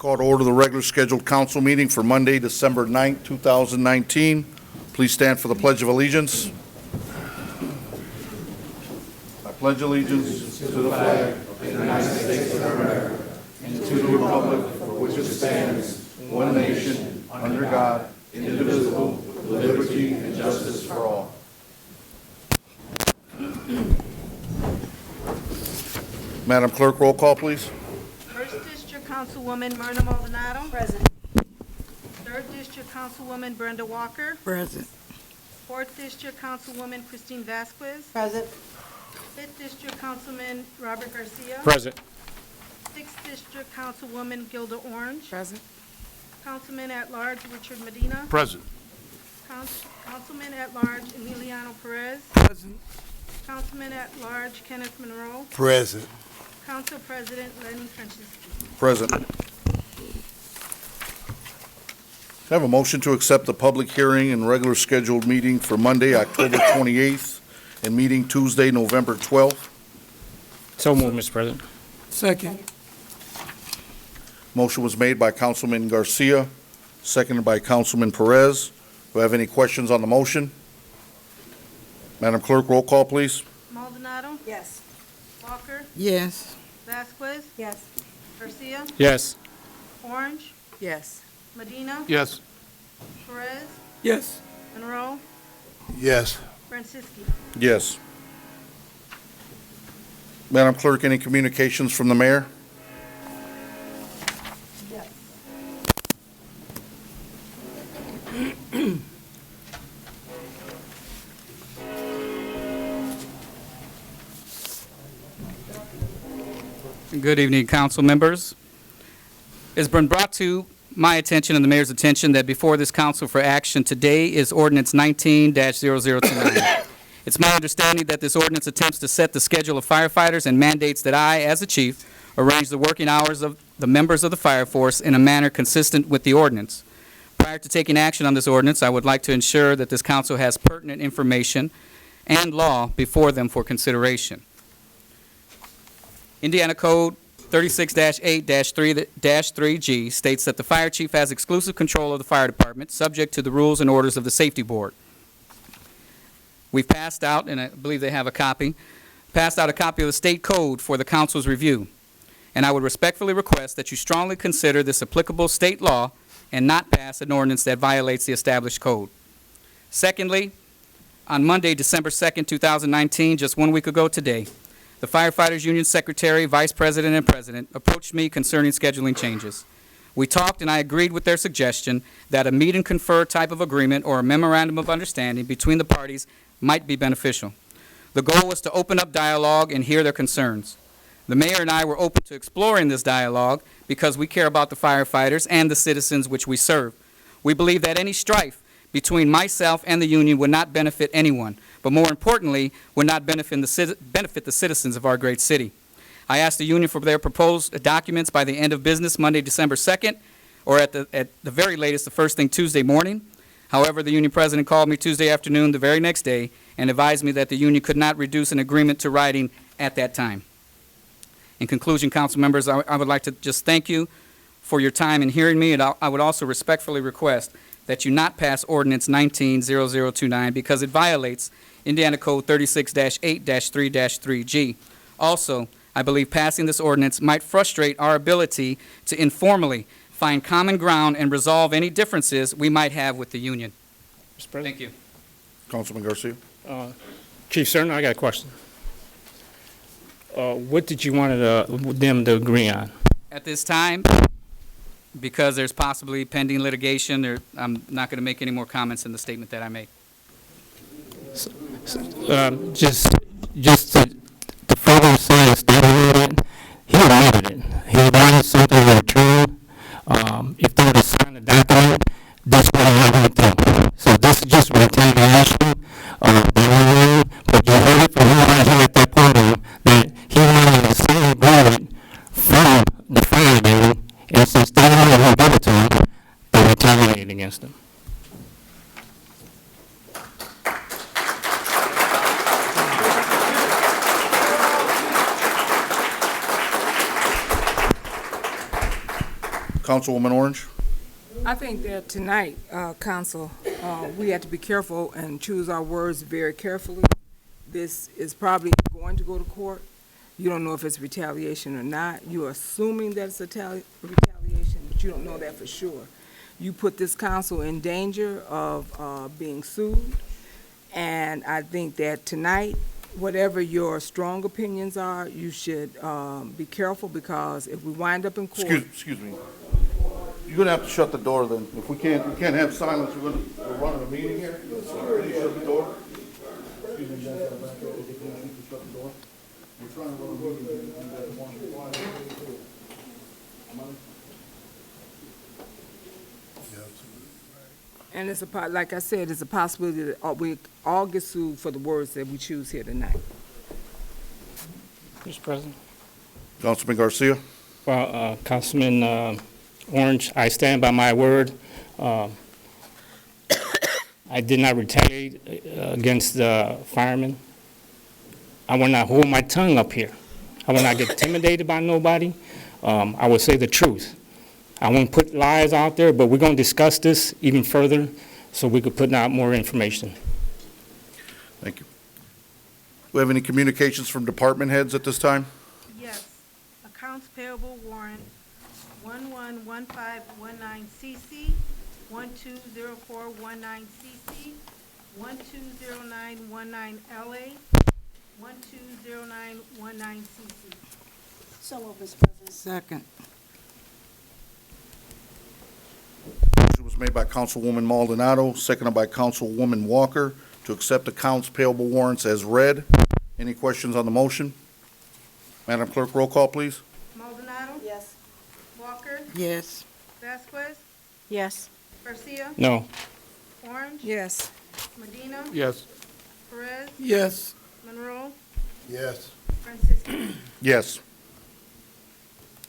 Call to order the regular scheduled council meeting for Monday, December 9th, 2019. Please stand for the Pledge of Allegiance. I pledge allegiance to the flag of the United States of America and to the republic for which it stands, one nation, under God, indivisible, with liberty and justice for all. Madam Clerk, roll call, please. First District Councilwoman Myrna Maldonado. Present. Third District Councilwoman Brenda Walker. Present. Fourth District Councilwoman Christine Vasquez. Present. Fifth District Councilman Robert Garcia. Present. Sixth District Councilwoman Gilda Orange. Present. Councilman at Large Richard Medina. Present. Councilman at Large Emiliano Perez. Present. Councilman at Large Kenneth Monroe. Present. Council President Lenny Francisci. Present. Can I have a motion to accept the public hearing and regular scheduled meeting for Monday, October 28th, and meeting Tuesday, November 12th? So moved, Mr. President. Second. Motion was made by Councilman Garcia, seconded by Councilman Perez. Do I have any questions on the motion? Madam Clerk, roll call, please. Maldonado. Yes. Walker. Yes. Vasquez. Yes. Garcia. Yes. Orange. Yes. Medina. Yes. Perez. Yes. Monroe. Yes. Francisci. Yes. Madam Clerk, any communications from the mayor? Yes. Good evening, council members. It's been brought to my attention and the mayor's attention that before this council for action today is ordinance 19-0029. It's my understanding that this ordinance attempts to set the schedule of firefighters and mandates that I, as a chief, arrange the working hours of the members of the fire force in a manner consistent with the ordinance. Prior to taking action on this ordinance, I would like to ensure that this council has pertinent information and law before them for consideration. Indiana Code 36-8-3-3G states that the fire chief has exclusive control of the fire department, subject to the rules and orders of the safety board. We've passed out, and I believe they have a copy, passed out a copy of the state code for the council's review. And I would respectfully request that you strongly consider this applicable state law and not pass an ordinance that violates the established code. Secondly, on Monday, December 2nd, 2019, just 1 week ago today, the Firefighters Union Secretary, Vice President, and President approached me concerning scheduling changes. We talked, and I agreed with their suggestion that a meet and confer type of agreement or a memorandum of understanding between the parties might be beneficial. The goal was to open up dialogue and hear their concerns. The mayor and I were open to exploring this dialogue because we care about the firefighters and the citizens which we serve. We believe that any strife between myself and the union would not benefit anyone, but more importantly, would not benefit the citizens of our great city. I asked the union for their proposed documents by the end of business Monday, December 2nd, or at the very latest, the first thing Tuesday morning. However, the union president called me Tuesday afternoon, the very next day, and advised me that the union could not reduce an agreement to writing at that time. In conclusion, council members, I would like to just thank you for your time in hearing me, and I would also respectfully request that you not pass ordinance 19-0029 because it violates Indiana Code 36-8-3-3G. Also, I believe passing this ordinance might frustrate our ability to informally find common ground and resolve any differences we might have with the union. Mr. President. Thank you. Councilman Garcia. Chief Cerner, I got a question. What did you want them to agree on? At this time, because there's possibly pending litigation, I'm not going to make any more comments in the statement that I made. Just to further say it's it, he wanted it. He wanted something in return. If they were to sign a document, this would have everything. So this is just retaliation. But you heard it from him right here at that podium that he wanted the same agreement from the fire union, and since they didn't give it to him, they retaliated against him. Councilwoman Orange? I think that tonight, council, we have to be careful and choose our words very carefully. This is probably going to go to court. You don't know if it's retaliation or not. You're assuming that it's retaliation, but you don't know that for sure. You put this council in danger of being sued, and I think that tonight, whatever your strong opinions are, you should be careful, because if we wind up in court. Excuse me. You're gonna have to shut the door then. If we can't have silence, we're running a meeting here. Can you shut the door? Excuse me, guys, back up. If you can shut the door. We're trying to run a meeting here. You guys want to be quiet? And it's like I said, it's a possibility that we all get sued for the words that we choose here tonight. Mr. President? Councilman Garcia? Well, Councilman Orange, I stand by my word. I did not retaliate against the firemen. I will not hold my tongue up here. I will not get intimidated by nobody. I will say the truth. I won't put lies out there, but we're going to discuss this even further so we could put out more information. Thank you. Do we have any communications from department heads at this time? Yes. Accounts payable warrant 111519CC, 120419CC, 120919LA, 120919CC. So moved, Mr. President. Second. Motion was made by Councilwoman Maldonado, seconded by Councilwoman Walker, to accept accounts payable warrants as read. Any questions on the motion? Madam Clerk, roll call, please. Maldonado? Yes. Walker? Yes. Vasquez? Yes. Garcia? No. Orange? Yes. Medina? Yes. Perez? Yes. Monroe? Yes. Francisco? Yes.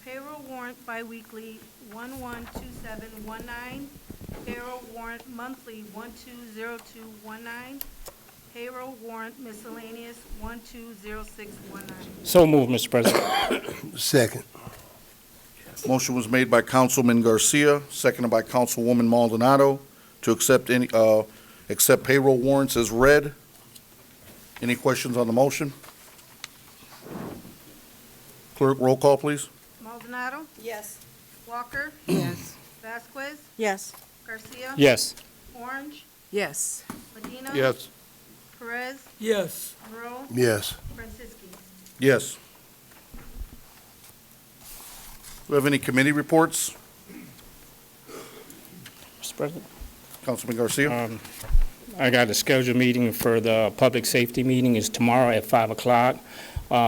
Payroll warrant biweekly 112719. Payroll warrant monthly 120219. Payroll warrant miscellaneous 120619. So moved, Mr. President. Second. Motion was made by Councilman Garcia, seconded by Councilwoman Maldonado, to accept payroll warrants as read. Any questions on the motion? Clerk, roll call, please. Maldonado? Yes. Walker? Yes. Vasquez? Yes. Garcia? Yes. Orange? Yes. Medina? Yes. Perez? Yes. Monroe? Yes. Francisco? Yes. Do we have any committee reports? Mr. President? Councilman Garcia? I got a scheduled meeting for the public safety meeting is tomorrow at 5 o'clock.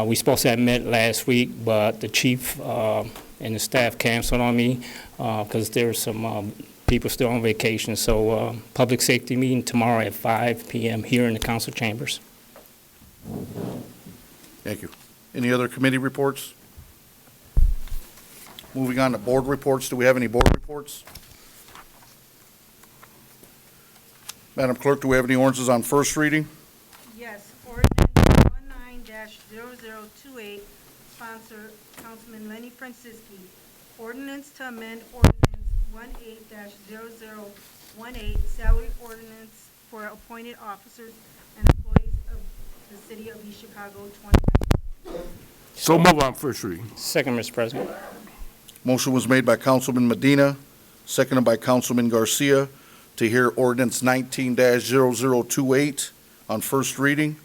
We supposed to have met last week, but the chief and the staff canceled on me because there's some people still on vacation. So public safety meeting tomorrow at 5 p.m. here in the council chambers. Thank you. Any other committee reports? Moving on to board reports. Do we have any board reports? Madam Clerk, do we have any ordinances on first reading? Yes, ordinance 19-0028, sponsor Councilman Lenny Francisci. Ordinance to amend ordinance 18-0018, salary ordinance for appointed officers and employees of the city of East Chicago 2019. So move on first reading. Second, Mr. President. Motion was made by Councilman Medina, seconded by Councilman Garcia, to hear ordinance 19-0028 on first reading.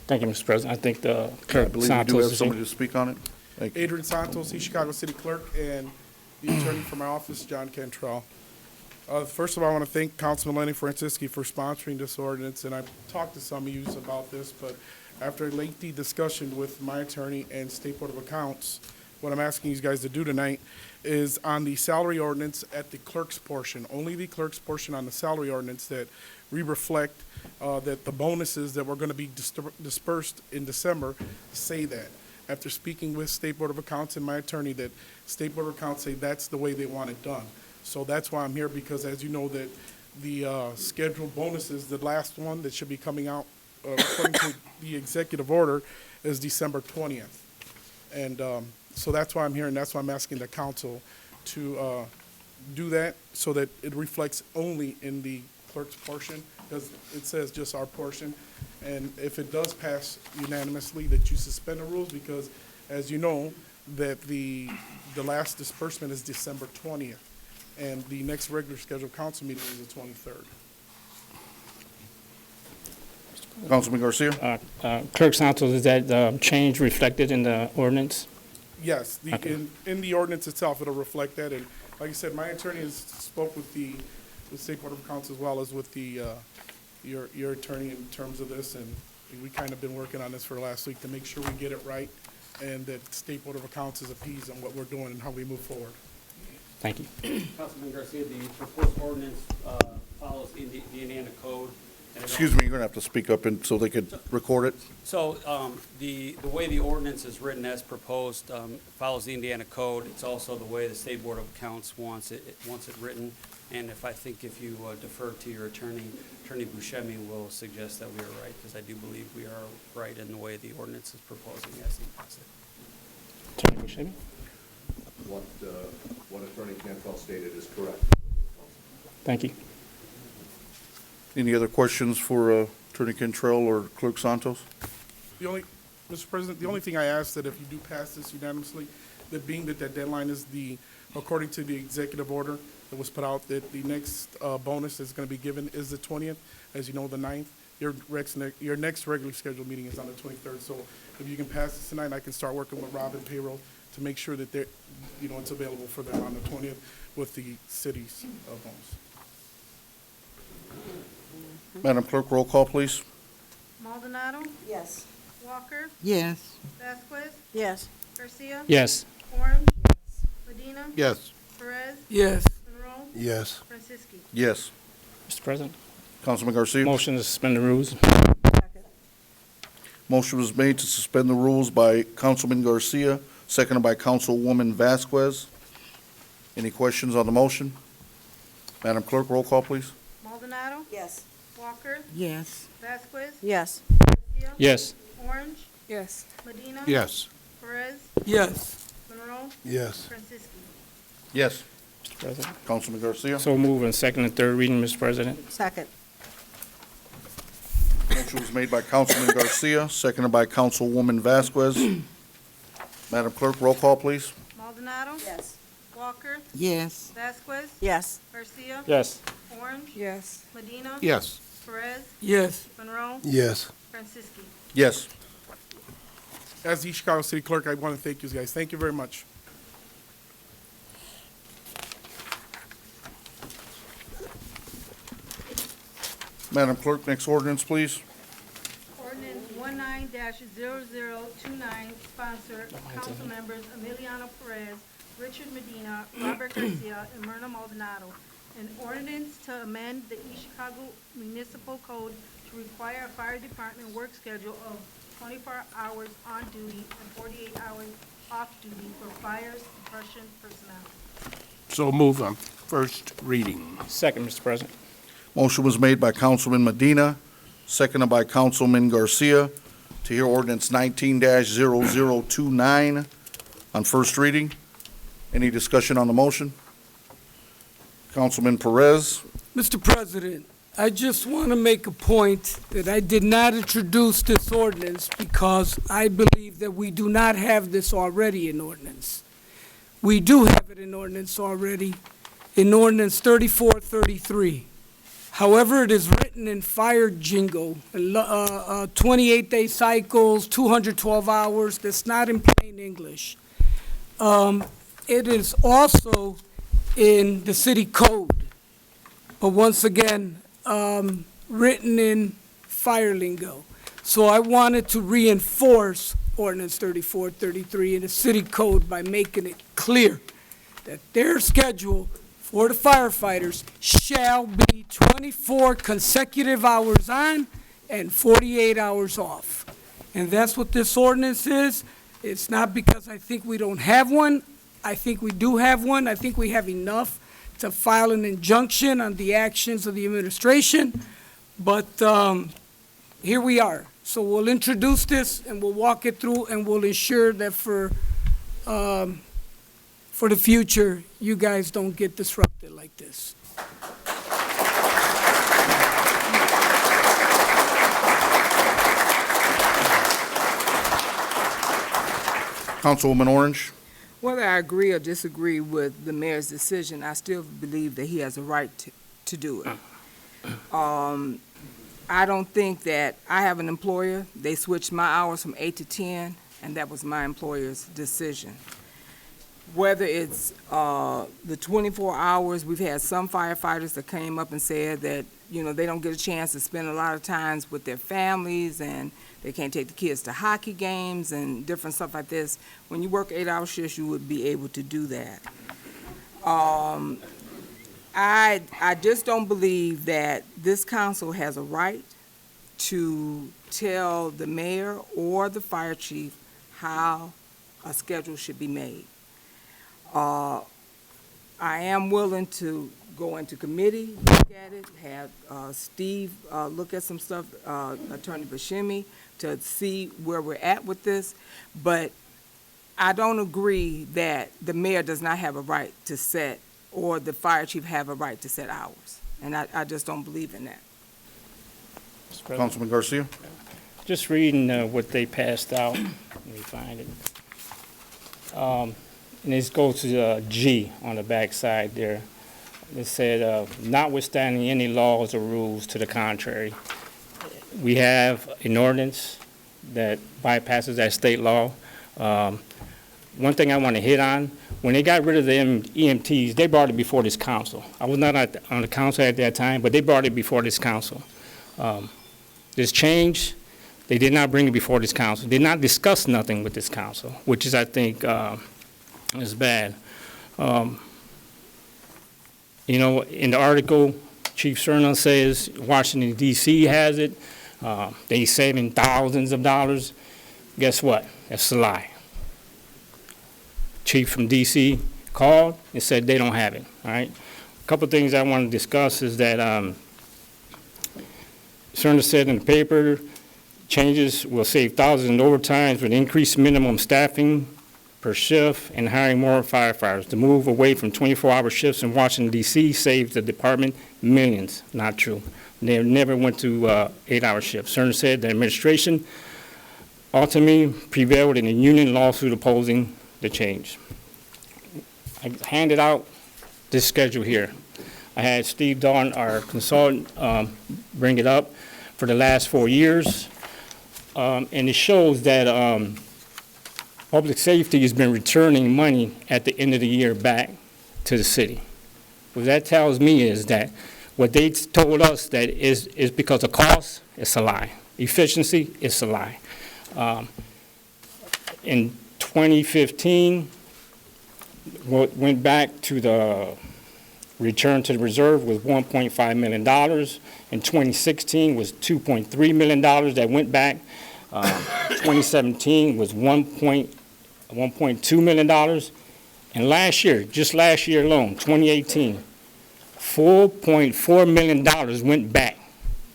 Thank you, Mr. President. I think the I clerk believe we do Santos have is somebody here. to speak on it. Thank you. Adrian Santos, East Chicago City Clerk, and the attorney for my office, John Cantrell. First of all, I want to thank Councilman Lenny Francisci for sponsoring this ordinance, and I've talked to some of you about this, but after a lengthy discussion with my attorney and State Board of Accounts, what I'm asking you guys to do tonight is on the salary ordinance at the clerk's portion, only the clerk's portion on the salary ordinance, that we reflect that the bonuses that were going to be dispersed in December say that. After speaking with State Board of Accounts and my attorney, that State Board of Accounts say that's the way they want it done. So that's why I'm here, because as you know that the scheduled bonuses, the last one that should be coming out according to the executive order is December 20th. And So that's why I'm here, and that's why I'm asking the council to do that so that it reflects only in the clerk's portion, because it says just our portion. And if it does pass unanimously, that you suspend the rules, because as you know, that the last disbursement is December 20th, and the next regular scheduled council meeting is the 23rd. Councilman Garcia? Clerk Santos, is that change reflected in the ordinance? Yes, Okay. in the ordinance itself, it'll reflect that, and like I said, my attorney has spoke with the State Board of Accounts as well as with the, your attorney in terms of this, and we kind of been working on this for last week to make sure we get it right, and that State Board of Accounts is appeased on what we're doing and how we move forward. Thank you. Councilman Garcia, the proposed ordinance follows the Indiana code. and it Excuse me, you're gonna have to speak up and, so they could record it. So, the way the ordinance is written as proposed, follows the Indiana code. It's also the way the State Board of Accounts wants it written. And if you defer to your attorney, Attorney Buscemi will suggest that we are right, because I do believe we are right in the way the ordinance is proposing as he puts it. Attorney Buscemi? What Attorney Cantrell stated is correct. Thank you. Any other questions for Attorney Cantrell or Clerk Santos? Mr. President, the only thing I ask that if you do pass this unanimously, that being that deadline is according to the executive order that was put out, that the next bonus that's going to be given is the 20th, as you know, the 9th. Your next regularly scheduled meeting is on the 23rd. So if you can pass this tonight, I can start working with Rob and payroll to make sure that it's available for them on the 20th with the city's bonus. Madam Clerk, roll call, please. Maldonado, Yes. Walker, Yes. Vasquez, Yes. Garcia, Yes. Orange, Medina, Yes. Perez, Yes. Monroe, Yes. Franceschi. Yes. Mr. President, Councilman Garcia? motion to suspend the rules. Motion was made to suspend the rules by Councilman Garcia, seconded by Councilwoman Vasquez. Any questions on the motion? Madam Clerk, roll call, please. Maldonado, Yes. Walker, Yes. Vasquez, Yes. Garcia, Yes. Orange, Yes. Medina, Yes. Perez, Yes. Monroe, Yes. Franceschi. Yes. Mr. President. Councilman Garcia? So move in second and third reading, Mr. President. Second. Motion was made by Councilman Garcia, seconded by Councilwoman Vasquez. Madam Clerk, roll call, please. Maldonado, Yes. Walker, Yes. Vasquez, Yes. Garcia, Yes. Orange, Yes. Medina, Yes. Perez, Yes. Monroe, Yes. Franceschi. Yes. As the Chicago City Clerk, I want to thank you guys. Thank you very much. Madam Clerk, next ordinance, please. Ordinance 19-0029, sponsored council members Emiliano Perez, Richard Medina, Robert Garcia, and Myrna Maldonado. An ordinance to amend the East Chicago Municipal Code to require a fire department work schedule of 24 hours on duty and 48 hours off duty for fire suppression personnel. So move on first reading. Second, Mr. President. Motion was made by Councilman Medina, seconded by Councilman Garcia, to hear ordinance 19-0029 on first reading. Any discussion on the motion? Councilman Perez? Mr. President, I just want to make a point that I did not introduce this ordinance because I believe that we do not have this already in ordinance. We do have it in ordinance already, in ordinance 3433. However, it is written in fire jingo, 28-day cycles, 212 hours. That's not in plain English. It is also in the city code, but once again, written in fire lingo. So I wanted to reinforce ordinance 3433 in the city code by making it clear that their schedule for the firefighters shall be 24 consecutive hours on and 48 hours off. And that's what this ordinance is. It's not because I think we don't have one. I think we do have one. I think we have enough to file an injunction on the actions of the administration. But here we are. So we'll introduce this and we'll walk it through and we'll ensure that for for the future, you guys don't get disrupted like this. Councilwoman Orange? Whether I agree or disagree with the mayor's decision, I still believe that he has a right to do it. I don't think that, I have an employer, they switched my hours from 8 to 10, and that was my employer's decision. Whether it's the 24 hours, we've had some firefighters that came up and said that, you know, they don't get a chance to spend a lot of times with their families, and they can't take the kids to hockey games and different stuff like this. When you work 8-hour shifts, you would be able to do that. I just don't believe that this council has a right to tell the mayor or the fire chief how a schedule should be made. I am willing to go into committee, look at it, have Steve look at some stuff, Attorney Buscemi, to see where we're at with this, but I don't agree that the mayor does not have a right to set, or the fire chief have a right to set hours, and I just don't believe in that. Mr. President, Councilman Garcia? just reading what they passed out, let me find it. And this goes to G on the back side there. It said, notwithstanding any laws or rules to the contrary, we have an ordinance that bypasses that state law. One thing I want to hit on, when they got rid of the EMTs, they brought it before this council. I was not on the council at that time, but they brought it before this council. This change, they did not bring it before this council. Did not discuss nothing with this council, which is, I think, is bad. You know, in the article, Chief Cerna says Washington, D.C. has it. They saving thousands of dollars. Guess what? That's a lie. Chief from D.C. called and said they don't have it, all right? A couple things I want to discuss is that Cerna said in the paper, changes will save thousands in overtimes with increased minimum staffing per shift and hiring more firefighters. The move away from 24-hour shifts in Washington, D.C. saves the department millions. Not true. They never went to 8-hour shifts. Cerna said the administration ultimately prevailed in a union lawsuit opposing the change. I handed out this schedule here. I had Steve Dawn, our consultant, bring it up for the last 4 years. And it shows that public safety has been returning money at the end of the year back to the city. What that tells me is that what they told us that is because of cost, it's a lie. Efficiency, it's a lie. In 2015, what went back to the return to the reserve was $1.5 million. In 2016 was $2.3 million that went back. 2017 was $1.2 million. And last year, just last year alone, 2018, $4.4 million went back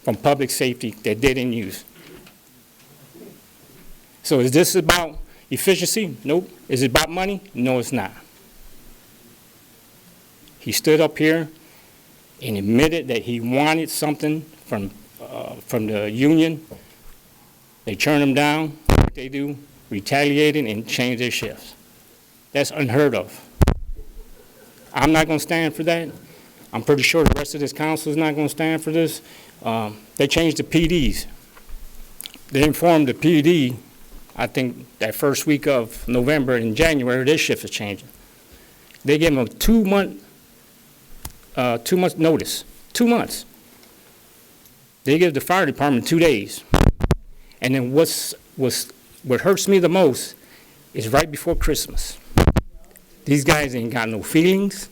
from public safety that they didn't use. So is this about efficiency? Nope. Is it about money? No, it's not. He stood up here and admitted that he wanted something from the union. They turned him down. What they do? Retaliated and changed their shifts. That's unheard of. I'm not going to stand for that. I'm pretty sure the rest of this council is not going to stand for this. They changed the PDs. They informed the PD, I think that first week of November and January, their shift is changing. They gave them a 2 month notice. 2 months. They give the fire department 2 days. And then what hurts me the most is right before Christmas. These guys ain't got no feelings.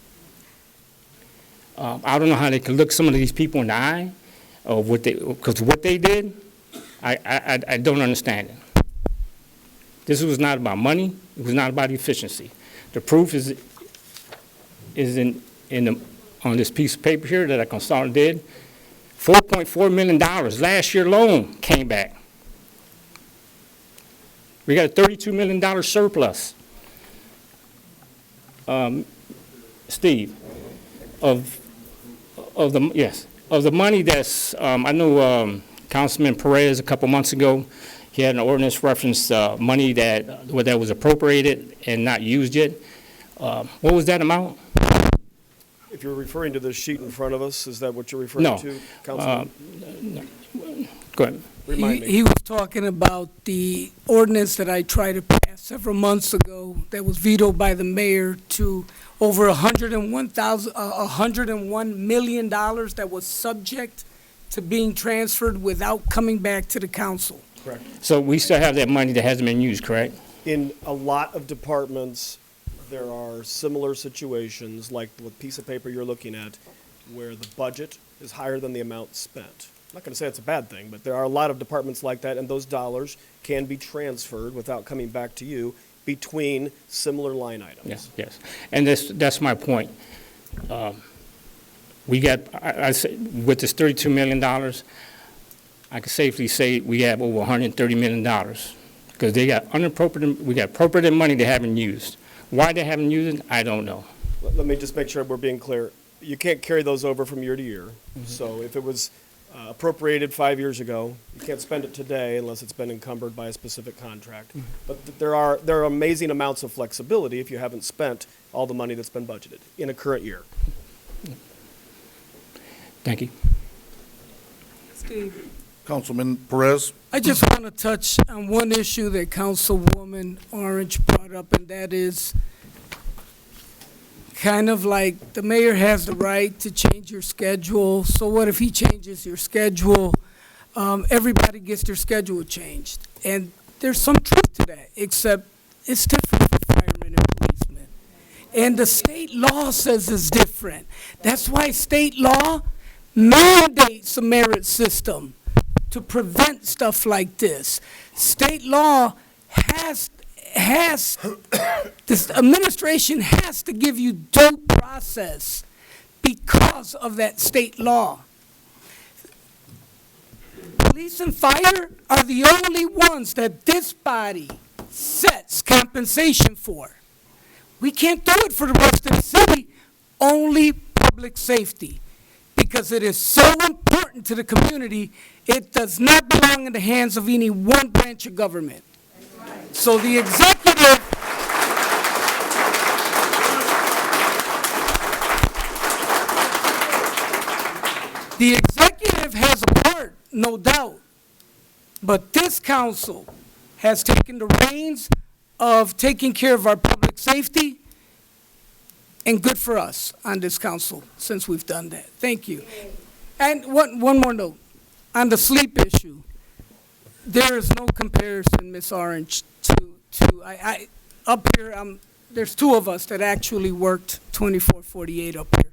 I don't know how they can look some of these people in the eye, or because what they did, I don't understand it. This was not about money. It was not about efficiency. The proof is on this piece of paper here that a consultant did. $4.4 million last year alone came back. We got a $32 million surplus. Steve, of the money that's, I know Councilman Perez a couple months ago, he had an ordinance reference money that was appropriated and not used yet. What was that amount? If you're referring to the sheet in front of us, is that what you're referring to, Councilman? Go ahead. Remind me. He was talking about the ordinance that I tried to pass several months ago that was vetoed by the mayor to over $101 million that was subject to being transferred without coming back to the council. Correct. So we still have that money that hasn't been used, correct? In a lot of departments, there are similar situations, like the piece of paper you're looking at, where the budget is higher than the amount spent. I'm not going to say it's a bad thing, but there are a lot of departments like that, and those dollars can be transferred without coming back to you between similar line items. Yes, yes. And that's my point. We got, I say, with this $32 million, I can safely say we have over $130 million because they got we got appropriated money they haven't used. Why they haven't used it, I don't know. Let me just make sure we're being clear. You can't carry those over from year to year. So if it was appropriated 5 years ago, you can't spend it today unless it's been encumbered by a specific contract. But there are amazing amounts of flexibility if you haven't spent all the money that's been budgeted in a current year. Thank you. Steve? Councilman Perez? I just want to touch on one issue that Councilwoman Orange brought up, and that is kind of like the mayor has the right to change your schedule. So what if he changes your schedule? Everybody gets their schedule changed. And there's some truth to that, except it's different for firemen and policemen. And the state law says it's different. That's why state law mandates a merit system to prevent stuff like this. State law has this administration has to give you due process because of that state law. Police and fire are the only ones that this body sets compensation for. We can't do it for the rest of the city, only public safety, because it is so important to the community. It does not belong in the hands of any one branch of government. So the executive has a part, no doubt, but this council has taken the reins of taking care of our public safety, and good for us on this council since we've done that. Thank you. And one more note. On the sleep issue, there is no comparison, Ms. Orange, I up here, there's two of us that actually worked 24/48 up here.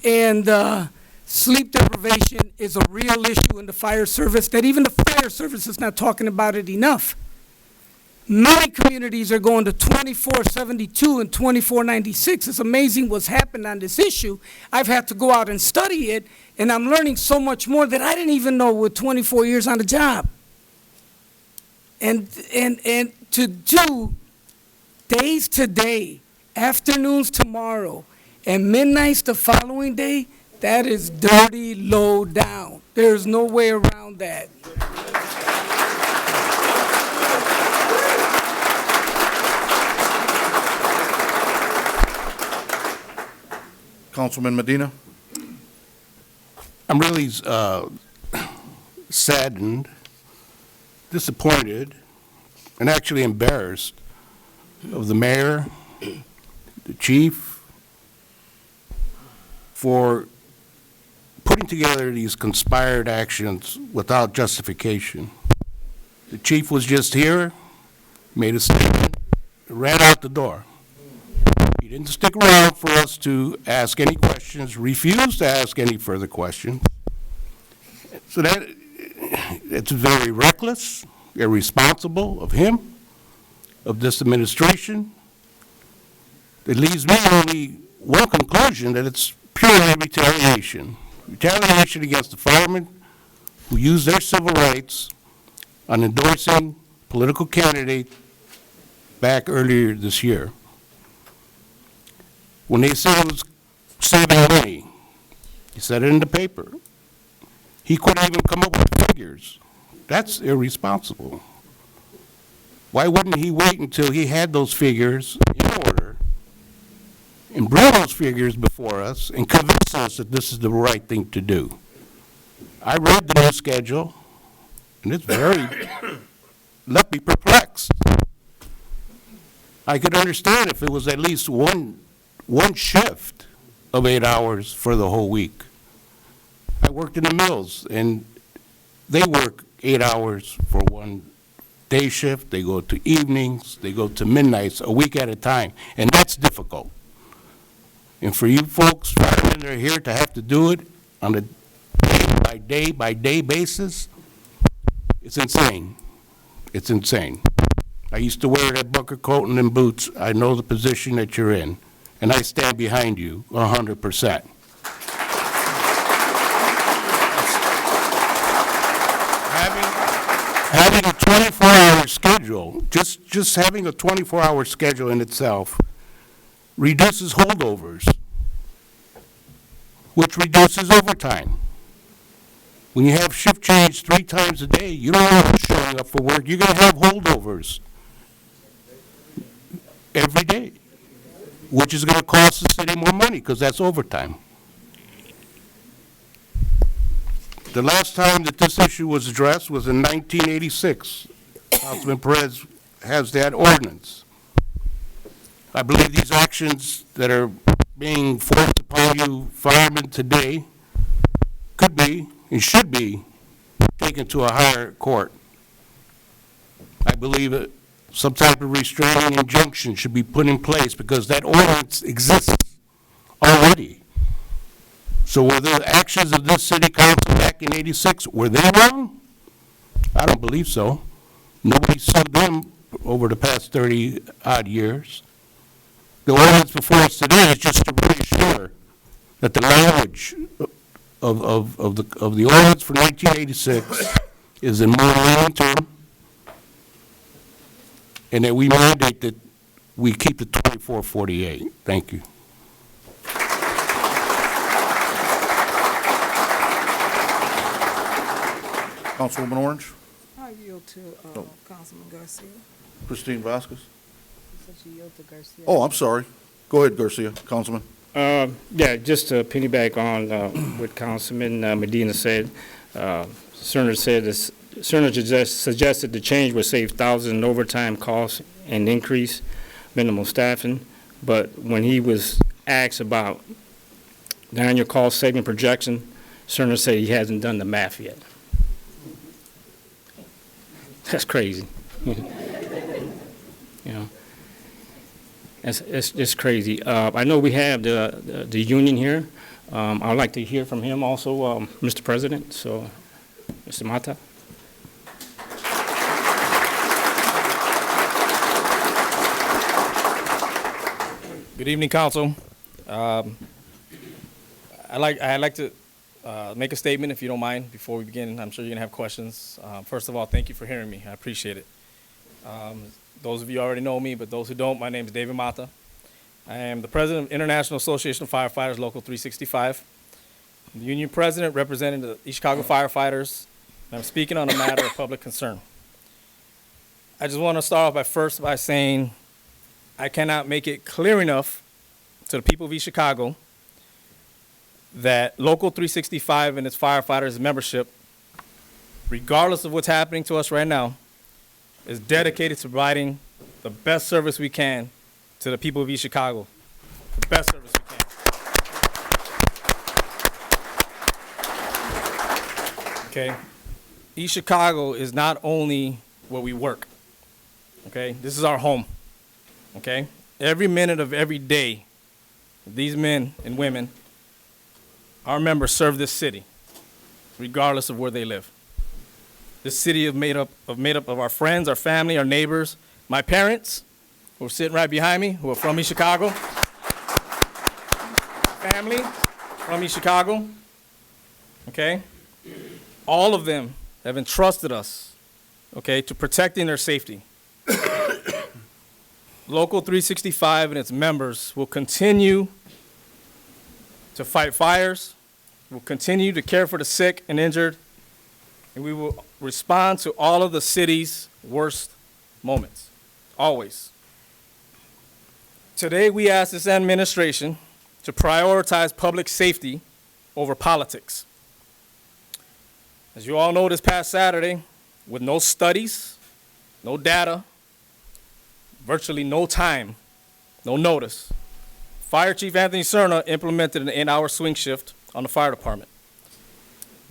And sleep deprivation is a real issue in the fire service that even the fire service is not talking about it enough. Many communities are going to 24/72 and 24/96. It's amazing what's happened on this issue. I've had to go out and study it, and I'm learning so much more that I didn't even know with 24 years on the job. And to do days today, afternoons tomorrow, and midnights the following day, that is dirty low down. There's no way around that. Councilman Medina? I'm really saddened, disappointed, and actually embarrassed of the mayor, the chief, for putting together these conspired actions without justification. The chief was just here, made a statement, ran out the door. He didn't stick around for us to ask any questions, refused to ask any further questions. So it's very reckless, irresponsible of him, of this administration. It leaves me only one conclusion, that it's purely retaliation. Retaliation against the firemen who used their civil rights on endorsing political candidate back earlier this year. When they said it was saving money, he said it in the paper. He couldn't even come up with figures. That's irresponsible. Why wouldn't he wait until he had those figures in order and bring those figures before us and convince us that this is the right thing to do? I read the new schedule, and it's left me perplexed. I could understand if it was at least one shift of 8 hours for the whole week. I worked in the mills, and they work 8 hours for one day shift. They go to evenings, they go to midnights, a week at a time, and that's difficult. And for you folks, firemen that are here, to have to do it on a day-by-day basis, it's insane. It's insane. I used to wear that bunker coat and them boots. I know the position that you're in, and I stand behind you 100%. Having a 24-hour schedule, just having a 24-hour schedule in itself reduces holdovers, which reduces overtime. When you have shift change 3 times a day, you don't know who's showing up for work. You're going to have holdovers every day, which is going to cost the city more money because that's overtime. The last time that this issue was addressed was in 1986. Councilman Perez has that ordinance. I believe these actions that are being forced upon you firemen today could be and should be taken to a higher court. I believe that some type of restraining injunction should be put in place because that ordinance exists already. So were the actions of this city council back in '86, were they wrong? I don't believe so. Nobody sued them over the past 30-odd years. The ordinance before us today is just to reassure that the language of the ordinance for 1986 is in more long term, and that we mandate that we keep the 2448. Thank you. Councilwoman Orange, I yield to Councilman Garcia. Christine Vasquez. Said she yield to Garcia. Oh, I'm sorry. Go ahead, Garcia, Councilman. Yeah, just to piggyback on what Councilman Medina said. Cerner suggested the change would save thousands in overtime costs and increase minimal staffing. But when he was asked about the annual cost saving projection, Cerner said he hasn't done the math yet. That's crazy. You know, it's crazy. I know we have the union here. I'd like to hear from him also, Mr. President. So, Mr. Mata. Good evening, Council. I'd like to make a statement, if you don't mind, before we begin. I'm sure you're going to have questions. First of all, thank you for hearing me. I appreciate it. Those of you already know me, but those who don't, my name is David Mata. I am the president of International Association of Firefighters, Local 365. I'm the union president representing the East Chicago firefighters, and I'm speaking on a matter of public concern. I just want to start off by saying I cannot make it clear enough to the people of East Chicago that Local 365 and its firefighters membership, regardless of what's happening to us right now, is dedicated to providing the best service we can to the people of East Chicago. The best service we can. Okay? East Chicago is not only where we work. Okay? This is our home. Okay? Every minute of every day, these men and women, our members, serve this city, regardless of where they live. This city is made up of our friends, our family, our neighbors, my parents, who are sitting right behind me, who are from East Chicago. Family from East Chicago. Okay? All of them have entrusted us, okay, to protecting their safety. Local 365 and its members will continue to fight fires. We'll continue to care for the sick and injured, and we will respond to all of the city's worst moments, always. Today, we ask this administration to prioritize public safety over politics. As you all know, this past Saturday, with no studies, no data, virtually no time, no notice, Fire Chief Anthony Cerna implemented an 8-hour swing shift on the fire department.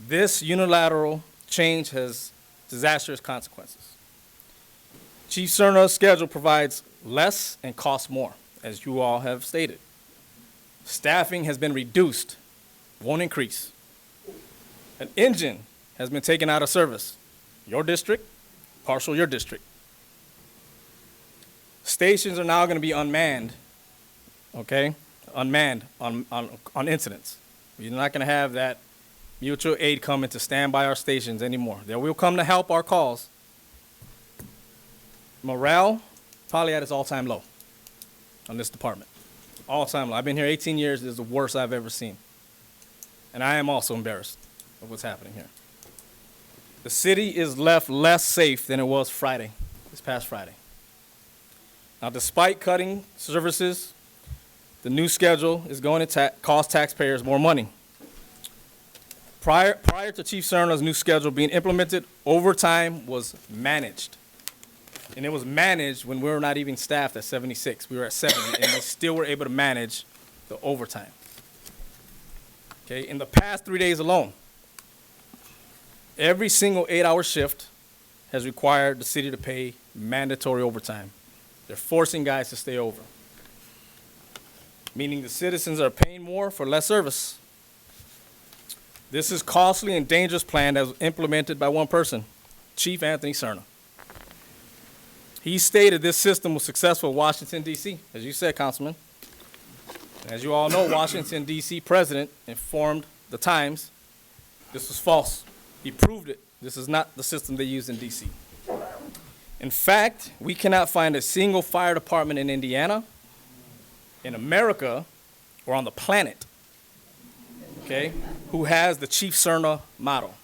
This unilateral change has disastrous consequences. Chief Cerna's schedule provides less and costs more, as you all have stated. Staffing has been reduced, won't increase. An engine has been taken out of service. Your district, partial your district. Stations are now going to be unmanned, okay? Unmanned on incidents. You're not going to have that mutual aid coming to stand by our stations anymore. They will come to help our calls. Morale, probably at its all-time low on this department. All-time low. I've been here 18 years. This is the worst I've ever seen. And I am also embarrassed of what's happening here. The city is left less safe than it was Friday, this past Friday. Now, despite cutting services, the new schedule is going to cost taxpayers more money. Prior to Chief Cerna's new schedule being implemented, overtime was managed. And it was managed when we were not even staffed at 76. We were at 70, and we still were able to manage the overtime. Okay, in the past 3 days alone, every single 8-hour shift has required the city to pay mandatory overtime. They're forcing guys to stay over, meaning the citizens are paying more for less service. This is costly and dangerous plan that was implemented by one person, Chief Anthony Cerna. He stated this system was successful in Washington, D.C., as you said, Councilman. As you all know, Washington, D.C. president informed the Times this was false. He proved it. This is not the system they use in D.C. In fact, we cannot find a single fire department in Indiana, in America, or on the planet, okay, who has the Chief Cerna model.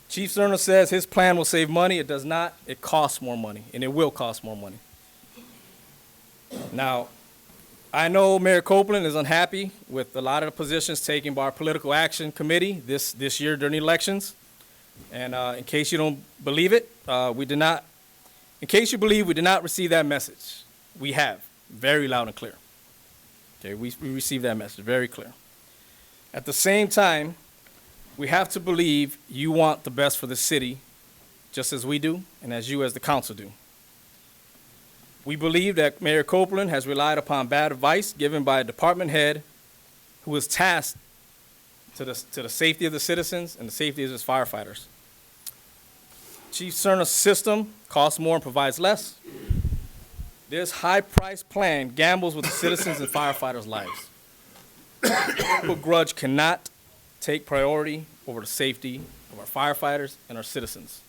Chief Cerna says his plan will save money. It does not. It costs more money, and it will cost more money. Now, I know Mayor Copeland is unhappy with a lot of the positions taken by our political action committee this year during the elections. And in case you don't believe it, in case you believe we did not receive that message, we have, very loud and clear. Okay, we received that message, very clear. At the same time, we have to believe you want the best for the city, just as we do, and as you as the council do. We believe that Mayor Copeland has relied upon bad advice given by a department head who is tasked to the safety of the citizens and the safety of his firefighters. Chief Cerna's system costs more and provides less. This high-priced plan gambles with the citizens' and firefighters' lives. Political grudge cannot take priority over the safety of our firefighters and our citizens.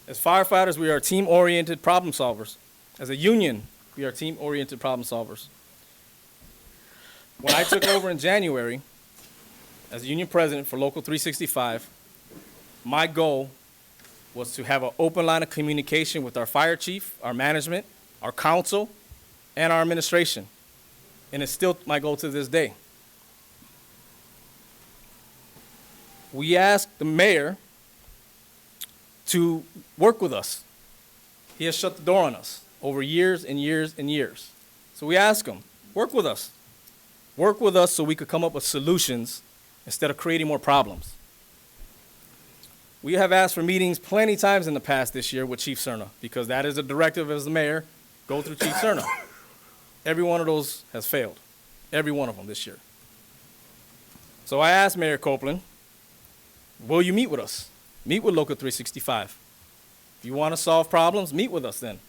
As firefighters, we are team-oriented problem solvers. As a union, we are team-oriented problem solvers. When I took over in January as union president for Local 365, my goal was to have an open line of communication with our fire chief, our management, our council, and our administration. And it's still my goal to this day. We asked the mayor to work with us. He has shut the door on us over years and years and years. So we asked him, work with us. Work with us so we could come up with solutions instead of creating more problems. We have asked for meetings plenty times in the past this year with Chief Cerna, because that is a directive as the mayor, go through Chief Cerna. Every one of those has failed, every one of them this year. So I asked Mayor Copeland, will you meet with us? Meet with Local 365. If you want to solve problems, meet with us then.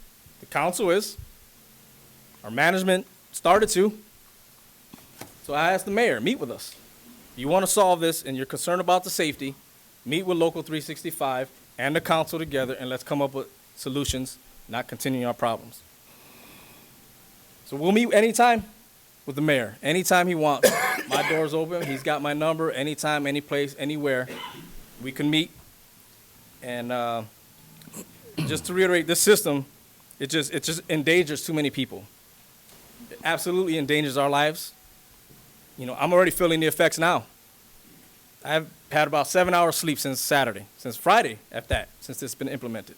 The council is. Our management started to. So I asked the mayor, meet with us. If you want to solve this and you're concerned about the safety, meet with Local 365 and the council together, and let's come up with solutions, not continuing our problems. So we'll meet anytime with the mayor, anytime he wants. My door's open. He's got my number. Anytime, any place, anywhere, we can meet. And just to reiterate, this system, it just endangers too many people. It absolutely endangers our lives. You know, I'm already feeling the effects now. I've had about 7 hours sleep since Saturday, since Friday at that, since it's been implemented.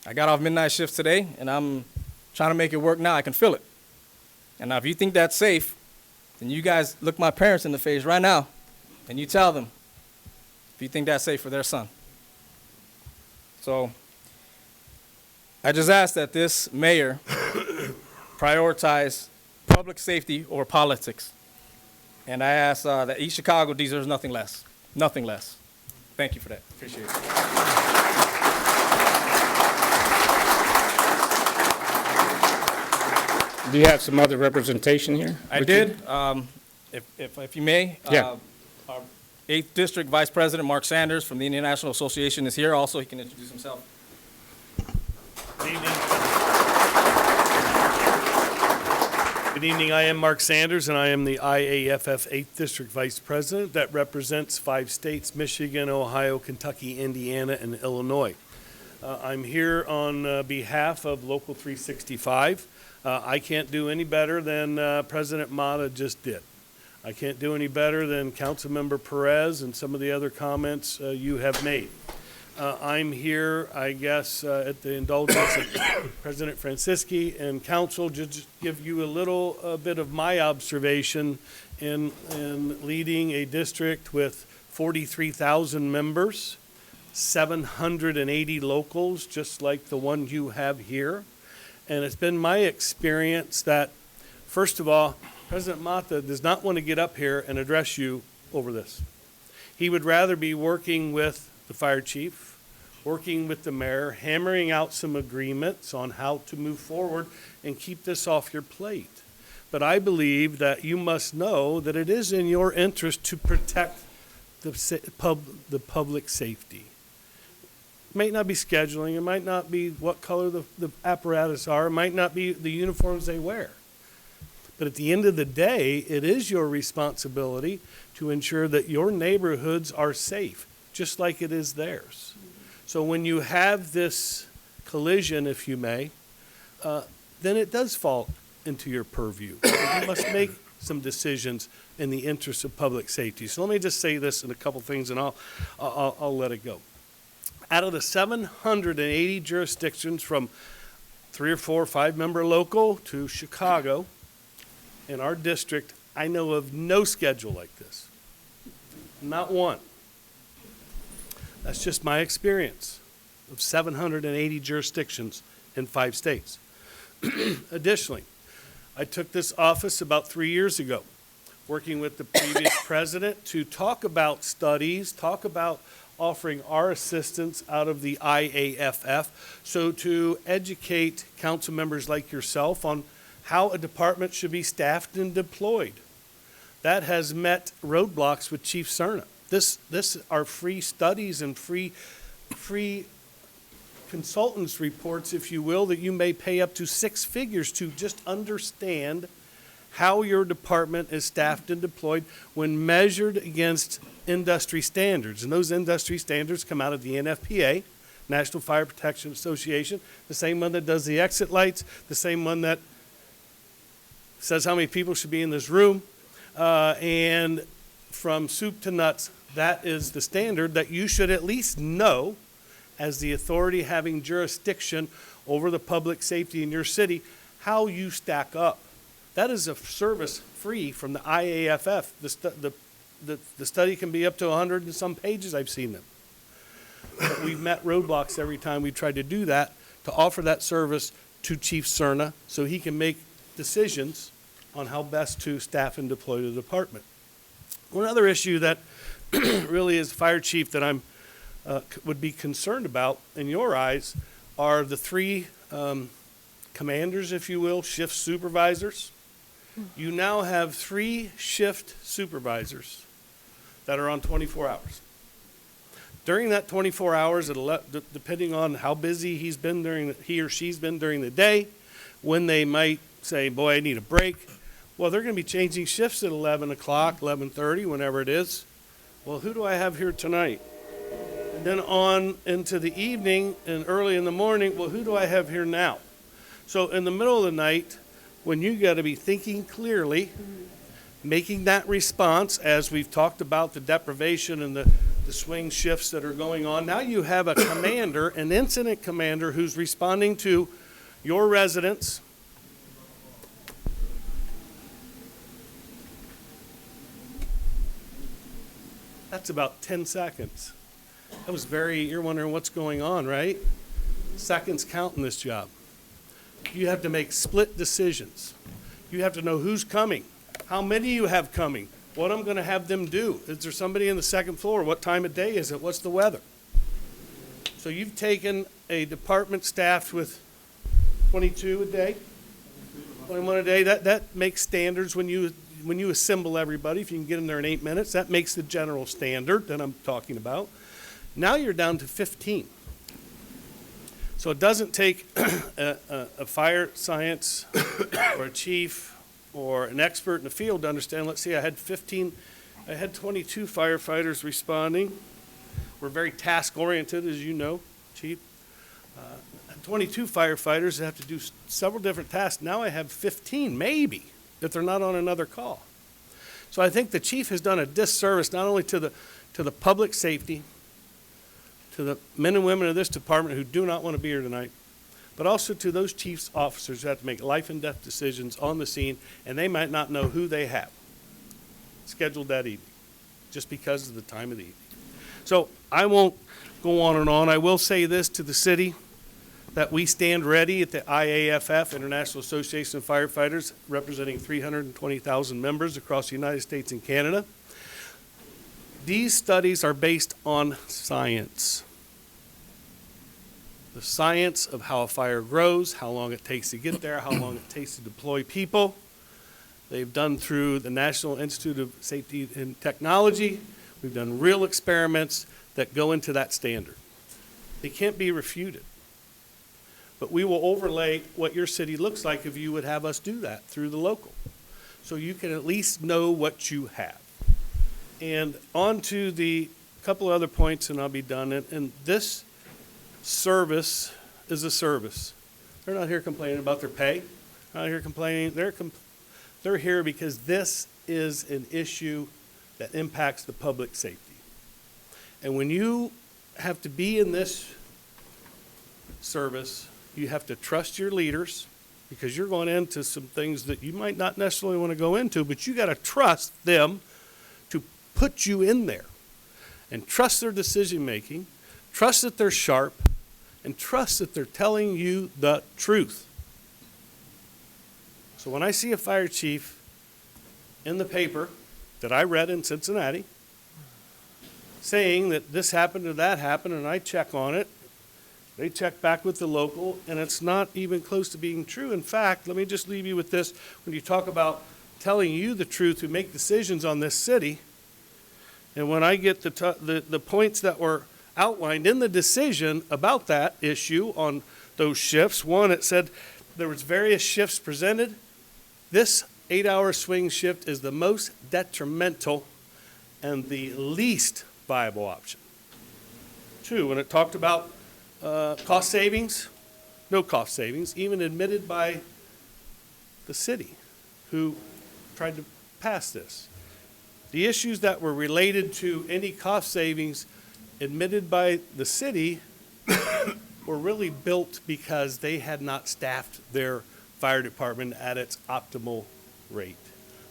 I got off midnight shifts today, and I'm trying to make it work now. I can feel it. And now if you think that's safe, then you guys look my parents in the face right now, and you tell them if you think that's safe for their son. So I just ask that this mayor prioritize public safety over politics. And I ask that East Chicago deserves nothing less. Nothing less. Thank you for that. Appreciate it. Do you have some other representation here? I did. If you may, Yeah. our 8th District Vice President Mark Sanders from the Indian National Association is here. Also, he can introduce himself. Good evening. I am Mark Sanders, and I am the IAFF 8th District Vice President that represents 5 states, Michigan, Ohio, Kentucky, Indiana, and Illinois. I'm here on behalf of Local 365. I can't do any better than President Mata just did. I can't do any better than Councilmember Perez and some of the other comments you have made. I'm here, I guess, at the indulgence of President Franciski and Council, just give you a little bit of my observation in leading a district with 43,000 members, 780 locals, just like the one you have here. And it's been my experience that, first of all, President Mata does not want to get up here and address you over this. He would rather be working with the fire chief, working with the mayor, hammering out some agreements on how to move forward and keep this off your plate. But I believe that you must know that it is in your interest to protect the public safety. It might not be scheduling, it might not be what color the apparatus are, it might not be the uniforms they wear. But at the end of the day, it is your responsibility to ensure that your neighborhoods are safe, just like it is theirs. So when you have this collision, if you may, then it does fall into your purview. You must make some decisions in the interest of public safety. So let me just say this in a couple things, and I'll let it go. Out of the 780 jurisdictions, from 3 or 4 or 5 member local to Chicago, in our district, I know of no schedule like this. Not one. That's just my experience of 780 jurisdictions in 5 states. Additionally, I took this office about 3 years ago, working with the previous president to talk about studies, talk about offering our assistance out of the IAFF, so to educate council members like yourself on how a department should be staffed and deployed. That has met roadblocks with Chief Cerna. This are free studies and free consultants reports, if you will, that you may pay up to 6 figures to just understand how your department is staffed and deployed when measured against industry standards. And those industry standards come out of the NFPA, National Fire Protection Association, the same one that does the exit lights, the same one that says how many people should be in this room, and from soup to nuts, that is the standard that you should at least know as the authority having jurisdiction over the public safety in your city, how you stack up. That is a service free from the IAFF. The study can be up to 100 and some pages, I've seen them. But we've met roadblocks every time we've tried to do that, to offer that service to Chief Cerna so he can make decisions on how best to staff and deploy the department. One other issue that really is fire chief that I'm would be concerned about in your eyes are the 3 commanders, if you will, shift supervisors. You now have 3 shift supervisors that are on 24 hours. During that 24 hours, depending on how busy he or she's been during the day, when they might say, boy, I need a break, Well, they're going to be changing shifts at 11 o'clock, 11:30, whenever it is. Well, who do I have here tonight? And then on into the evening and early in the morning, well, who do I have here now? So in the middle of the night, when you got to be thinking clearly, making that response, as we've talked about the deprivation and the swing shifts that are going on, now you have a commander, an incident commander, who's responding to your residents. That's about 10 seconds. That was you're wondering what's going on, right? Seconds count in this job. You have to make split decisions. You have to know who's coming, how many you have coming, what I'm going to have them do. Is there somebody in the second floor? What time of day is it? What's the weather? So you've taken a department staffed with 22 a day, 21 a day. That makes standards when you assemble everybody. If you can get them there in 8 minutes, that makes the general standard that I'm talking about. Now you're down to 15. So it doesn't take a fire science or a chief or an expert in the field to understand. Let's see, I had 22 firefighters responding. We're very task oriented, as you know, Chief. 22 firefighters that have to do several different tasks. Now I have 15, maybe, if they're not on another call. So I think the chief has done a disservice not only to the public safety, to the men and women of this department who do not want to be here tonight, but also to those chiefs officers who have to make life and death decisions on the scene, and they might not know who they have scheduled that evening, just because of the time of the evening. So I won't go on and on. I will say this to the city, that we stand ready at the IAFF, International Association of Firefighters, representing 320,000 members across the United States and Canada. These studies are based on science. The science of how a fire grows, how long it takes to get there, how long it takes to deploy people. They've done through the National Institute of Safety and Technology. We've done real experiments that go into that standard. They can't be refuted. But we will overlay what your city looks like if you would have us do that through the local. So you can at least know what you have. And on to the couple of other points, and I'll be done. And this service is a service. They're not here complaining about their pay. They're not here complaining. They're here because this is an issue that impacts the public safety. And when you have to be in this service, you have to trust your leaders, because you're going into some things that you might not necessarily want to go into, but you got to trust them to put you in there, and trust their decision making, trust that they're sharp, and trust that they're telling you the truth. So when I see a fire chief in the paper that I read in Cincinnati saying that this happened or that happened, and I check on it, they check back with the local, and it's not even close to being true. In fact, let me just leave you with this. When you talk about telling you the truth who make decisions on this city, and when I get the points that were outlined in the decision about that issue on those shifts, one, it said there was various shifts presented. This 8-hour swing shift is the most detrimental and the least viable option. Two, when it talked about cost savings, no cost savings, even admitted by the city who tried to pass this. The issues that were related to any cost savings admitted by the city were really built because they had not staffed their fire department at its optimal rate.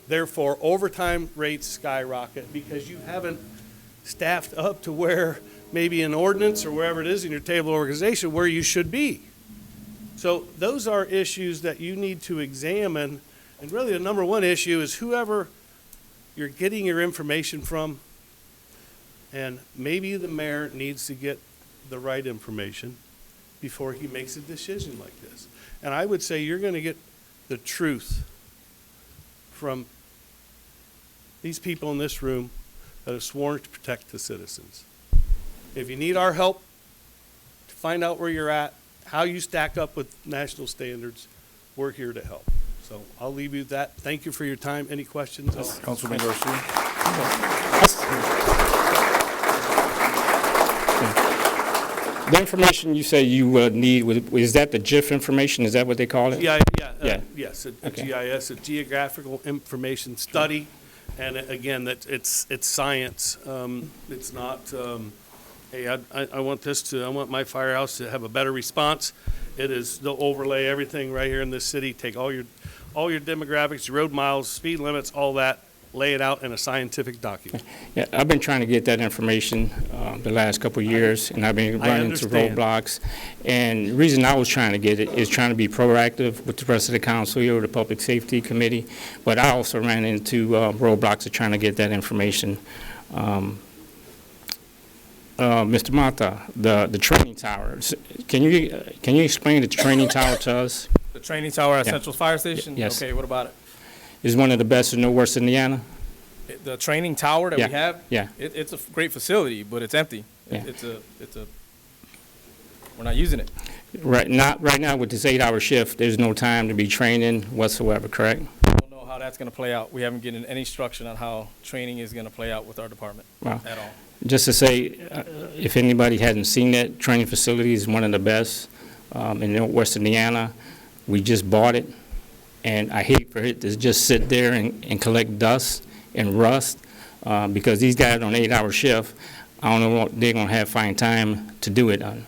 Therefore, overtime rates skyrocket because you haven't staffed up to where maybe an ordinance or wherever it is in your table of organization where you should be. So those are issues that you need to examine. And really the number one issue is whoever you're getting your information from, and maybe the mayor needs to get the right information before he makes a decision like this. And I would say you're going to get the truth from these people in this room that have sworn to protect the citizens. If you need our help to find out where you're at, how you stack up with national standards, we're here to help. So I'll leave you with that. Thank you for your time. Any questions? Councilman Garcia. The information you say you need, is that the GIF information? Is that what they call it? Yeah, Yeah. yes, a Okay. GIS, a Geographical Information Study, and again, it's science. It's not, hey, I want I want my firehouse to have a better response. It is, they'll overlay everything right here in this city, take all your demographics, your road miles, speed limits, all that, lay it out in a scientific document. Yeah, I've been trying to get that information the last couple of years, and I've been I running into understand. roadblocks. And the reason I was trying to get it is trying to be proactive with the rest of the council here, the Public Safety Committee, but I also ran into roadblocks of trying to get that information. Mr. Mata, the training towers, can you explain the training tower to us? The training tower at Yeah. Central Fire Station? Yes. Okay, what about it? Is one of the best in Northwest Indiana? The training tower that Yeah, we have? yeah. It's a great facility, but it's empty. Yeah. We're not using it. Right now with this 8-hour shift, there's no time to be training whatsoever, correct? I don't know how that's gonna play out. We haven't given any instruction on how training is gonna play out with our department Wow. at all. Just to say, if anybody hadn't seen that, training facility is one of the best in Northwest Indiana. We just bought it, and I hate for it to just sit there and collect dust and rust, because these guys on an 8-hour shift, I don't know what they're gonna have find time to do it on.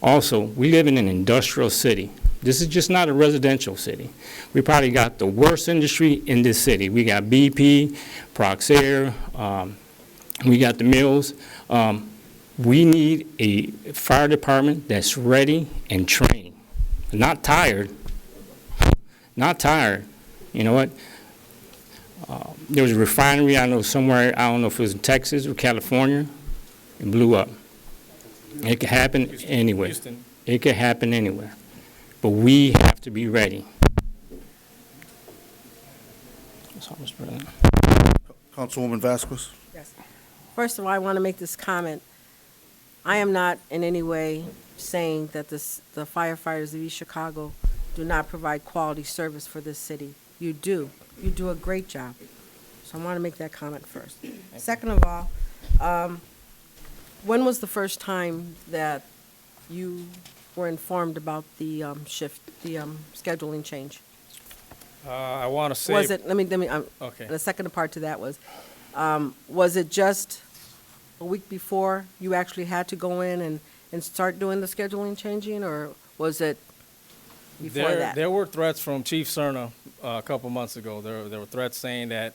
Also, we live in an industrial city. This is just not a residential city. We probably got the worst industry in this city. We got BP, Proxair, we got the mills. We need a fire department that's ready and trained, not tired. Not tired. You know what? There was a refinery, I know somewhere, I don't know if it was in Texas or California, it blew up. It could happen anywhere. Houston. It could happen anywhere. But we have to be ready. That's all, Mr. President. Councilwoman Vasquez. First of all, I want to make this comment. I am not in any way saying that the firefighters of East Chicago do not provide quality service for this city. You do. You do a great job. So I want to make that comment first. Second of all, when was the first time that you were informed about the scheduling change? I wanna say. Was it, let me, Okay. the second part to that was it just a week before you actually had to go in and start doing the scheduling changing, or was it before that? There were threats from Chief Cerna a couple months ago. There were threats saying that,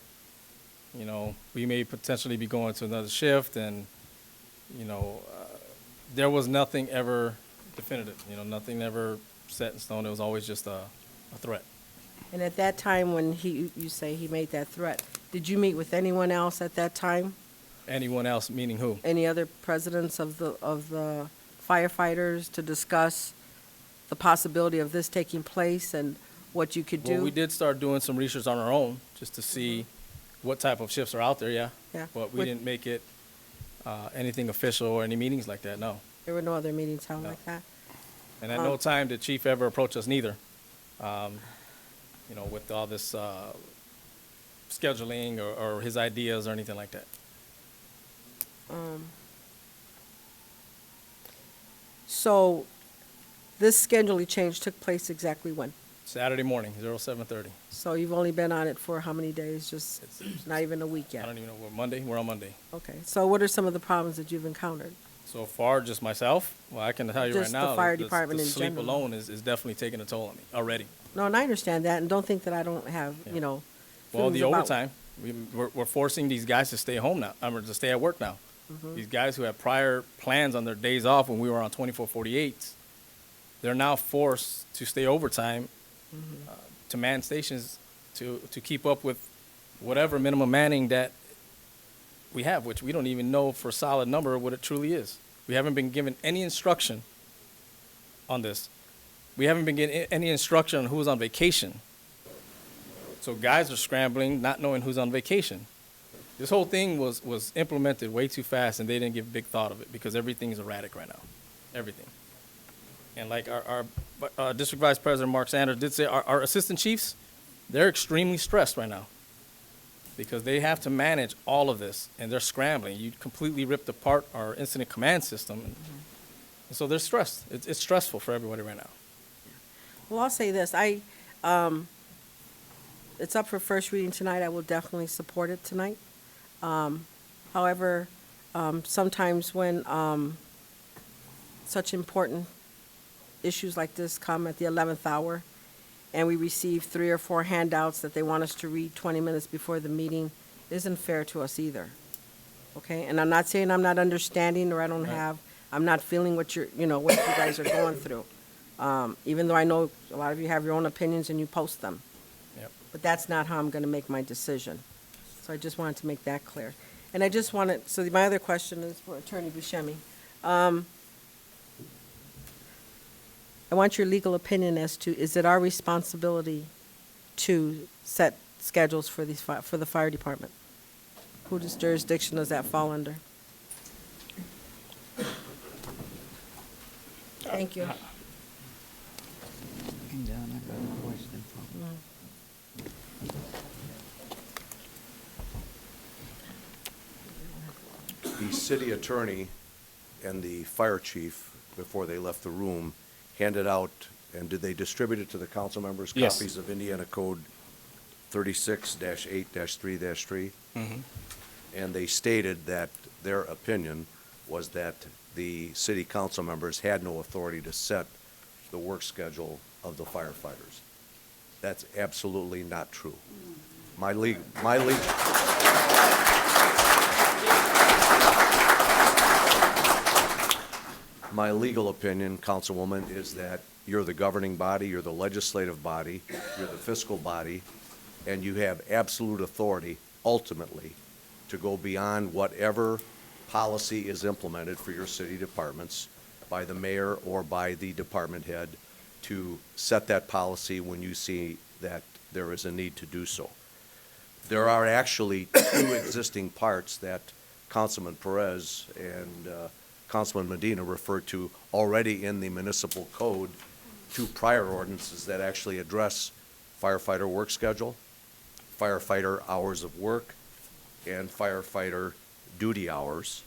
you know, we may potentially be going to another shift, and, you know, there was nothing ever definitive, you know, nothing ever set in stone. It was always just a threat. And at that time, when you say he made that threat, did you meet with anyone else at that time? Anyone else, meaning who? Any other presidents of the firefighters to discuss the possibility of this taking place and what you could do? Well, we did start doing some research on our own, just to see what type of shifts are out there, yeah. Yeah. But we What- didn't make it anything official or any meetings like that, no. There were no other meetings held No. like that? And at no time did Chief ever approach us neither, you know, with all this scheduling or his ideas or anything like that. So this scheduling change took place exactly when? Saturday morning, 07:30. So you've only been on it for how many days? Just not even a week I yet? don't even know, we're on Monday. Okay, so what are some of the problems that you've encountered? So far, just myself, well, I can tell you right Just the now. fire that department the in sleep general. alone is definitely taking a toll on me already. No, and I understand that, and don't think that I don't have, Yeah. you know, Well, the feelings about- overtime, we're forcing these guys to stay home now, to stay at work now. Mm-hmm. These guys who had prior plans on their days off when we were on 24/48s, they're now forced to stay overtime Mm-hmm. to man stations to keep up with whatever minimum manning that we have, which we don't even know for a solid number what it truly is. We haven't been given any instruction on this. We haven't been given any instruction on who's on vacation. So guys are scrambling, not knowing who's on vacation. This whole thing was implemented way too fast, and they didn't give big thought of it because everything's erratic right now. Everything. And like our District Vice President Mark Sanders did say, our assistant chiefs, they're extremely stressed right now because they have to manage all of this, and they're scrambling. You completely ripped apart our incident command system, and so they're stressed. It's stressful for everybody right now. Well, I'll say this, it's up for first reading tonight, I will definitely support it tonight. However, sometimes when, such important issues like this come at the 11th hour, and we receive 3 or 4 handouts that they want us to read 20 minutes before the meeting, isn't fair to us either. Okay, and I'm not saying I'm not understanding or I don't have, I'm not feeling what what you guys are going through. Even though I know a lot of you have your own opinions and you post them. Yep. But that's not how I'm gonna make my decision. So I just wanted to make that clear. And I just wanted, so my other question is for Attorney Buscemi. I want your legal opinion as to, is it our responsibility to set schedules for these, for the fire department? Whose jurisdiction does that fall under? Thank you. The city attorney and the fire chief, before they left the room, handed out, and did they distribute it to the council members? Yes. Copies of Indiana Code 36-8-3-3. And they stated that their opinion was that the city council members had no authority to set the work schedule of the firefighters. That's absolutely not true. My legal opinion, Councilwoman, is that you're the governing body, you're the legislative body, you're the fiscal body, and you have absolute authority, ultimately, to go beyond whatever policy is implemented for your city departments by the mayor or by the department head to set that policy when you see that there is a need to do so. There are actually 2 existing parts that Councilman Perez and Councilman Medina referred to already in the municipal code, 2 prior ordinances that actually address firefighter work schedule, firefighter hours of work, and firefighter duty hours.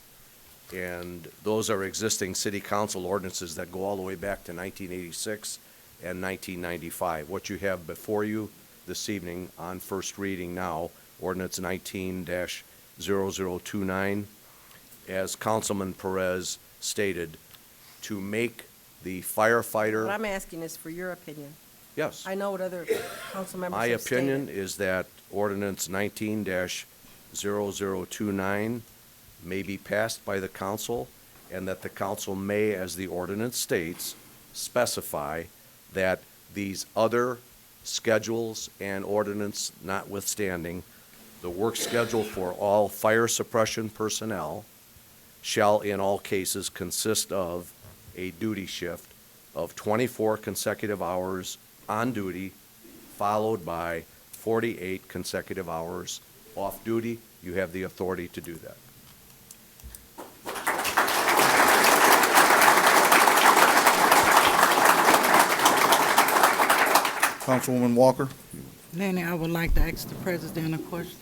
And those are existing city council ordinances that go all the way back to 1986 and 1995. What you have before you this evening on first reading now, ordinance 19-0029, as Councilman Perez stated, to make the firefighter. What I'm asking is for your opinion. Yes. I know what other council members My have stated. opinion is that ordinance 19-0029 may be passed by the council, and that the council may, as the ordinance states, specify that these other schedules and ordinance notwithstanding, the work schedule for all fire suppression personnel shall in all cases consist of a duty shift of 24 consecutive hours on duty, followed by 48 consecutive hours off duty. You have the authority to do that. Councilwoman Walker? Lenny, I would like to ask the president a question.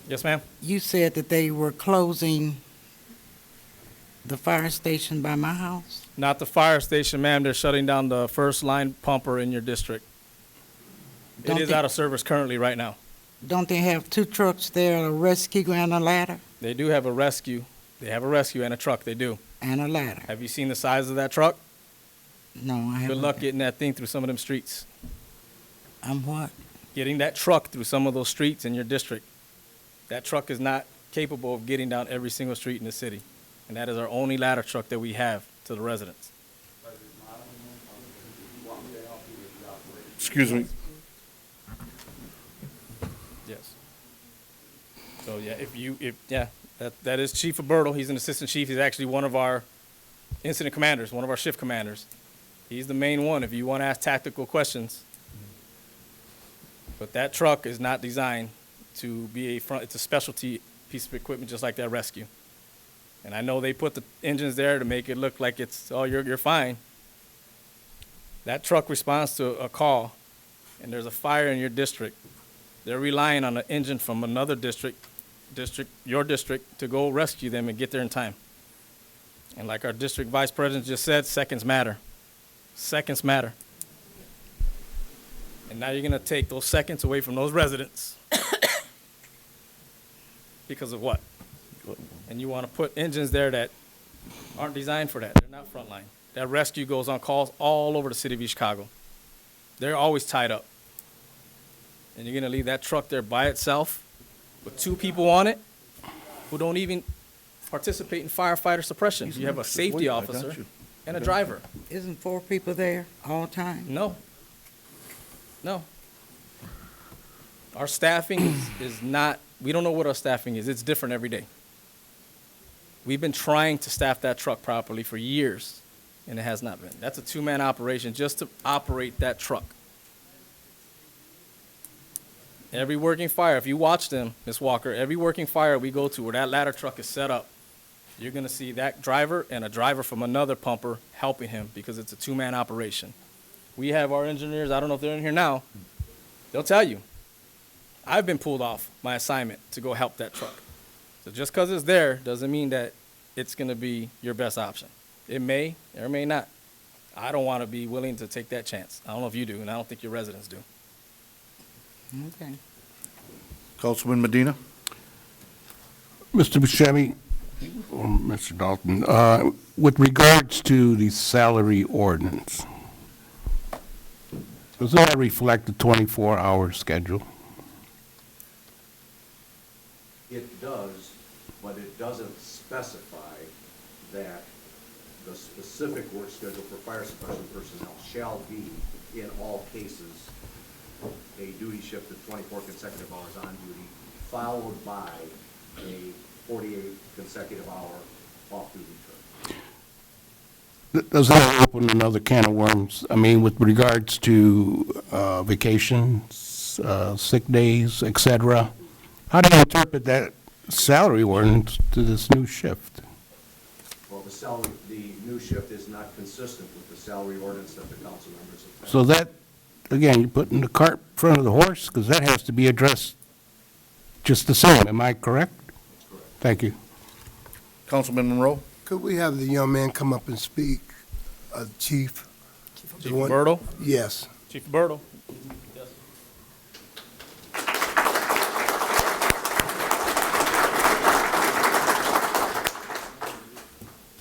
Yes, ma'am? You said that they were closing the fire station by my house? Not the fire station, ma'am. They're shutting down the first line pumper in your district. Don't It is they- out of service currently right now. Don't they have 2 trucks there, a rescue and a ladder? They do have a rescue. They have a rescue and a truck. They do. And a ladder? Have you seen the size of that truck? No, I haven't. Good luck getting that thing through some of them streets. I'm what? Getting that truck through some of those streets in your district. That truck is not capable of getting down every single street in the city. And that is our only ladder truck that we have to the residents. Excuse me. Yes. So, yeah, that is Chief Roberto. He's an assistant chief. He's actually one of our incident commanders, one of our shift commanders. He's the main one if you want to ask tactical questions. But that truck is not designed to be it's a specialty piece of equipment just like that rescue. And I know they put the engines there to make it look like it's, oh, you're fine. That truck responds to a call, and there's a fire in your district. They're relying on an engine from another your district, to go rescue them and get there in time. And like our district vice president just said, seconds matter. Seconds matter. And now you're gonna take those seconds away from those residents. Because of what? And you wanna put engines there that aren't designed for that. They're not frontline. That rescue goes on calls all over the city of East Chicago. They're always tied up. And you're gonna leave that truck there by itself with 2 people on it who don't even participate in firefighter suppression. You have a safety officer and a driver. Isn't 4 people there all the time? No. No. Our staffing is not, we don't know what our staffing is. It's different every day. We've been trying to staff that truck properly for years, and it has not been. That's a 2-man operation just to operate that truck. Every working fire, if you watch them, Ms. Walker, every working fire we go to where that ladder truck is set up, you're gonna see that driver and a driver from another pumper helping him because it's a 2-man operation. We have our engineers, I don't know if they're in here now, they'll tell you, I've been pulled off my assignment to go help that truck. So just because it's there doesn't mean that it's gonna be your best option. It may or may not. I don't wanna be willing to take that chance. I don't know if you do, and I don't think your residents do. Okay. Councilman Medina? Mr. Buscemi, or Mr. Dalton, with regards to the salary ordinance, does that reflect the 24-hour schedule? It does, but it doesn't specify that the specific work schedule for fire suppression personnel shall be, in all cases, a duty shift of 24 consecutive hours on duty, followed by a 48 consecutive hour off-duty term. Does that open another can of worms? I mean, with regards to vacations, sick days, et cetera? How do you interpret that salary ordinance to this new shift? Well, the new shift is not consistent with the salary ordinance that the council members have passed. So that, again, you're putting the cart in front of the horse, because that has to be addressed just the same. Am I correct? Correct. Thank you. Councilman Monroe? Could we have the young man come up and speak, Chief? Chief Bertle? Yes. Chief Bertle? Yes.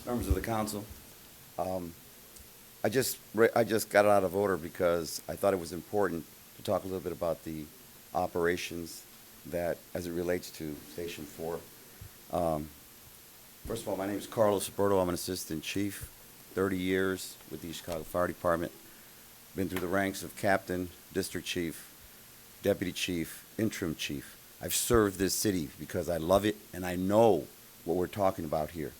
Members of the council, I just got out of order because I thought it was important to talk a little bit about the operations that, as it relates to Station 4. First of all, my name is Carlos Berto. I'm an assistant chief, 30 years with the East Chicago Fire Department. Been through the ranks of captain, district chief, deputy chief, interim chief. I've served this city because I love it and I know what we're talking about here.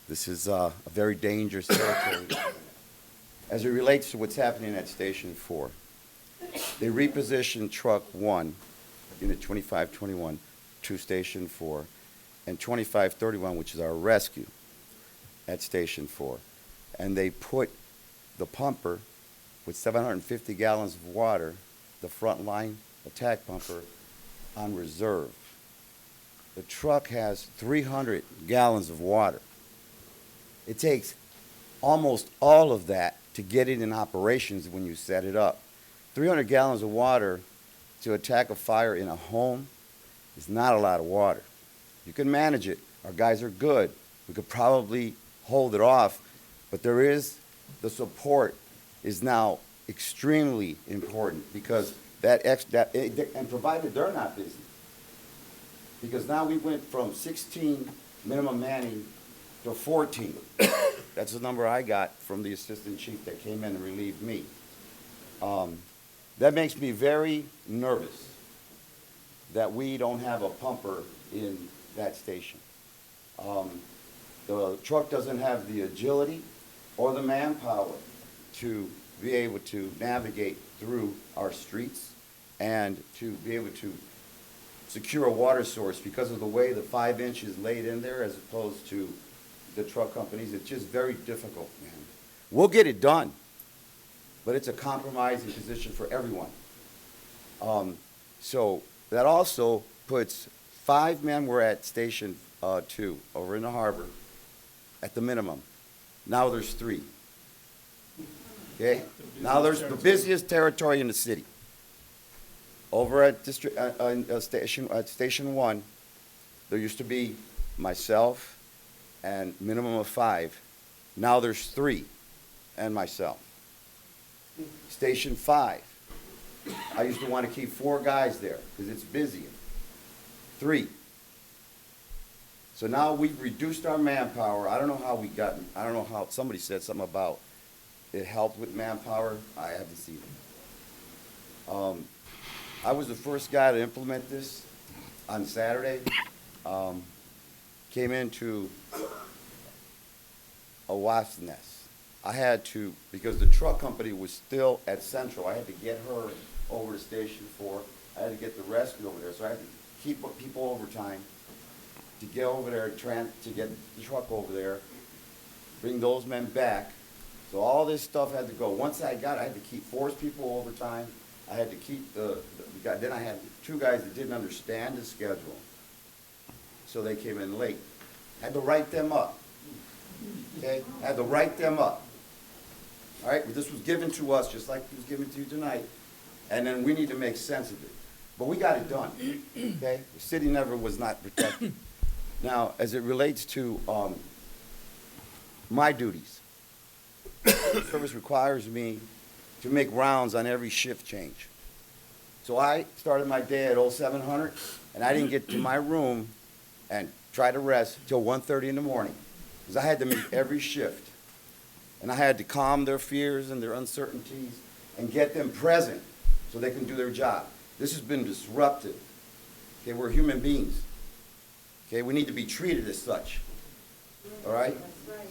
This is a very dangerous territory as it relates to what's happening at Station 4. They repositioned Truck 1, Unit 2521, to Station 4, and 2531, which is our rescue, at Station 4. And they put the pumper with 750 gallons of water, the front line attack pumper, on reserve. The truck has 300 gallons of water. It takes almost all of that to get it in operations when you set it up. 300 gallons of water to attack a fire in a home is not a lot of water. You can manage it. Our guys are good. We could probably hold it off, but the support is now extremely important because and provided they're not busy. Because now we went from 16 minimum manning to 14. That's the number I got from the assistant chief that came in and relieved me. That makes me very nervous that we don't have a pumper in that station. The truck doesn't have the agility or the manpower to be able to navigate through our streets and to be able to secure a water source because of the way the 5-inch is laid in there as opposed to the truck companies. It's just very difficult, man. We'll get it done. but it's a compromising position for everyone. So that also puts 5 men were at Station 2 over in the harbor at the minimum. Now there's 3. Okay? Now there's the busiest territory in the city. Over at Station 1, there used to be myself and minimum of 5. Now there's 3 and myself. Station 5, I used to want to keep 4 guys there because it's busy. 3. So now we've reduced our manpower. I don't know how I don't know how, somebody said something about it helped with manpower. I haven't seen it. I was the first guy to implement this on Saturday. Came into a wasp's nest. I had to, because the truck company was still at Central, I had to get her over to Station 4. I had to get the rescue over there, so I had to keep people overtime to get over there, to get the truck over there, bring those men back. So all this stuff had to go. Once I got it, I had to keep 4 people overtime. I had to keep then I had 2 guys that didn't understand the schedule, so they came in late. I had to write them up. Okay? I had to write them up. All right? But this was given to us just like it was given to you tonight, and then we need to make sense of it. But we got it done. Okay? The city never was not protected. Now, as it relates to my duties, the service requires me to make rounds on every shift change. So I started my day at 0700, and I didn't get to my room and try to rest till 1:30 in the morning, because I had to make every shift. And I had to calm their fears and their uncertainties and get them present so they can do their job. This has been disruptive. Okay, we're human beings. Okay, we need to be treated as such. All right?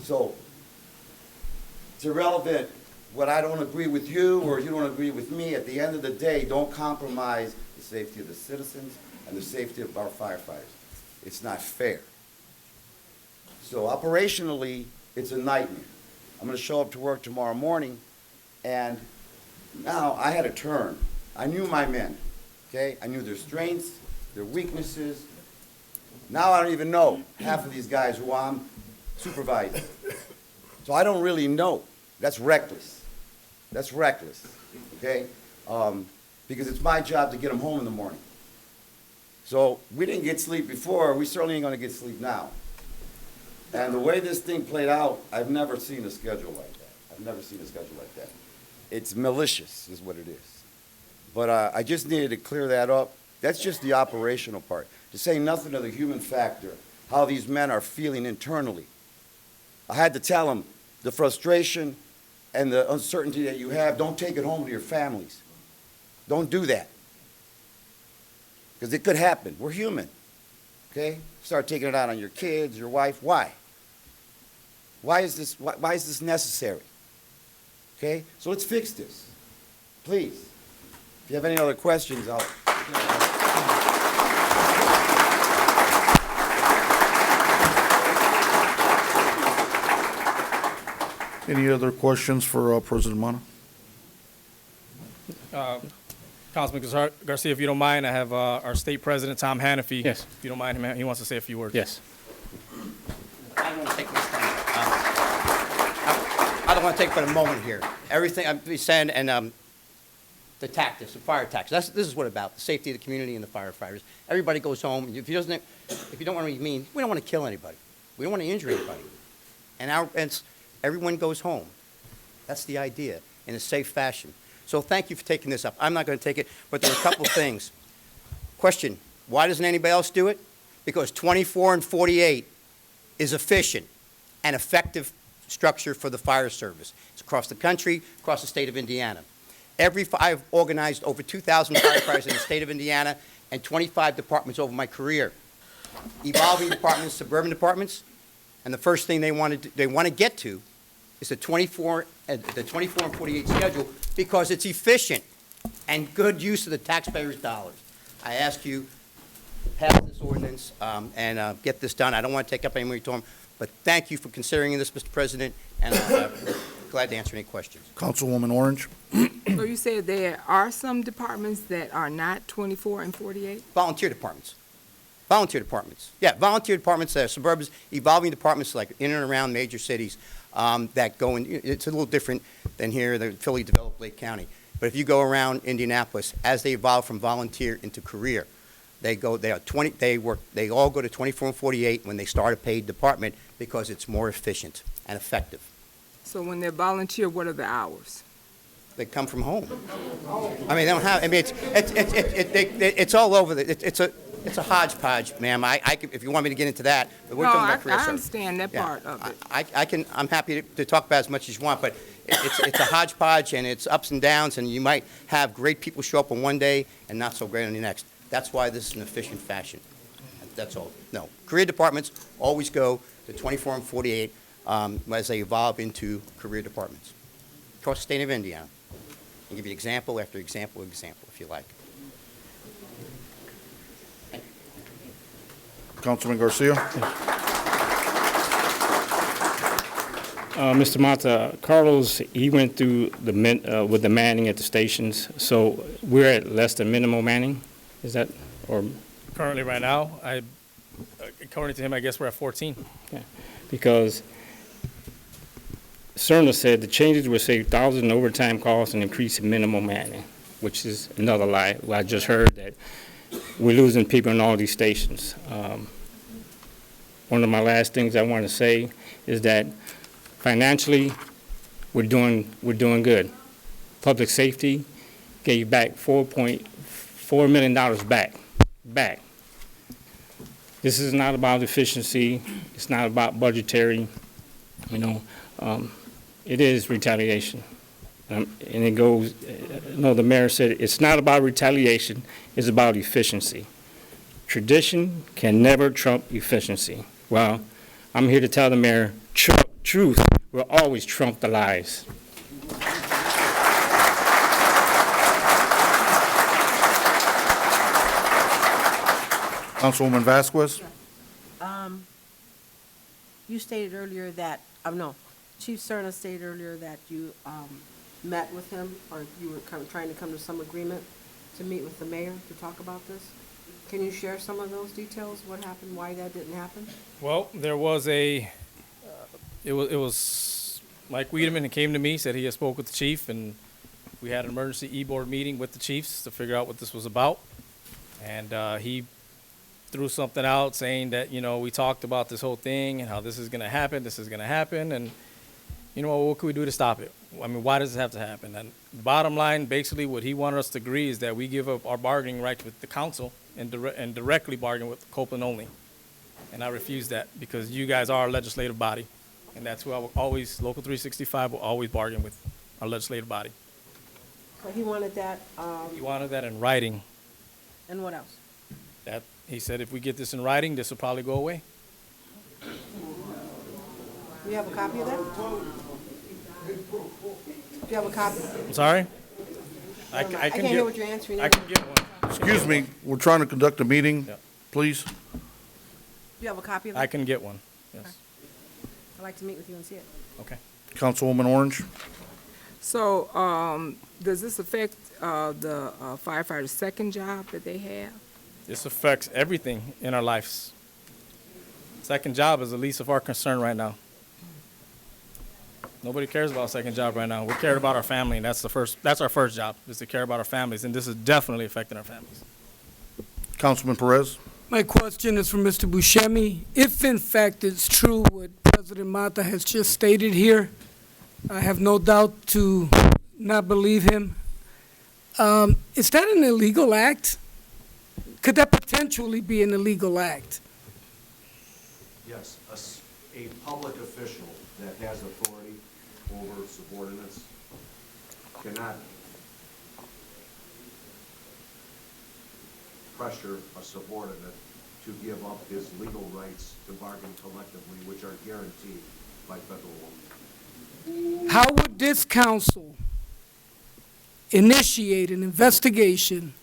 So it's irrelevant what I don't agree with you or you don't agree with me. At the end of the day, don't compromise the safety of the citizens and the safety of our firefighters. It's not fair. So operationally, it's a nightmare. I'm going to show up to work tomorrow morning, and now I had a turn. I knew my men, okay? I knew their strengths, their weaknesses. Now I don't even know half of these guys who I'm supervising. So I don't really know. That's reckless. That's reckless, okay? Because it's my job to get them home in the morning. So we didn't get sleep before. We certainly ain't going to get sleep now. And the way this thing played out, I've never seen a schedule like that. I've never seen a schedule like that. It's malicious is what it is. But I just needed to clear that up. That's just the operational part. To say nothing of the human factor, how these men are feeling internally. I had to tell them the frustration and the uncertainty that you have, don't take it home to your families. Don't do that. Because it could happen. We're human. Okay? Start taking it out on your kids, your wife. Why? Why is this necessary? Okay? So let's fix this. Please. If you have any other questions, I'll... Any other questions for President Mana? Councilman Garcia, if you don't mind, I have our state president, Tom Hannafy. Yes. If you don't mind, he wants to say a few words. Yes. I don't want to take this time. I don't want to take but a moment here. Everything I'm saying, and the tactics, the fire tactics. This is what about the safety of the community and the firefighters. Everybody goes home. If you don't want to be mean, we don't want to kill anybody. We don't want to injure anybody. And everyone goes home. That's the idea, in a safe fashion. So thank you for taking this up. I'm not going to take it, but there are a couple of things. Question, why doesn't anybody else do it? Because 24 and 48 is efficient and effective structure for the fire service. It's across the country, across the state of Indiana. I've organized over 2,000 firefighters in the state of Indiana and 25 departments over my career. Evolving departments, suburban departments, and the first thing they want to get to is the 24 and 48 schedule, because it's efficient and good use of the taxpayers' dollars. I ask you to pass this ordinance and get this done. I don't want to take up any more time, but thank you for considering this, Mr. President, and glad to answer any questions. Councilwoman Orange? So you said there are some departments that are not 24 and 48? Volunteer departments. Volunteer departments. Yeah, volunteer departments, suburbs, evolving departments like in and around major cities that go in. It's a little different than here, the Philly developed Lake County. But if you go around Indianapolis, as they evolve from volunteer into career, they all go to 24 and 48 when they start a paid department because it's more efficient and effective. So when they're volunteer, what are the hours? They come from home. I mean, they don't have. I mean, it's all over. It's a hodgepodge, ma'am. If you want me to get into that, but we're talking about career I service. understand that Yeah. part of it. I'm happy to talk about as much as you want, but it's a hodgepodge and it's ups and downs, and you might have great people show up on one day and not so great on the next. That's why this is an efficient fashion. That's all. No, career departments always go to 24 and 48 as they evolve into career departments across the state of Indiana. I'll give you example after example, if you like. Councilman Garcia? Mr. Mata, Carlos, he went through with the manning at the stations, so we're at less than minimum manning? Is that, or? Currently, right now, according to him, I guess we're at 14. Yeah, because Cerna said the changes will save thousands in overtime costs and increase minimum manning, which is another lie. Well, I just heard that we're losing people in all these stations. One of my last things I want to say is that financially, we're doing good. Public safety gave back $4.4 million back. This is not about efficiency. It's not about budgetary. It is retaliation. And it goes, the mayor said, it's not about retaliation, it's about efficiency. Tradition can never trump efficiency. Well, I'm here to tell the mayor, truth will always trump the lies. Councilwoman Vasquez? You stated earlier that, Chief Cerna stated earlier that you met with him, or you were trying to come to some agreement to meet with the mayor to talk about this. Can you share some of those details? What happened, why that didn't happen? Well, there was it was Mike Wiedemann who came to me, said he had spoke with the chief, and we had an emergency e-board meeting with the chiefs to figure out what this was about. And he threw something out saying that, we talked about this whole thing and how this is going to happen, and, what can we do to stop it? I mean, why does it have to happen? And the bottom line, basically, what he wanted us to agree is that we give up our bargaining rights with the council and directly bargain with Copeland only. And I refuse that because you guys are our legislative body, and that's who I will always, Local 365 will always bargain with, our legislative body. So he wanted that, He wanted that in writing. and what else? That he said if we get this in writing, this will probably go away. Do you have a copy of that? Do you have a copy? I'm sorry? I can't can hear what you're answering. I can get one. Excuse me, we're trying to conduct a meeting, Yeah. please. Do you have a copy of that? I can get one, yes. I'd like to meet with you and see it. Okay. Councilwoman Orange? So, does this affect the firefighter's second job that they have? This affects everything in our lives. Second job is the least of our concern right now. Nobody cares about a second job right now. We care about our family, and that's our first job, is to care about our families, and this is definitely affecting our families. Councilman Perez? My question is for Mr. Buscemi. If in fact it's true what President Mata has just stated here, I have no doubt to not believe him. Is that an illegal act? Could that potentially be an illegal act? Yes, a public official that has authority over subordinates cannot pressure a subordinate to give up his legal rights to bargain collectively, which are guaranteed by federal law. How would this council initiate an investigation,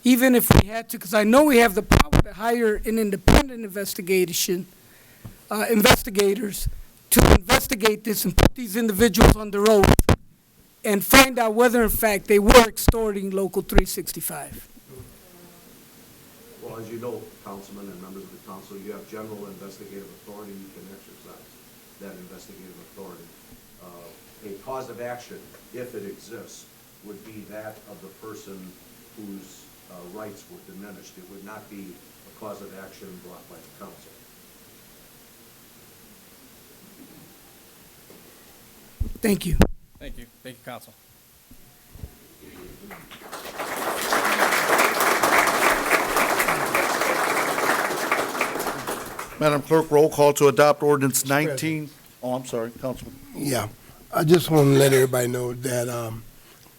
even if we had to, because I know we have the power to hire an independent investigators to investigate this and put these individuals under oath and find out whether in fact they were extorting Local 365. Well, as you know, Councilman and members of the council, you have general investigative authority. You can exercise that investigative authority. A cause of action, if it exists, would be that of the person whose rights were diminished. It would not be a cause of action brought by the council. Thank you. Thank you. Thank you, Council. Madam Clerk, roll call to adopt ordinance 19. Oh, I'm sorry, Councilman. Yeah, I just want to let everybody know that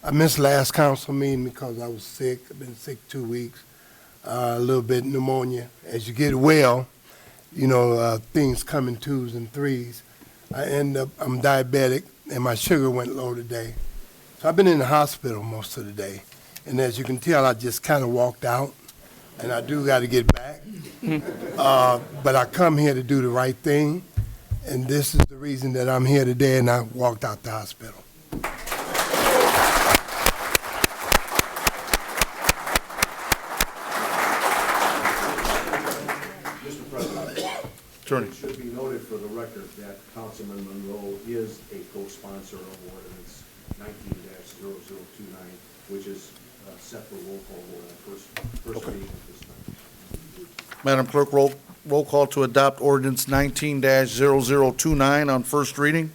I missed last council meeting because I was sick. I've been sick 2 weeks, a little bit pneumonia. As you get well, you know, things come in twos and threes. I'm diabetic, and my sugar went low today. So I've been in the hospital most of the day. And as you can tell, I just kind of walked out, and I do got to get back. But I come here to do the right thing, and this is the reason that I'm here today, and I walked out the hospital. Mr. President. Attorney. It should be noted for the record that Councilman Monroe is a co-sponsor of ordinance 19-0029, which is set for roll call vote on first reading at this time. Madam Clerk, roll call to adopt ordinance 19-0029 on first reading.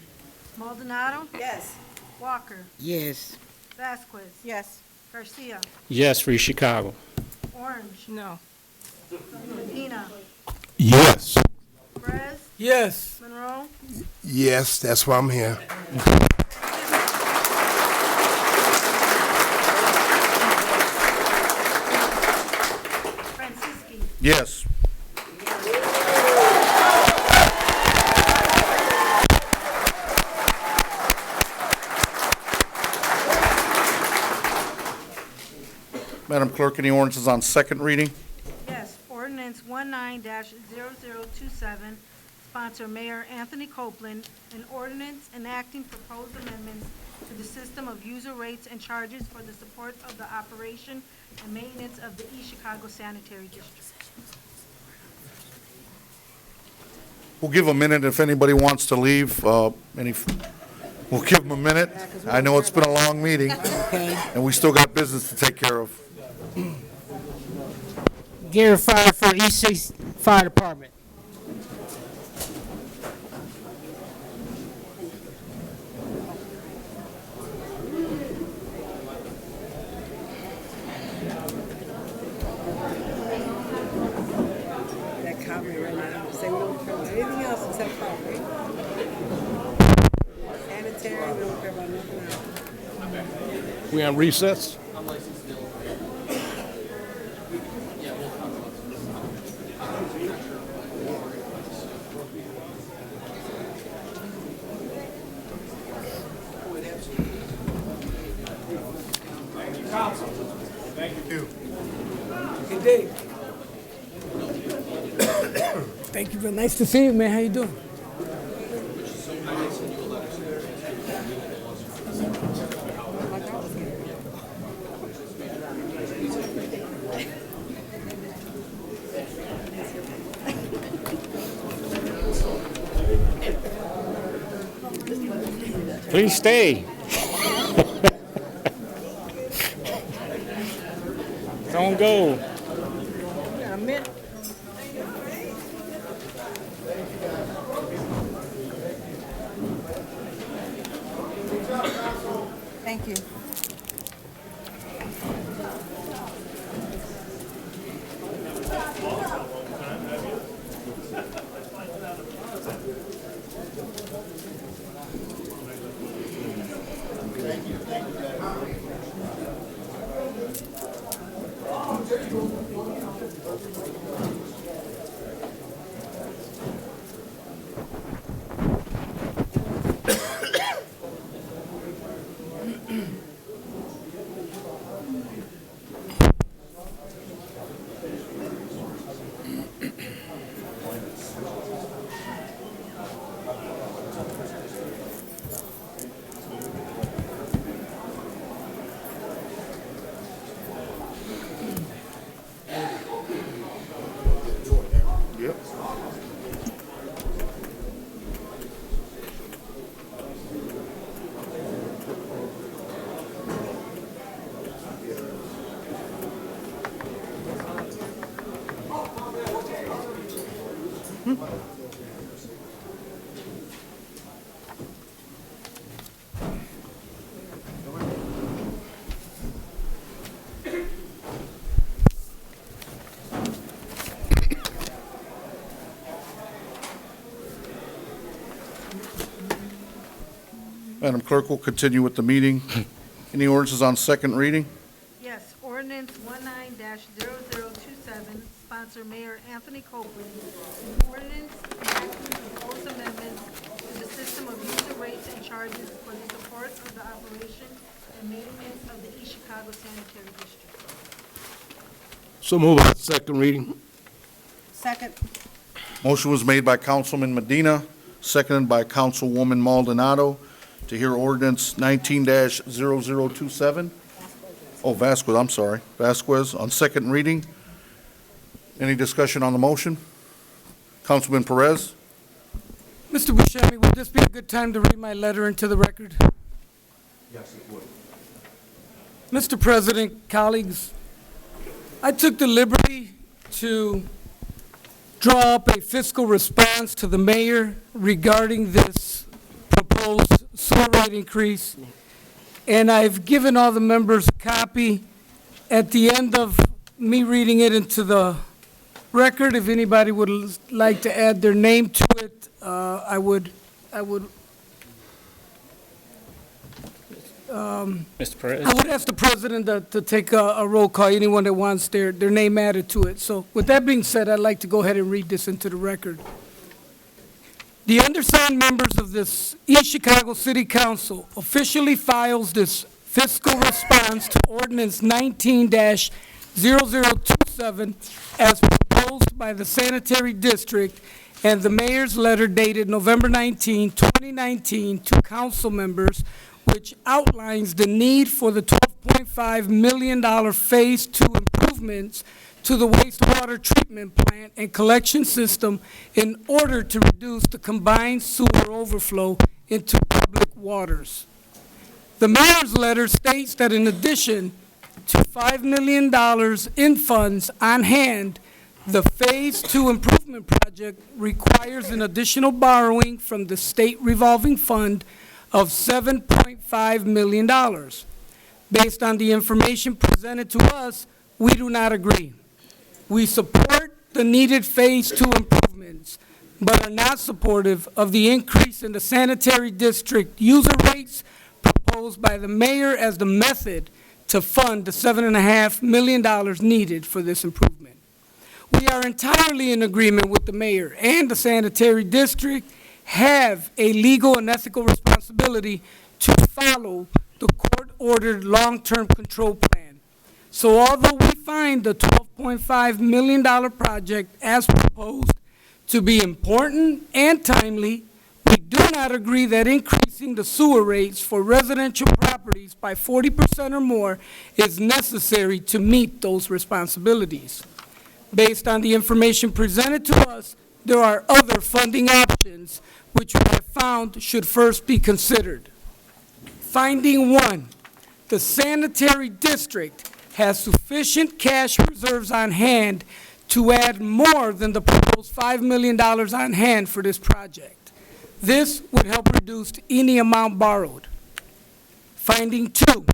Maldonado. Yes. Walker. Yes. Vasquez. Yes. Garcia. Yes, for Chicago. Orange. No. Medina. Yes. Perez. Yes. Monroe. Yes, that's why I'm here. Franciski. Yes. Madam Clerk, any ordinances on second reading? Yes, ordinance 19-0027, sponsor Mayor Anthony Copeland, an ordinance enacting proposed amendments to the system of user rates and charges for the support of the operation and maintenance of the East Chicago Sanitary District. We'll give a minute if anybody wants to leave. We'll give them a minute. I know it's been a long meeting, and we still got business to take care of. Gary Fire for East Fire Department. That comment right now, say we don't care about anything else except fire, right? Sanitary, we don't care about nothing else. We on recess? Hey, Dave. Thank you, very nice to see you, man. How you doing? Please stay. Don't go. Thank you. Madam Clerk, we'll continue with the meeting. Any ordinances on second reading? Yes, ordinance 19-0027, sponsor Mayor Anthony Copeland. An ordinance enacting proposed amendments to the system of user rates and charges for the support of the operation and maintenance of the East Chicago Sanitary District. So move on second reading. Second. Motion was made by Councilman Medina, seconded by Councilwoman Maldonado, to hear ordinance 19-0027. Oh, Vasquez, I'm sorry. Vasquez on second reading. Any discussion on the motion? Councilman Perez? Mr. Buscemi, would this be a good time to read my letter into the record? Yes, it would. Mr. President, colleagues, I took the liberty to draw up a fiscal response to the mayor regarding this proposed sewer rate increase, and I've given all the members a copy. At the end of me reading it into the record, if anybody would like to add their name to it, I would Mr. Perez? I would ask the president to take a roll call, anyone that wants their name added to it. So with that being said, I'd like to go ahead and read this into the record. The undersigned members of this East Chicago City Council officially files this fiscal response to ordinance 19-0027 as proposed by the Sanitary District and the mayor's letter dated November 19, 2019 to council members, which outlines the need for the $12.5 million Phase 2 improvements to the wastewater treatment plant and collection system in order to reduce the combined sewer overflow into public waters. The mayor's letter states that in addition to $5 million in funds on hand, the Phase 2 improvement project requires an additional borrowing from the state revolving fund of $7.5 million. Based on the information presented to us, we do not agree. We support the needed Phase 2 improvements, but are not supportive of the increase in the sanitary district user rates proposed by the mayor as the method to fund the $7.5 million needed for this improvement. We are entirely in agreement with the mayor and the sanitary district have a legal and ethical responsibility to follow the court-ordered long-term control plan. So although we find the $12.5 million project as proposed to be important and timely, we do not agree that increasing the sewer rates for residential properties by 40% or more is necessary to meet those responsibilities. Based on the information presented to us, there are other funding options which we have found should first be considered. Finding 1, the sanitary district has sufficient cash reserves on hand to add more than the proposed $5 million on hand for this project. This would help reduce any amount borrowed. Finding 2,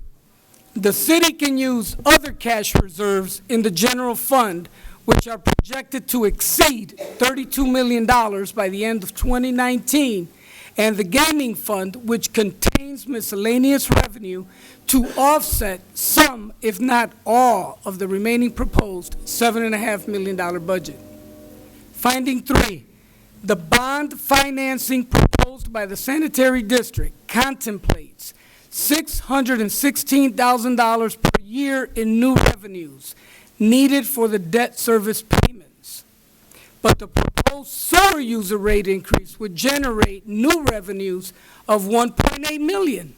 the city can use other cash reserves in the general fund, which are projected to exceed $32 million by the end of 2019, and the gaming fund, which contains miscellaneous revenue to offset some, if not all, of the remaining proposed $7.5 million budget. Finding 3, the bond financing proposed by the sanitary district contemplates $616,000 per year in new revenues needed for the debt service payments. But the proposed sewer user rate increase would generate new revenues of $1.8 million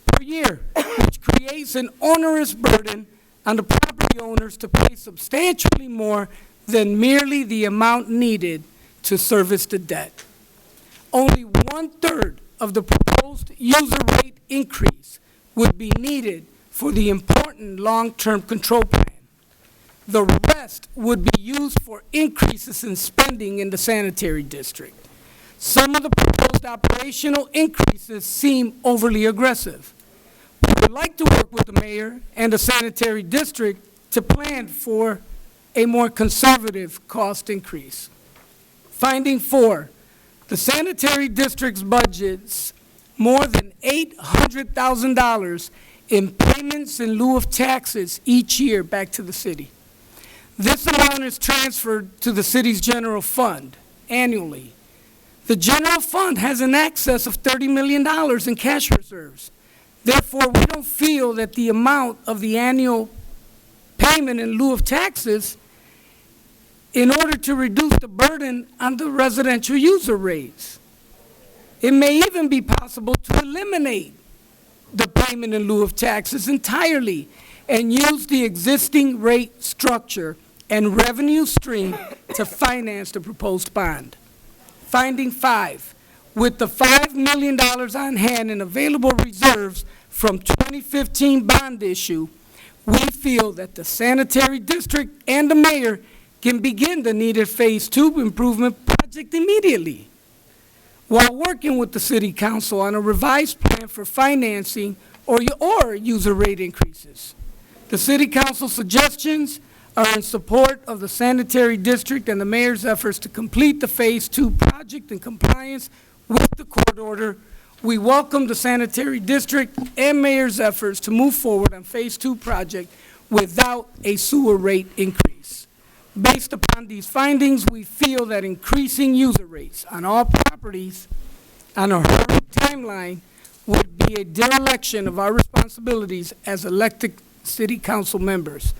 per year, which creates an onerous burden on the property owners to pay substantially more than merely the amount needed to service the debt. Only 1/3 of the proposed user rate increase would be needed for the important long-term control plan. The rest would be used for increases in spending in the sanitary district. Some of the proposed operational increases seem overly aggressive. We would like to work with the mayor and the sanitary district to plan for a more conservative cost increase. Finding 4, the sanitary district's budgets more than $800,000 in payments in lieu of taxes each year back to the city. This amount is transferred to the city's general fund annually. The general fund has an excess of $30 million in cash reserves. Therefore, we don't feel that the amount of the annual payment in lieu of taxes, in order to reduce the burden on the residential user rates. It may even be possible to eliminate the payment in lieu of taxes entirely and use the existing rate structure and revenue stream to finance the proposed bond. Finding 5, with the $5 million on hand in available reserves from 2015 bond issue, we feel that the sanitary district and the mayor can begin the needed Phase 2 improvement project immediately, while working with the city council on a revised plan for financing or user rate increases. The city council suggestions are in support of the sanitary district and the mayor's efforts to complete the Phase 2 project in compliance with the court order. We welcome the sanitary district and mayor's efforts to move forward on Phase 2 project without a sewer rate increase. Based upon these findings, we feel that increasing user rates on all properties on a hurried timeline would be a dereliction of our responsibilities as elected city council members.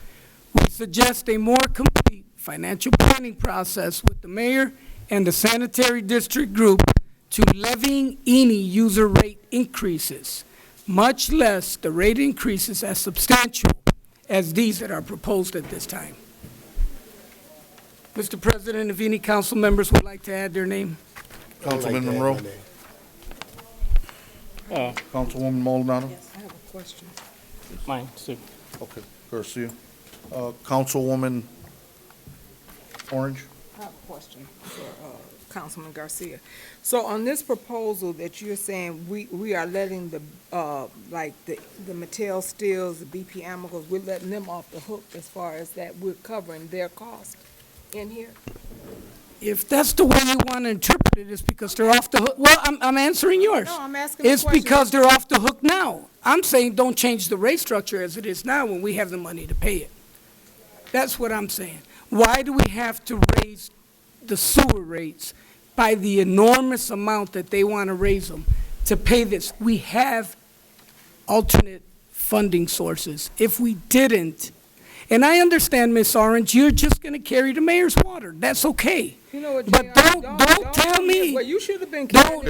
We suggest a more complete financial planning process with the mayor and the sanitary district group to levying any user rate increases, much less the rate increases as substantial as these that are proposed at this time. Mr. President, if any council members would like to add their name. Councilman Monroe? Councilwoman Maldonado? I have a question. Mine, Sue. Okay, Garcia. Councilwoman Orange? I have a question for Councilman Garcia. So on this proposal that you're saying, we are letting the Mattel Steels, the BP Amicals, we're letting them off the hook as far as that we're covering their cost in here? If that's the way you want to interpret it, it's because they're off the hook. Well, I'm answering yours. No, I'm asking a It's question. because they're off the hook now. I'm saying don't change the rate structure as it is now when we have the money to pay it. That's what I'm saying. Why do we have to raise the sewer rates by the enormous amount that they want to raise them to pay this? We have alternate funding sources. If we didn't, and I understand, Ms. Orange, you're just going to carry the mayor's water. That's okay. You know what, But JR, don't tell me. Well, you should have been. Don't,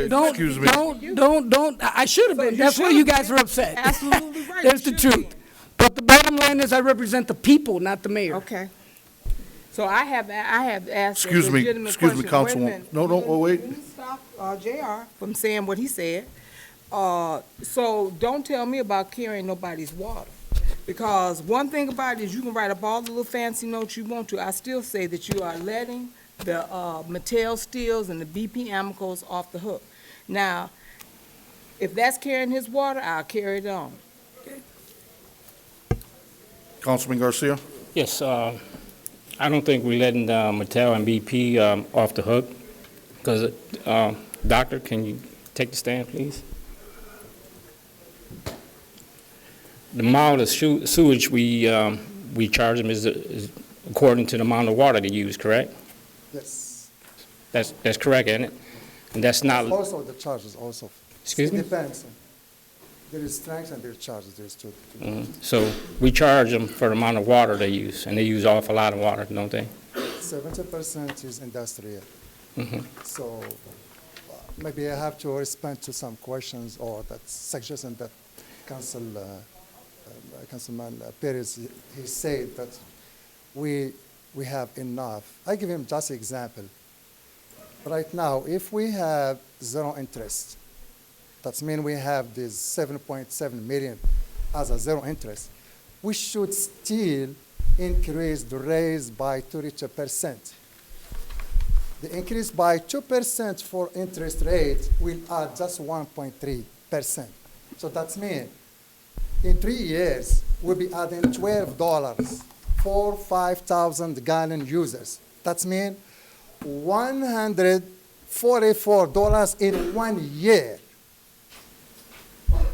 I should have been. That's why you guys are upset. Absolutely right. There's You the should truth. But the bottom line is I represent the people, not the mayor. Okay. So I have asked a Excuse me, legitimate excuse me, question. Wait a Councilwoman. minute. No, wait. Let me stop JR from saying what he said. So don't tell me about carrying nobody's water. Because one thing about it is you can write up all the little fancy notes you want to. I still say that you are letting the Mattel Steels and the BP Amicals off the hook. Now, if that's carrying his water, I'll carry it on. Councilman Garcia? Yes, I don't think we're letting Mattel and BP off the hook, because, Doctor, can you take the stand, please? The amount of sewage we charge them is according to the amount of water they use, correct? Yes. That's correct, isn't it? And that's not. Also, the charges also. Excuse me? It depends. There is strengths and there's charges. There's two. So we charge them for the amount of water they use, and they use an awful lot of water, don't they? 70% is industrial. Mm-hmm. So maybe I have to respond to some questions or that suggestion that Councilman Perez, he said that we have enough. I give him just an example. Right now, if we have zero interest, that means we have this 7.7 million as a zero interest. We should still increased the raise by 32%. The increase by 2% for interest rate will add just 1.3%. So that means in 3 years, we'll be adding $12 for 5,000 gallon users. That means $144 in 1 year.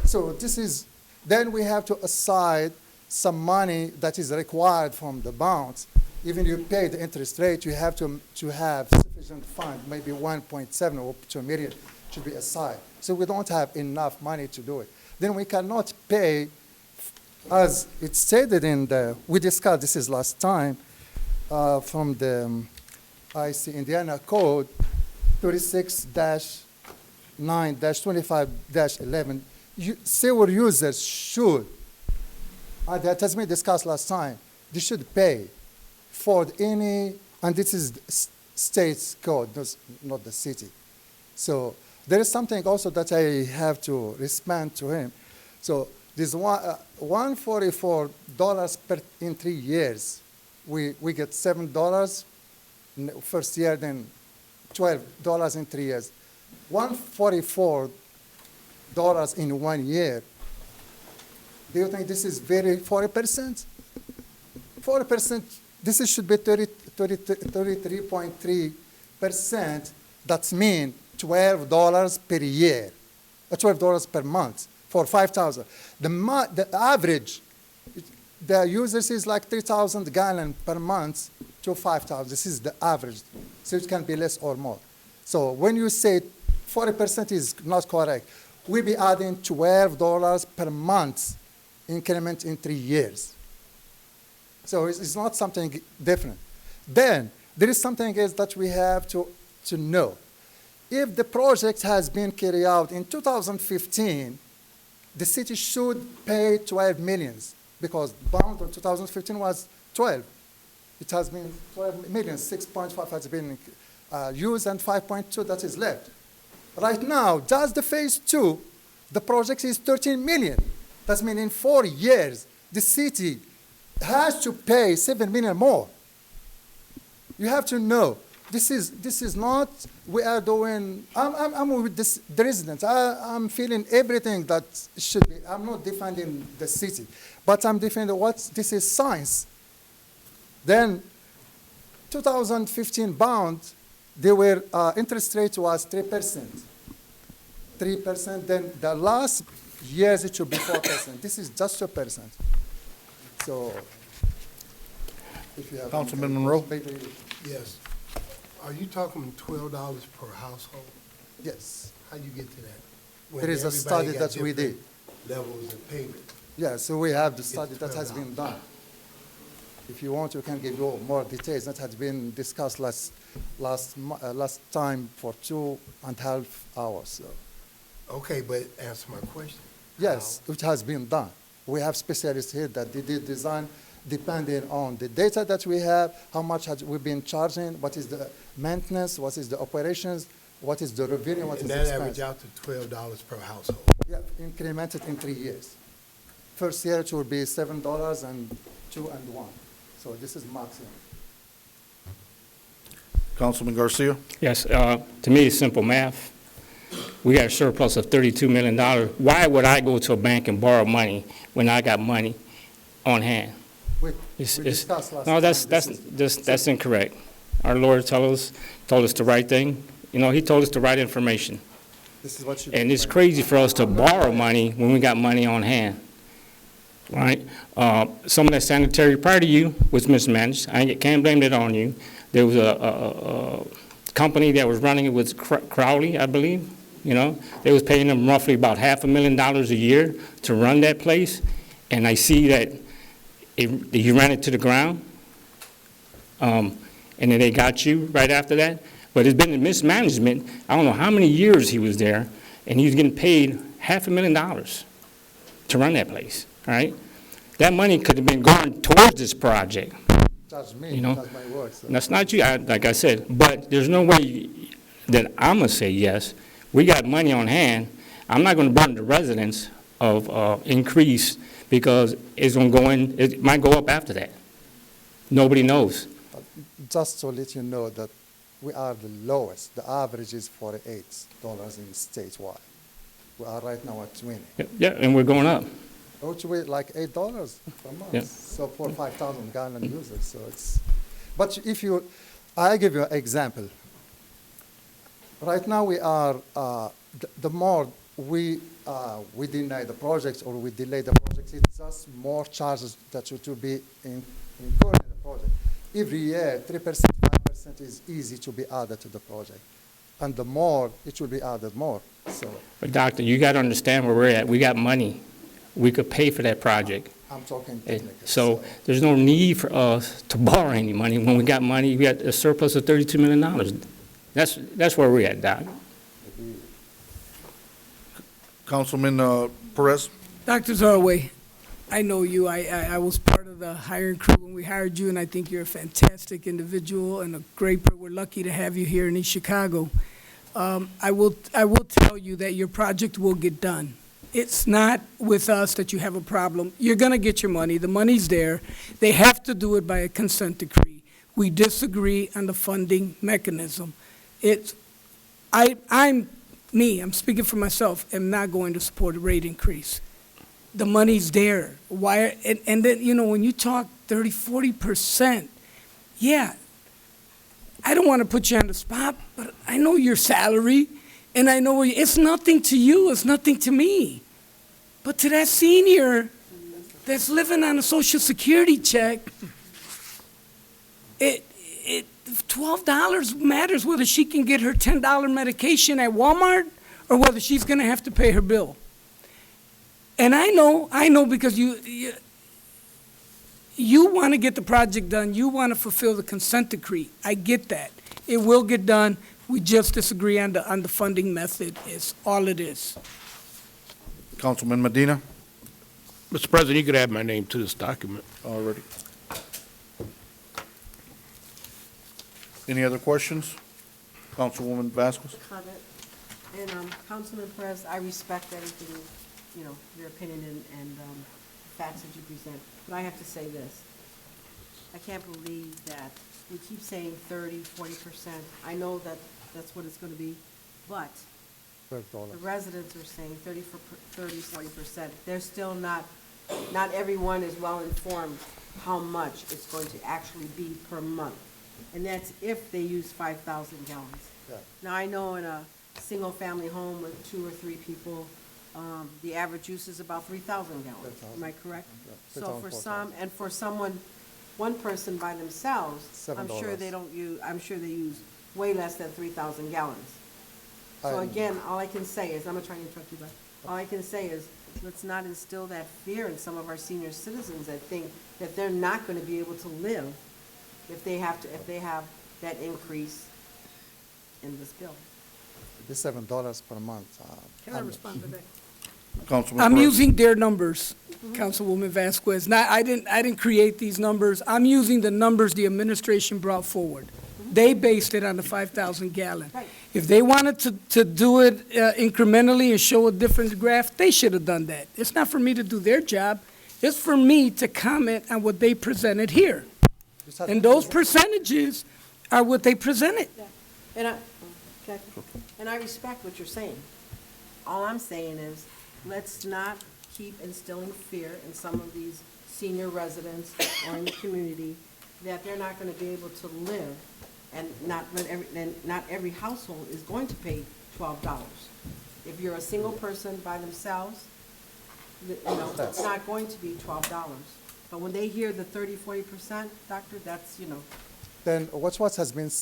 So this is, then we have to aside some money that is required from the bonds. Even you pay the interest rate, you have to have sufficient fund, maybe 1.7 or 2 million should be aside. So we don't have enough money to do it. Then we cannot pay, as it's stated in the, we discussed this is last time, from the IC Indiana Code 36-9-25-11, sewer users should, that has been discussed last time, they should pay for any, and this is state's code, not the city. So there is something also that I have to respond to him. So this $144 in 3 years, we get $7 in the first year, then $12 in 3 years. $144 in 1 year. Do you think this is very 40%? 40%, this should be 33.3%. That means $12 per year, $12 per month for 5,000. The average, the users is like 3,000 gallons per month to 5,000. This is the average. So it can be less or more. So when you say 40% is not correct, we'll be adding $12 per month increment in 3 years. So it's not something different. Then there is something else that we have to know. If the project has been carried out in 2015, the city should pay 12 million because bond in 2015 was 12. It has been 12 million, 6.5 has been used and 5.2 that is left. Right now, just the phase 2, the project is 13 million. That means in 4 years, the city has to pay 7 million more. You have to know, this is not, we are doing, I'm with the residents. I'm feeling everything that should be. I'm not defending the city, but I'm defending this is science. Then 2015 bond, they were, interest rate was 3%. 3%, then the last years it should be 4%. This is just 2%. So, if you have Councilman Monroe? Yes. Are you talking $12 per household? Yes. How do you get to that? When There is a everybody study got that we did. different levels of payment. Yeah, so we have the It's study that has been $12. done. If you want, you can give you more details. That has been discussed last time for 2.5 hours. So. Okay, but answer my question. Yes, it has been done. We have specialists here that they did design depending on the data that we have, how much have we been charging, what is the maintenance, what is the operations, what is the revenue, what is And the that expense. average out to $12 per household. Yeah, incremented in 3 years. First year it will be $7 and 2 and 1. So this is maximum. Councilman Garcia? Yes, to me, it's simple math. We got a surplus of $32 million. Why would I go to a bank and borrow money when I got money on hand? We discussed last No, time. that's incorrect. Our Lord told us the right thing. You know, he told us the right information. This is what you. And it's crazy for us to borrow money when we got money on hand, right? Some of that sanitary prior to you was mismanaged. I can't blame that on you. There was a company that was running it with Crowley, I believe. You know, they was paying them roughly about $500,000 a year to run that place, and I see that you ran it to the ground, and then they got you right after that. But it's been mismanagement. I don't know how many years he was there, and he was getting paid $500,000 to run that place. All right, that money could have been going towards this project. That's me. You know, That's my words. So. that's not you. Like I said, but there's no way that I'm gonna say yes. We got money on hand. I'm not gonna burden the residents of increase because it's gonna go in. It might go up after that. Nobody knows. Just to let you know that we are the lowest. The average is $48 in statewide. We are right now at 20. Yeah, and we're going up. Which we like $8 per month. Yeah. So for 5,000 gallon users. So it's, but if you, I give you an example. Right now we are, the more we deny the projects or we delay the projects, it's just more charges that should to be included in the project. Every year, 3%, 5% is easy to be added to the project. And the more, it will be added more, so. But doctor, you got to understand where we're at. We got money. We could pay for that project. I'm talking And technically. so there's no need for us to borrow any money. When we got money, we got a surplus of $32 million. That's where we're at, Doc. Councilman Perez? Dr. Zarway, I know you. I was part of the hiring crew when we hired you, and I think you're a fantastic individual and a great, we're lucky to have you here in East Chicago. I will tell you that your project will get done. It's not with us that you have a problem. You're going to get your money. The money's there. They have to do it by a consent decree. We disagree on the funding mechanism. I'm speaking for myself, am not going to support a rate increase. The money's there. Why? And then, you know, when you talk 30, 40%, yeah, I don't want to put you on the spot, but I know your salary, and I know it's nothing to you, it's nothing to me. But to that senior that's living on a Social Security check, $12 matters whether she can get her $10 medication at Walmart or whether she's going to have to pay her bill. And I know because you want to get the project done, you want to fulfill the consent decree. I get that. It will get done. We just disagree on the funding method is all it is. Councilman Medina? Mr. President, you could add my name to this document. Already. Any other questions? Councilwoman Vasquez? Comment. And Councilman Perez, I respect everything, you know, your opinion and facts that you present. But I have to say this. I can't believe that we keep saying 30, 40%. I know that that's what it's going to be, but the residents are saying 30, 40%. They're still not everyone is well informed how much it's going to actually be per month. And that's if they use 5,000 gallons. Yeah. Now, I know in a single-family home with 2 or 3 people, the average use is about 3,000 gallons. 3,000. Am I correct? Yeah, So 3,000, for 4,000. some, and for someone, one person by themselves, I'm sure $7. they don't use, I'm sure they use way less than 3,000 gallons. So I'm- again, all I can say is, I'm not trying to interrupt you, but all I can say is, let's not instill that fear in some of our senior citizens that think that they're not going to be able to live if they have that increase in this bill. The $7 per month. Can I respond to that? Councilman I'm Perez? using their numbers, Councilwoman Vasquez. I didn't create these numbers. I'm using the numbers the administration brought forward. They based it on the 5,000 gallon. Right. If they wanted to do it incrementally and show a different graph, they should have done that. It's not for me to do their job. It's for me to comment on what they presented here. And those percentages are what they presented. And I respect what you're saying. All I'm saying is, let's not keep instilling fear in some of these senior residents or in the community that they're not going to be able to live, and not every household is going to pay $12. If you're a single person by themselves, you know, it's not going to be $12. But when they hear the 30, 40%, doctor, that's, you know. Then what has been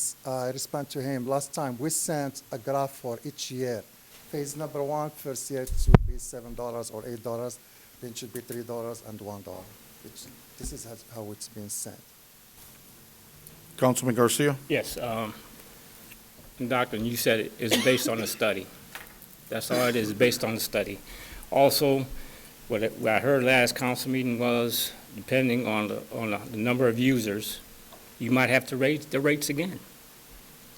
responded to him last time, we sent a graph for each year. Phase number 1, first year it should be $7 or $8, then it should be $3 and $1. This is how it's been sent. Councilman Garcia? Yes, Doctor, you said it's based on a study. That's all it is, based on the study. Also, what I heard last council meeting was, depending on the number of users, you might have to raise the rates again,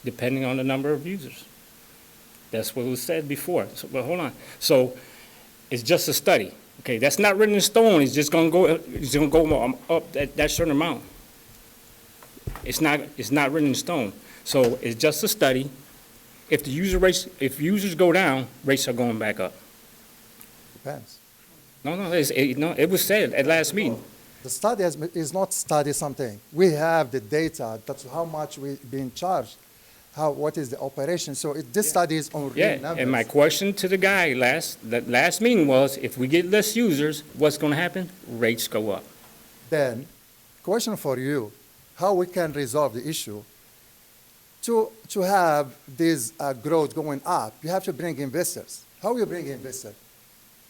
depending on the number of users. That's what was said before. So, but hold on. So it's just a study. Okay, that's not written in stone. It's just going to go up that certain amount. It's not written in stone. So it's just a study. If if users go down, rates are going back up. Depends. No, it was said at last meeting. The study is not study something. We have the data. That's how much we being charged. What is the operation? So this study is on real Yeah, numbers. and my question to the guy that last meeting was, if we get less users, what's gonna happen? Rates go up. Then, question for you, how we can resolve the issue? To have this growth going up, you have to bring investors. How you bring investors?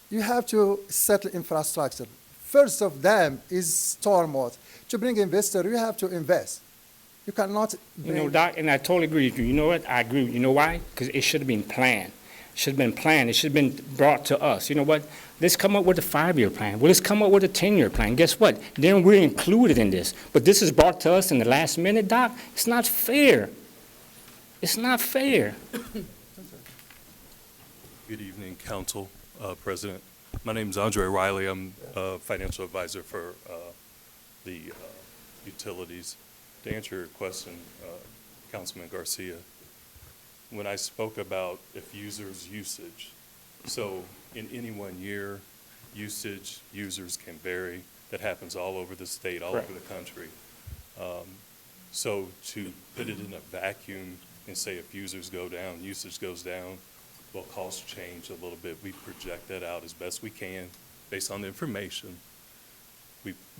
You have to settle infrastructure. First of them is stormwater. To bring investor, you have to invest. You cannot You bring... know, Doc, and I totally agree with you. You know what? I agree. You know why? Because it should have been planned. It should have been planned. It should have been brought to us. You know what? Let's come up with a 5-year plan. Well, let's come up with a 10-year plan. Guess what? Then we're included in this. But this is brought to us in the last minute, Doc. It's not fair. It's not fair. Good evening, Council, President. My name is Andre Riley. I'm a financial advisor for the utilities. To answer your question, Councilman Garcia, when I spoke about if users' usage, so in any one year, users can vary. That happens all over the state, all over the country. So to put it in a vacuum and say if users go down, usage goes down, well, costs change a little bit. We project that out as best we can based on the information.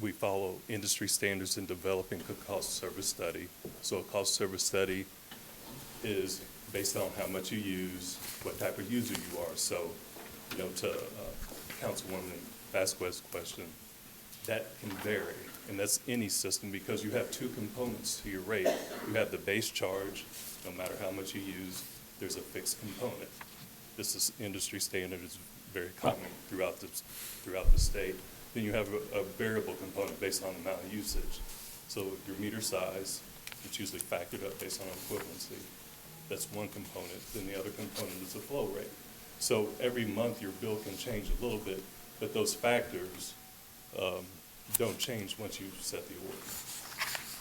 We follow industry standards in developing a cost service study. So a cost service study is based on how much you use, what type of user you are. So, you know, to Councilwoman Vasquez's question, that can vary, and that's any system because you have two components to your rate. You have the base charge, no matter how much you use, there's a fixed component. This is industry standard, is very common throughout the state. Then you have a variable component based on the amount of usage. So your meter size, it's usually factored up based on equivalency. That's one component. Then the other component is the flow rate. So every month your bill can change a little bit, but those factors don't change once you set the order.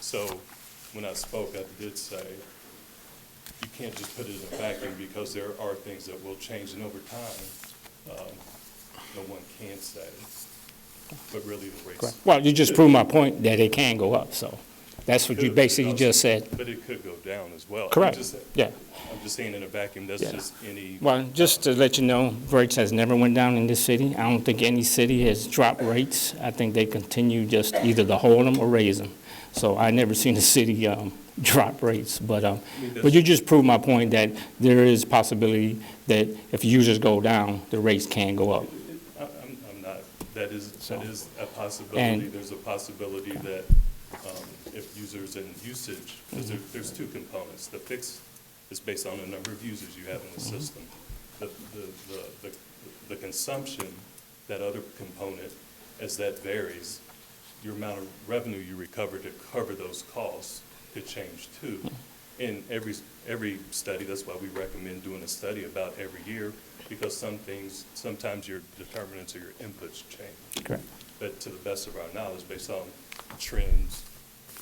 So when I spoke, I did say you can't just put it in a vacuum because there are things that will change, and over time, no one can say. But really the rates. Well, you just proved my point that it can go up, so that's what you basically just said. But it could go down as well. Correct, yeah. I'm just saying in a vacuum, that's just any. Well, just to let you know, rates has never went down in this city. I don't think any city has dropped rates. I think they continue just either to hold them or raise them. So I never seen a city drop rates, but you just proved my point that there is possibility that if users go down, the rates can go up. I'm not, that is a possibility. There's a possibility that if users and usage, because there's two components. The fixed is based on the number of users you have in the system. The consumption, that other component, as that varies, your amount of revenue you recover to cover those costs could change too. In every study, that's why we recommend doing a study about every year, because sometimes your determinants or your inputs change. Correct. But to the best of our knowledge, based on trends,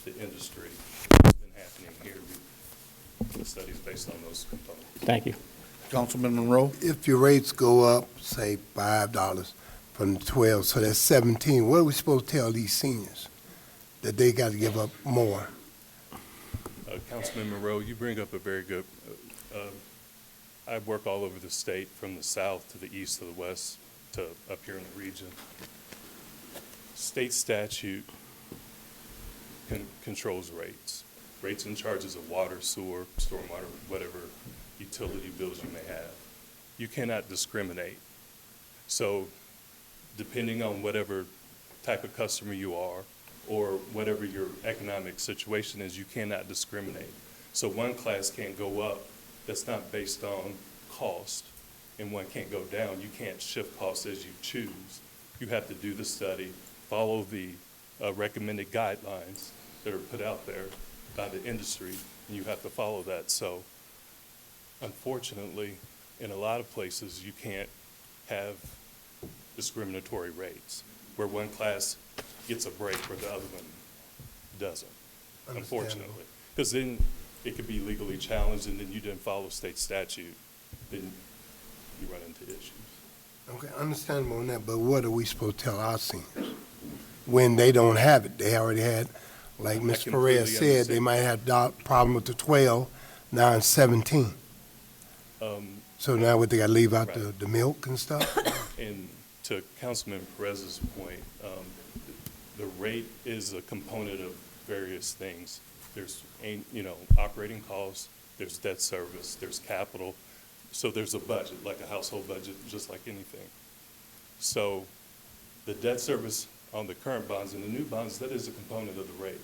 the industry, what's been happening here, the studies based on those components. Thank you. Councilman Monroe? If your rates go up, say $5 from 12, so that's 17, what are we supposed to tell these seniors? That they got to give up more? Councilman Monroe, you bring up a very good, I work all over the state, from the south to the east to the west to up here in the region. State statute controls rates and charges of water, sewer, stormwater, whatever utility bills you may have. You cannot discriminate. So depending on whatever type of customer you are or whatever your economic situation is, you cannot discriminate. So one class can't go up that's not based on cost, and one can't go down. You can't shift costs as you choose. You have to do the study, follow the recommended guidelines that are put out there by the industry, and you have to follow that. So unfortunately, in a lot of places, you can't have discriminatory rates where one class gets a break where the other one doesn't. unfortunately. Because then it could be legally challenged, and then you didn't follow state statute, then you run into issues. Okay, understandable on that, but what are we supposed to tell our seniors? When they don't have it, they already had, like Mr. Perez said, they might have problem with the 12, now it's 17. So now what, they gotta leave out the milk and stuff? And to Councilman Perez's point, the rate is a component of various things. There's, operating costs, there's debt service, there's capital. So there's a budget, like a household budget, just like anything. So the debt service on the current bonds and the new bonds, that is a component of the rate.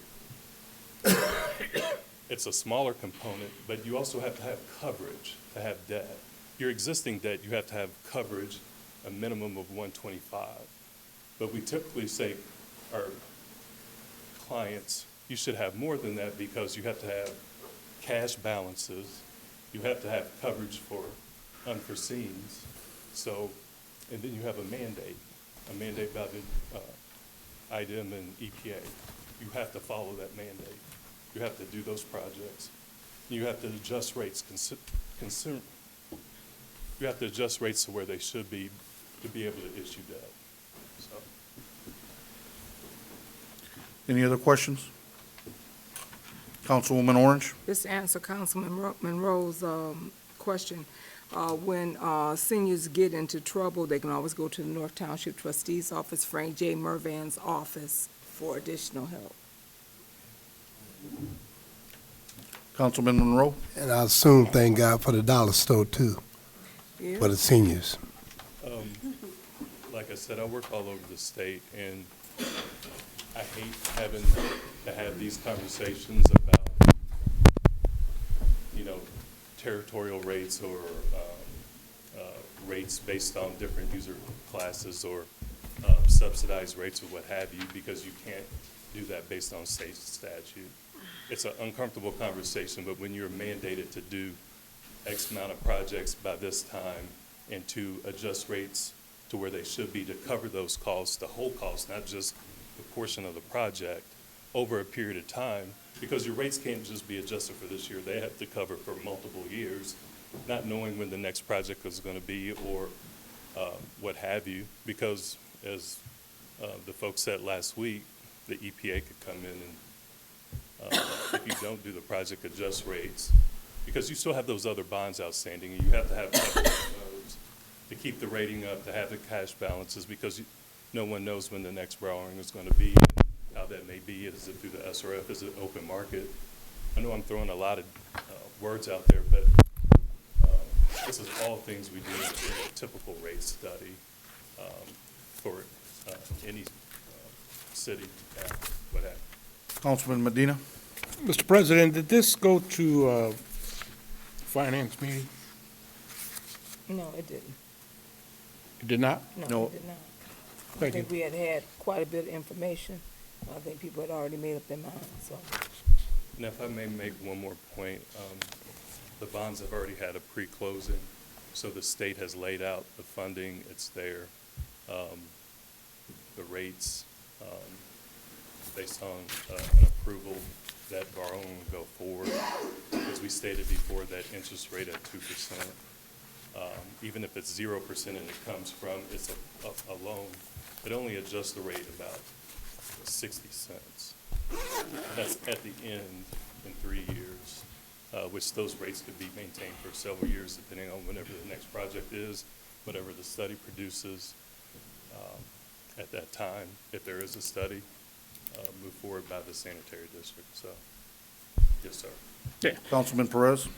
It's a smaller component, but you also have to have coverage to have debt. Your existing debt, you have to have coverage, a minimum of 125. But we typically say our clients, you should have more than that because you have to have cash balances, you have to have coverage for unforeseens. So, and then you have a mandate by the IDEM and EPA. You have to follow that mandate. You have to do those projects. You have to adjust rates, you have to adjust rates to where they should be to be able to issue debt. So. Any other questions? Councilwoman Orange? Just to answer Councilman Monroe's question, when seniors get into trouble, they can always go to the North Township Trustee's office, Frank J. Mervan's office, for additional help. Councilman Monroe? And I assume, thank God, for the dollar store too, Yeah. for the seniors. Like I said, I work all over the state, and I hate having to have these conversations about, territorial rates or rates based on different user classes or subsidized rates or what have you, because you can't do that based on state statute. It's an uncomfortable conversation, but when you're mandated to do X amount of projects by this time and to adjust rates to where they should be to cover those costs, the whole cost, not just the portion of the project, over a period of time, because your rates can't just be adjusted for this year. They have to cover for multiple years, not knowing when the next project is going to be or what have you, because as the folks said last week, the EPA could come in and if you don't do the project, adjust rates, because you still have those other bonds outstanding, and you have to have coverage of those to keep the rating up, to have the cash balances, because no one knows when the next borrowing is going to be, and how that may be. Is it through the SRF? Is it open market? I know I'm throwing a lot of words out there, but this is all things we do in a typical rate study for any city, what have you. Councilman Medina? Mr. President, did this go to finance meeting? No, it didn't. It did not? No, it did not. I Thank think you. we had quite a bit of information. I think people had already made up their minds, so. Now, if I may make one more point, the bonds have already had a pre-closing, so the state has laid out the funding, it's there. The rates, based on an approval, that borrowing will go forward. As we stated before, that interest rate at 2%, even if it's 0% and it comes from, it's a loan, it only adjusts the rate about 60 cents. That's at the end in 3 years, which those rates could be maintained for several years depending on whenever the next project is, whatever the study produces at that time, if there is a study, move forward by the sanitary district. So, yes, sir. Yeah. Councilman Perez?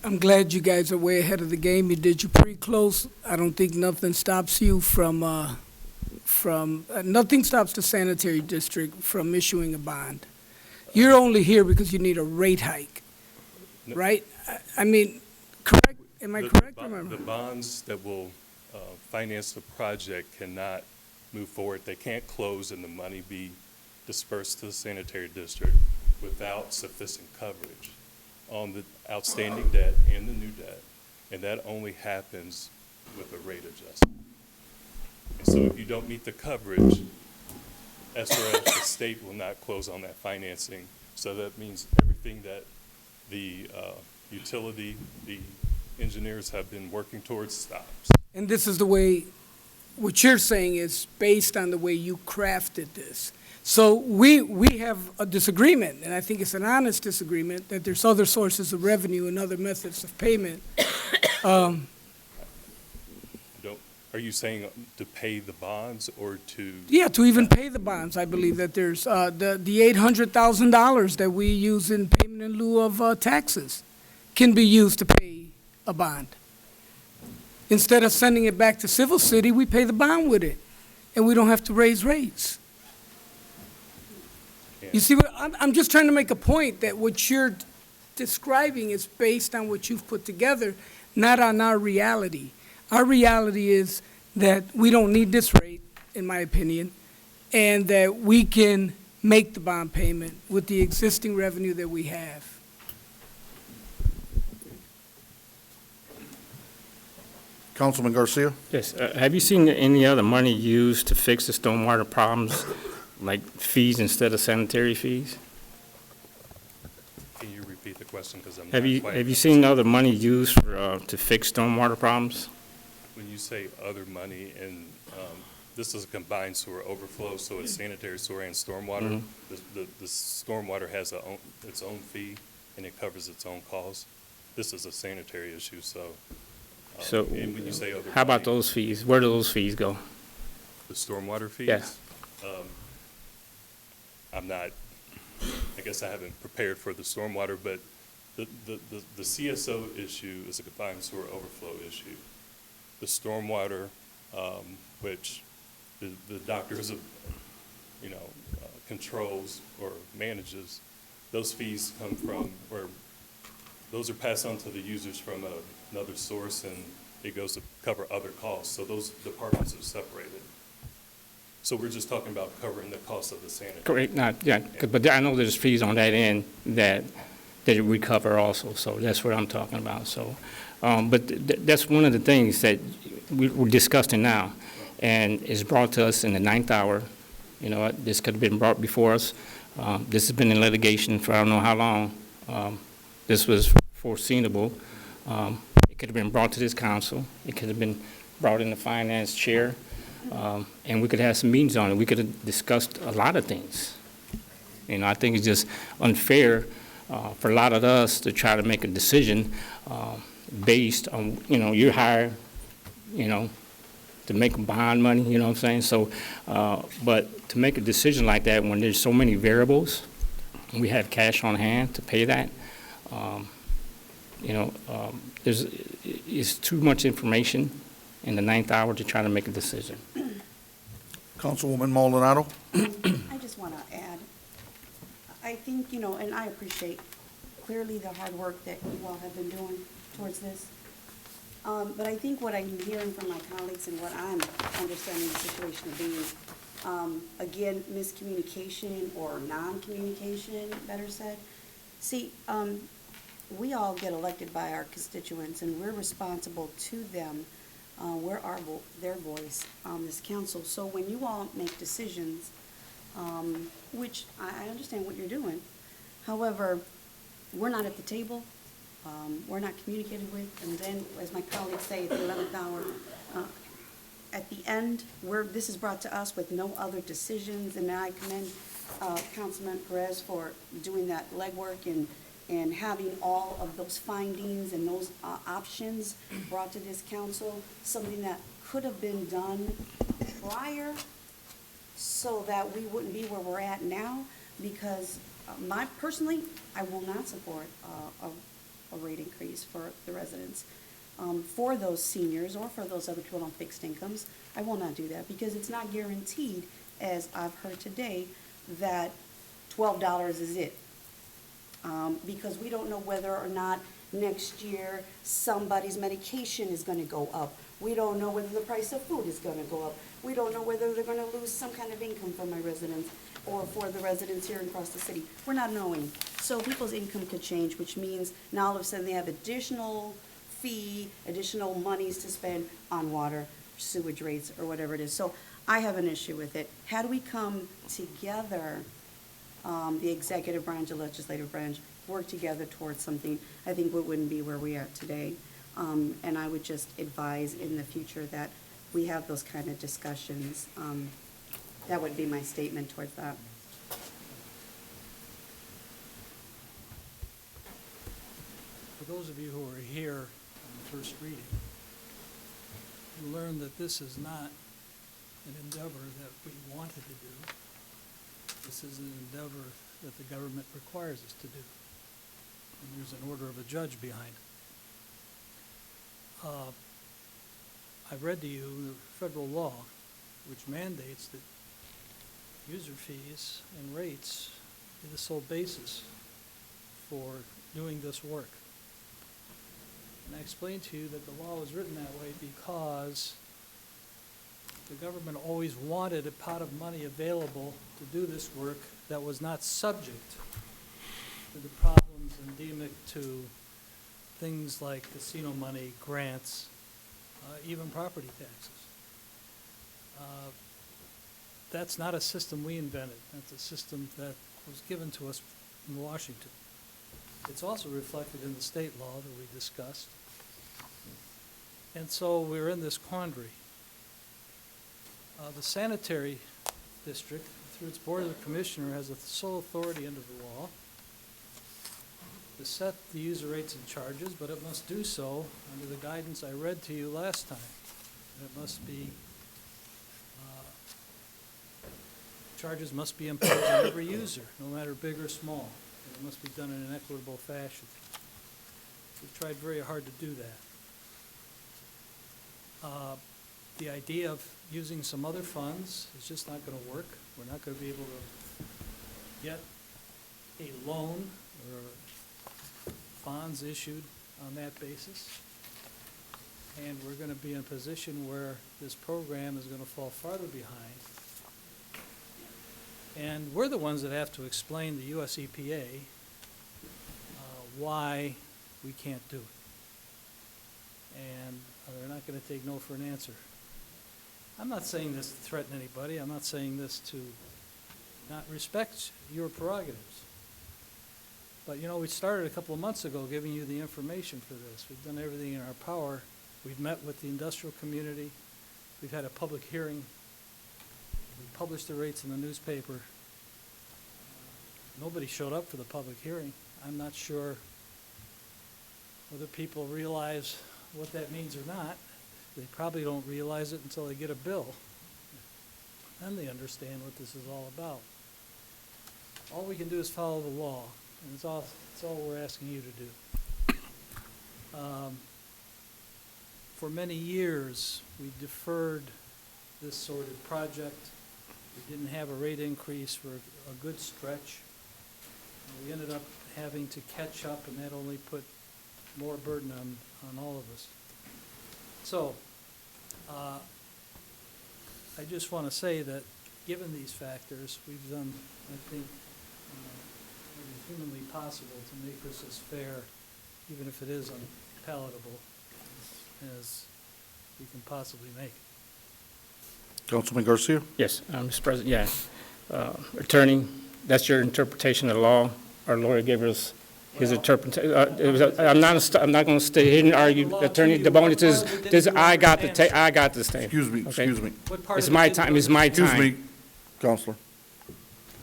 I'm glad you guys are way ahead of the game. You did your pre-close. I don't think nothing stops you from nothing stops the sanitary district from issuing a bond. You're only here because you need a rate hike, right? I mean, correct? Am I correct? The bonds that will finance the project cannot move forward. They can't close and the money be dispersed to the sanitary district without sufficient coverage on the outstanding debt and the new debt, and that only happens with a rate adjustment. And so if you don't meet the coverage, SRF, the state will not close on that financing So that means everything that the utility, the engineers have been working towards stops. And this is the way, what you're saying is based on the way you crafted this. So we have a disagreement, and I think it's an honest disagreement, that there's other sources of revenue and other methods of payment. Are you saying to pay the bonds or to? Yeah, to even pay the bonds, I believe that there's the $800,000 that we use in payment in lieu of taxes can be used to pay a bond. Instead of sending it back to Civil City, we pay the bond with it, and we don't have to raise rates. You see, I'm just trying to make a point that what you're describing is based on what you've put together, not on our reality. Our reality is that we don't need this rate, in my opinion, and that we can make the bond payment with the existing revenue that we have. Councilman Garcia? Yes, have you seen any other money used to fix the stormwater problems, like fees instead of sanitary fees? Can you repeat the question, because I'm not Have quite. you seen other money used for, to fix stormwater problems? When you say other money, and this is a combined sewer overflow, so it's sanitary sewer and stormwater. The stormwater has its own fee, and it covers its own costs. This is a sanitary issue, so. So, And when you say other how about money, those fees? Where do those fees go? The stormwater fees? Yeah. I'm not, I guess I haven't prepared for the stormwater, but the CSO issue is a combined sewer overflow issue. The stormwater, which the doctors, controls or manages, those fees come from, or those are passed on to the users from another source, and it goes to cover other costs. So those departments are separated. So we're just talking about covering the cost of the sanitary. Correct, but I know there's fees on that end that we cover also, so that's what I'm talking about, so. But that's one of the things that we're discussing now, and is brought to us in the 9th hour. You know, this could have been brought before us. This has been in litigation for I don't know how long. This was foreseeable. It could have been brought to this council. It could have been brought in the finance chair, and we could have some meetings on it. We could have discussed a lot of things. You know, I think it's just unfair for a lot of us to try to make a decision based on, you're hired, to make bond money, you know what I'm saying? So, but to make a decision like that when there's so many variables, and we have cash on hand to pay that, it's too much information in the 9th hour to try to make a decision. Councilwoman Maldonado? I just want to add, I think, and I appreciate clearly the hard work that you all have been doing towards this. But I think what I'm hearing from my colleagues and what I'm understanding the situation to be, again, miscommunication or non-communication, better said. See, we all get elected by our constituents, and we're responsible to them. We're their voice on this council. So when you all make decisions, which I understand what you're doing, however, we're not at the table. We're not communicated with, and then, as my colleagues say, at the 11th hour, at the end, this is brought to us with no other decisions, and I commend Councilman Perez for doing that legwork and having all of those findings and those options brought to this council, something that could have been done prior so that we wouldn't be where we're at now, because personally, I will not support a rate increase for the residents. For those seniors or for those other people on fixed incomes, I will not do that, because it's not guaranteed, as I've heard today, that $12 is it. Because we don't know whether or not next year somebody's medication is going to go up. We don't know whether the price of food is going to go up. We don't know whether they're going to lose some kind of income for my residents or for the residents here across the city. We're not knowing. So people's income could change, which means now all of a sudden they have additional fee, additional monies to spend on water, sewage rates, or whatever it is. So I have an issue with it. How do we come together the executive branch, the legislative branch, work together towards something, I think we wouldn't be where we are today. And I would just advise in the future that we have those kind of discussions. That would be my statement towards that. For those of you who are here on the first reading, you learn that this is not an endeavor that we wanted to do. This is an endeavor that the government requires us to do. And there's an order of a judge behind it. I read to you the federal law, which mandates that user fees and rates be the sole basis for doing this work. And I explained to you that the law was written that way because the government always wanted a pot of money available to do this work that was not subject to the problems endemic to things like casino money, grants, even property taxes. That's not a system we invented. That's a system that was given to us in Washington. It's also reflected in the state law that we discussed. And so we're in this quandary. The sanitary district, through its board of commissioner, has the sole authority under the law to set the user rates and charges, but it must do so under the guidance I read to you last time. It must be, charges must be imposed on every user, no matter big or small. And it must be done in an equitable fashion. We've tried very hard to do that. The idea of using some other funds is just not going to work. We're not going to be able to get a loan or bonds issued on that basis. And we're going to be in a position where this program is going to fall farther behind. And we're the ones that have to explain the US EPA why we can't do it. And they're not going to take no for an answer. I'm not saying this to threaten anybody. I'm not saying this to not respect your prerogatives. But, you know, we started a couple of months ago giving you the information for this. We've done everything in our power. We've met with the industrial community. We've had a public hearing. We published the rates in the newspaper. Nobody showed up for the public hearing. I'm not sure whether people realize what that means or not. They probably don't realize it until they get a bill. Then they understand what this is all about. All we can do is follow the law, and it's all we're asking you to do. For many years, we deferred this sort of project. We didn't have a rate increase for a good stretch. We ended up having to catch up, and that only put more burden on all of us. So, I just want to say that given these factors, we've done, I think, what is humanly possible to make this as fair, even if it is unpalatable, as we can possibly make it. Councilman Garcia? Yes, Mr. President, yeah. Attorney, that's your interpretation of the law. Our lawyer gave us his interpretation. I'm not going to stay here and argue. Attorney DeBonis, this I got the stand. Excuse me, okay? excuse me. It's my time, it's my time. Excuse me, Counselor.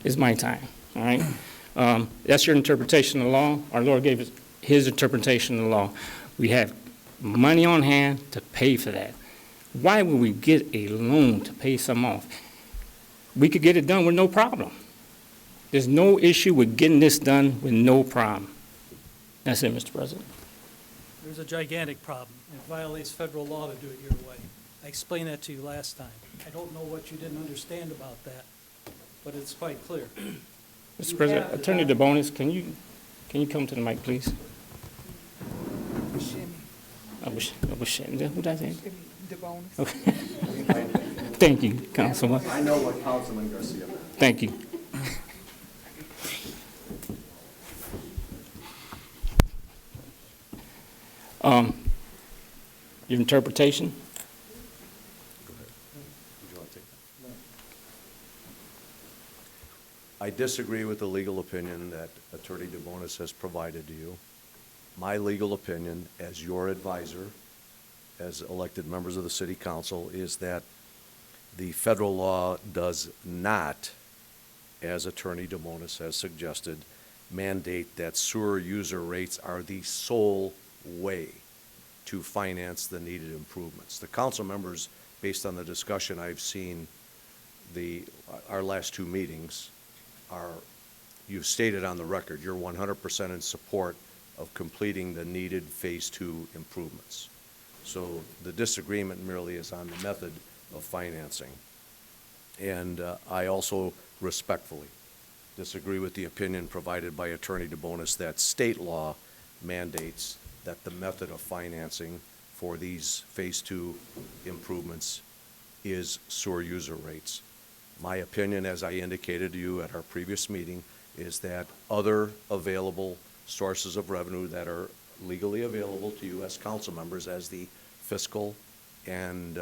It's my time, all right? That's your interpretation of the law. Our lawyer gave us his interpretation of the law. We have money on hand to pay for that. Why would we get a loan to pay some off? We could get it done with no problem. There's no issue with getting this done with no problem. That's it, Mr. President. There's a gigantic problem. It violates federal law to do it your way. I explained that to you last time. I don't know what you didn't understand about that, but it's quite clear. Mr. President, Attorney DeBonis, can you come to the mic, please? I wish, who did I say? DeBonis. Okay. Thank you, Councilman. I know what Councilman Garcia meant. Thank you. Your interpretation? Go ahead. Would you want to take I disagree with the legal opinion that Attorney DeBonis has provided to you. My legal opinion, as your advisor, as elected members of the city council, is that the federal law does not, as Attorney DeBonis has suggested, mandate that sewer user rates are the sole way to finance the needed improvements. The council members, based on the discussion I've seen our last two meetings, you've stated on the record, you're 100% in support of completing the needed Phase 2 improvements. So the disagreement merely is on the method of financing. And I also respectfully disagree with the opinion provided by Attorney DeBonis that state law mandates that the method of financing for these Phase 2 improvements is sewer user rates. My opinion, as I indicated to you at our previous meeting, is that other available sources of revenue that are legally available to you as council members, as the fiscal and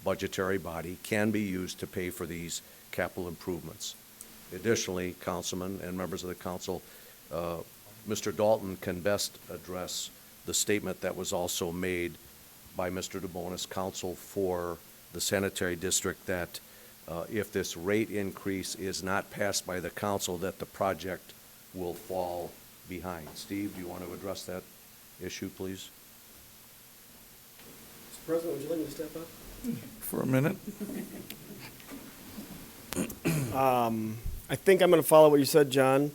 budgetary body, can be used to pay for these capital improvements. Additionally, councilmen and members of the council, Mr. Dalton can best address the statement that was also made by Mr. DeBonis, counsel for the sanitary district, that if this rate increase is not passed by the council, that the project will fall behind. Steve, do you want to address that issue, please? Mr. President, would you like me to step up? For a minute. I think I'm going to follow what you said, John.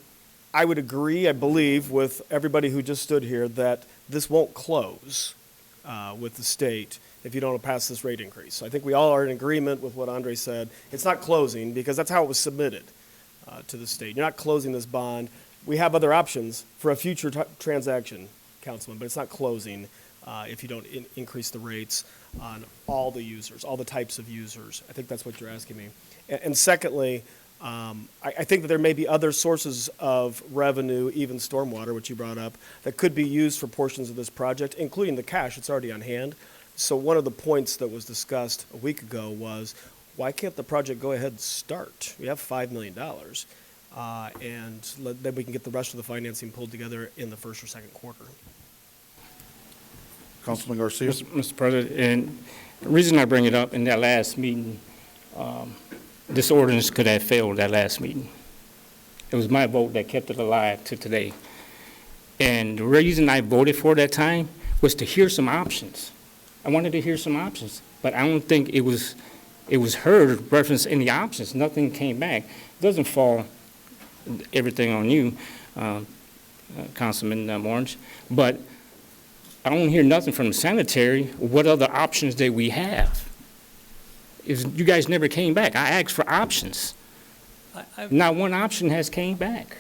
I would agree, I believe, with everybody who just stood here that this won't close with the state if you don't pass this rate increase. I think we all are in agreement with what Andre said. It's not closing because that's how it was submitted to the state. You're not closing this bond. We have other options for a future transaction, Councilman, but it's not closing if you don't increase the rates on all the users, all the types of users. I think that's what you're asking me. And secondly, I think that there may be other sources of revenue, even stormwater, which you brought up, that could be used for portions of this project, including the cash that's already on hand. So one of the points that was discussed a week ago was, why can't the project go ahead and start? We have $5 million, and then we can get the rest of the financing pulled together in the first or second quarter. Councilman Garcia? Mr. President, and the reason I bring it up, in that last meeting, this ordinance could have failed that last meeting. It was my vote that kept it alive to today. And the reason I voted for it that time was to hear some options. I wanted to hear some options, but I don't think it was heard, referenced any options. Nothing came back. It doesn't fall everything on you, Councilman Orange, but I don't hear nothing from the sanitary. What other options do we have? You guys never came back. I asked for options. Not one option has came back.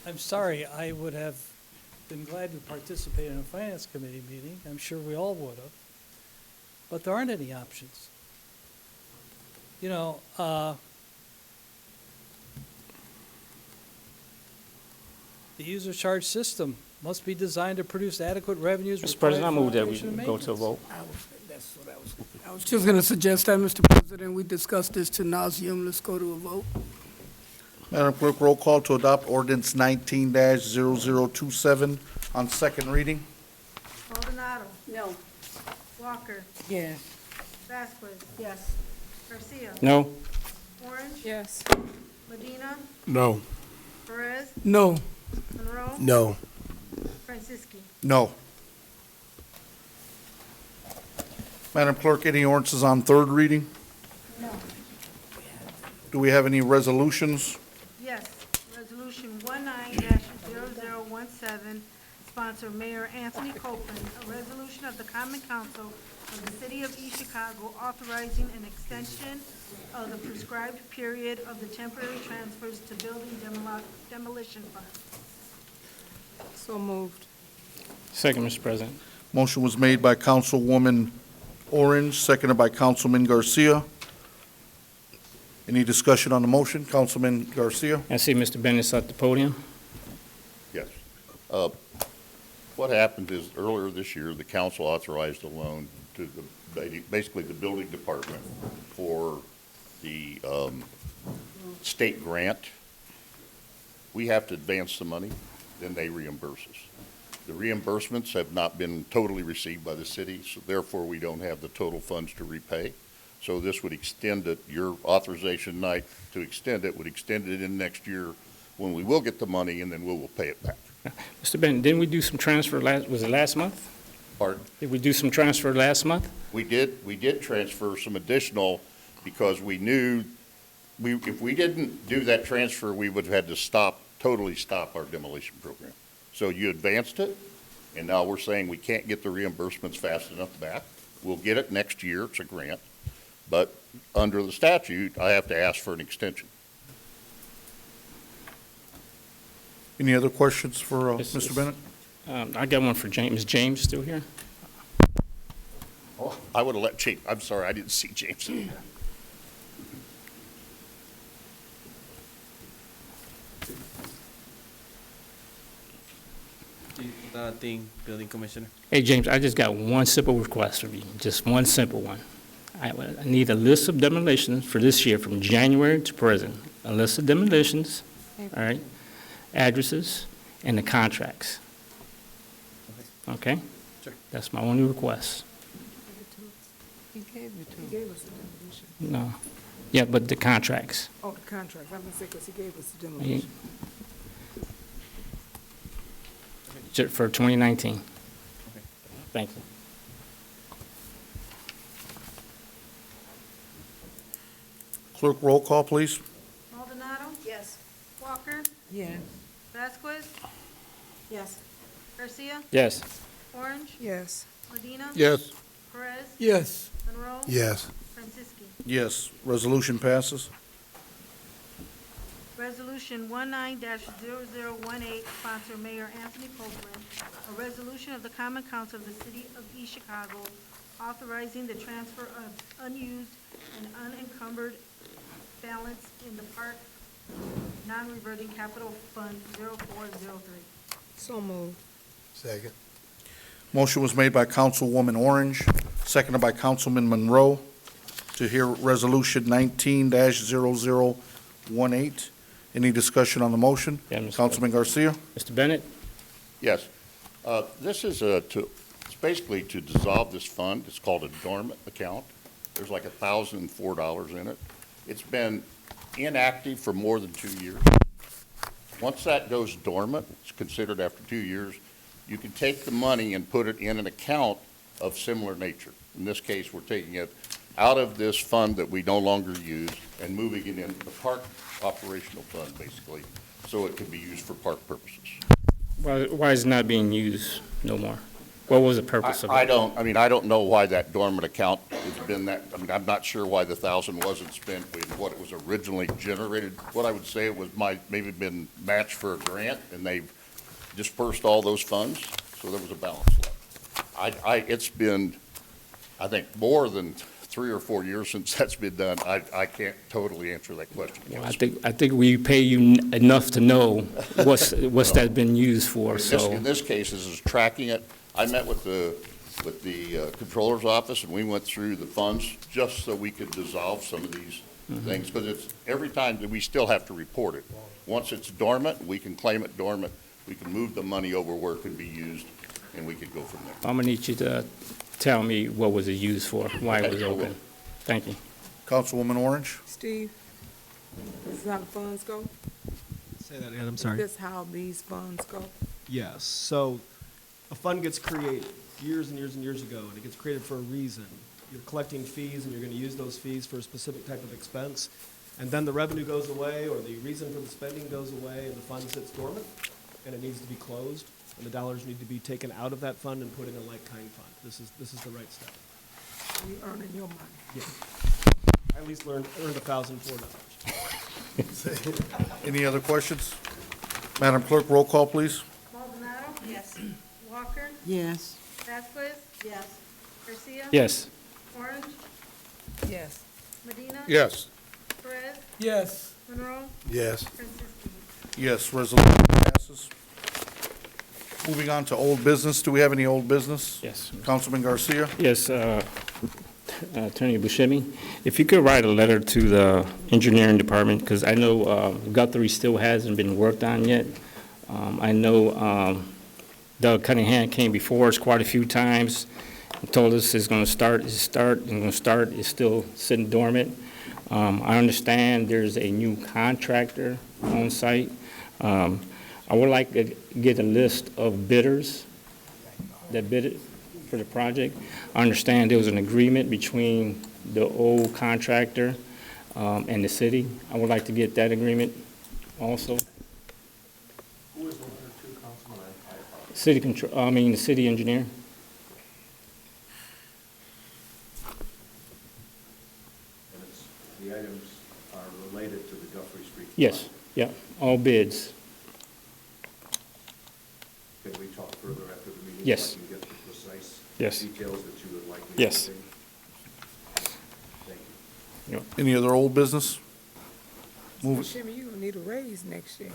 I'm sorry, I would have been glad to participate in a finance committee meeting. I'm sure we all would have. But there aren't any options. You know, the user charge system must be designed to produce adequate revenues. Mr. President, I move that we required for go to a vote. That's what I was just going to suggest that, Mr. President. We discussed this to nauseam. Let's go to a vote. Madam Clerk, roll call to adopt ordinance 19-0027 on second reading. Maldonado. No. Walker. Yes. Vasquez. Yes. Garcia. No? Orange. Yes. Medina. No. Perez. No. Monroe. No. Francisci. No. Madam Clerk, any ordinances on third reading? No. Do we have any resolutions? Yes. Resolution 19-0017, sponsor Mayor Anthony Copeland, a resolution of the Common Council of the City of East Chicago authorizing an extension of the prescribed period of the temporary transfers to building demolition fund. So moved. Second, Mr. President. Motion was made by Councilwoman Orange, seconded by Councilman Garcia. Any discussion on the motion? Councilman Garcia? I see Mr. Bennett at the podium. Yes. What happened is earlier this year, the council authorized a loan to basically the building department for the state grant. We have to advance the money, then they reimburse us. The reimbursements have not been totally received by the city, so therefore we don't have the total funds to repay. So this would extend it, your authorization tonight to extend it would extend it in next year when we will get the money, and then we will pay it back. Mr. Bennett, didn't we do some transfer was it last month? Pardon? Did we do some transfer last month? We did transfer some additional because we knew if we didn't do that transfer, we would have had to totally stop our demolition program. So you advanced it, and now we're saying we can't get the reimbursements fast enough back. We'll get it next year, it's a grant, but under the statute, I have to ask for an extension. Any other questions for Yes, Mr. yes. Bennett? I got one for James. Is James still here? Oh, I would have let James, I'm sorry, I didn't see James. Building Commissioner. Hey, James, I just got one simple request of you, just one simple one. I need a list of demolitions for this year from January to present. A list of demolitions, all right, addresses, and the contracts. Okay? Sure. That's my only request. He gave it to him. He gave us the demolition. No. Yeah, but the contracts. Oh, the contract, I'm gonna say, because he gave us the demolition. For 2019. Thank you. Clerk, roll call, please. Maldonado? Yes. Walker? Yes. Vasquez? Yes. Garcia? Yes. Orange? Yes. Medina? Yes. Perez? Yes. Monroe? Yes. Francisci. Yes, resolution passes. Resolution 19-0018, sponsor Mayor Anthony Copeland. A resolution of the Common Council of the City of East Chicago authorizing the transfer of unused and unencumbered balance in the park non-reverting capital fund 0403. So moved. Second. Motion was made by Councilwoman Orange, seconded by Councilman Monroe to hear Resolution 19-0018. Any discussion on the motion? Yeah, Mr. Councilman Garcia? Mr. Bennett? Yes. This is it's basically to dissolve this fund. It's called a dormant account. There's like $1,004 in it. It's been inactive for more than 2 years. Once that goes dormant, it's considered after 2 years, you can take the money and put it in an account of similar nature. In this case, we're taking it out of this fund that we no longer use and moving it into the park operational fund, basically, so it can be used for park purposes. Why is it not being used no more? What was the purpose of it? I don't know why that dormant account has been that, I'm not sure why the 1,000 wasn't spent with what it was originally generated. What I would say it was maybe been matched for a grant, and they've dispersed all those funds, so there was a balance left. It's been, I think, more than 3 or 4 years since that's been done. I can't totally answer that question. Well, I think we pay you enough to know what's that been used for, so. In this case, this is tracking it. I met with the controller's office, and we went through the funds just so we could dissolve some of these things, because it's every time that we still have to report it. Once it's dormant, we can claim it dormant. We can move the money over where it could be used, and we could go from there. I'm gonna need you to tell me what was it used for, why it was open. Thank you. Councilwoman Orange? Steve, this is how the funds go? Say that again, I'm sorry. This how these funds go? Yes, so a fund gets created years and years and years ago, and it gets created for a reason. You're collecting fees, and you're going to use those fees for a specific type of expense, and then the revenue goes away, or the reason for the spending goes away, and the fund sits dormant, and it needs to be closed, and the dollars need to be taken out of that fund and put in a like-kind fund. This is the right step. You earning your money. Yeah. I at least earned $1,004. Any other questions? Madam Clerk, roll call, please. Maldonado? Yes. Walker? Yes. Vasquez? Yes. Garcia? Yes. Orange? Yes. Medina? Yes. Perez? Yes. Monroe? Yes. Francisci. Yes, resolution passes. Moving on to old business. Do we have any old business? Yes. Councilman Garcia? Yes, Attorney Buscemi, if you could write a letter to the engineering department, because I know Guthrie still hasn't been worked on yet. I know Doug Cunningham came before us quite a few times and told us it's going to start, it's still sitting dormant. I understand there's a new contractor on site. I would like to get a list of bidders that bid it for the project. I understand there was an agreement between the old contractor and the city. I would like to get that agreement also. Who is one or two, Councilman? The city engineer. And the items are related to the Guthrie Street. Yes, yeah, all bids. Can we talk further after the meeting? Yes. So I can get the precise Yes. details that you would like me Yes. to see? Thank you. Yep. Any other old business? Move it. Shimmy, you're gonna need a raise next year.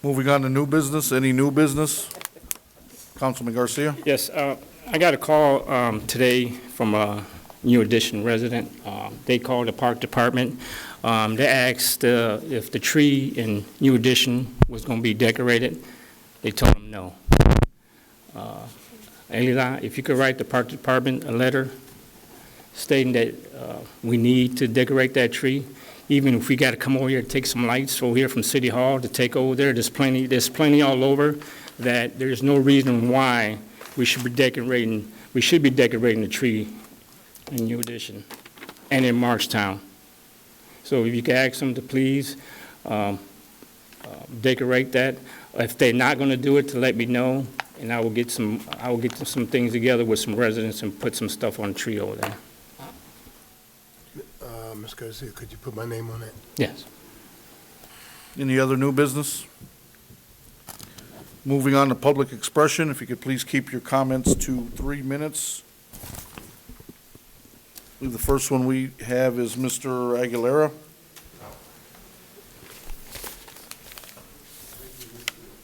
Moving on to new business, any new business? Councilman Garcia? Yes, I got a call today from a New Addition resident. They called the park department. They asked if the tree in New Addition was going to be decorated. They told them no. Elila, if you could write the park department a letter stating that we need to decorate that tree, even if we got to come over here and take some lights over here from City Hall to take over there. There's plenty all over that there's no reason why we should be decorating the tree in New Addition and in Marchtown. So if you could ask them to please decorate that. If they're not going to do it, to let me know, and I will get some things together with some residents and put some stuff on the tree over there. Ms. Garcia, could you put my name on it? Yes. Any other new business? Moving on to public expression, if you could please keep your comments to 3 minutes. I believe the first one we have is Mr. Aguilera.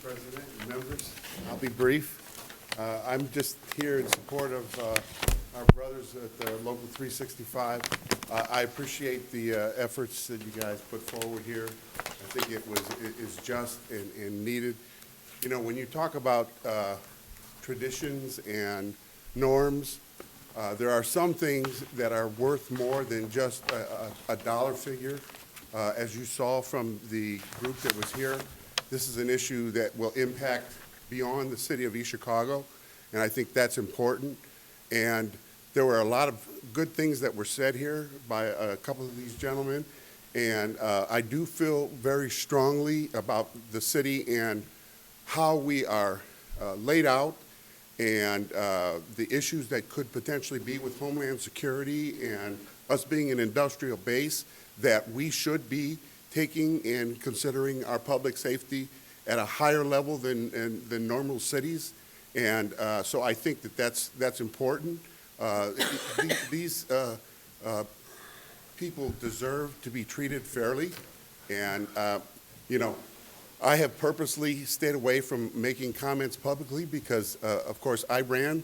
President and members, I'll be brief. I'm just here in support of our brothers at the Local 365. I appreciate the efforts that you guys put forward here. I think it is just and needed. You know, when you talk about traditions and norms, there are some things that are worth more than just a dollar figure. As you saw from the group that was here, this is an issue that will impact beyond the city of East Chicago, and I think that's important. And there were a lot of good things that were said here by a couple of these gentlemen, and I do feel very strongly about the city and how we are laid out and the issues that could potentially be with Homeland Security and us being an industrial base, that we should be taking and considering our public safety at a higher level than normal cities. And so I think that that's important. These people deserve to be treated fairly. And, you know, I have purposely stayed away from making comments publicly because, of course, I ran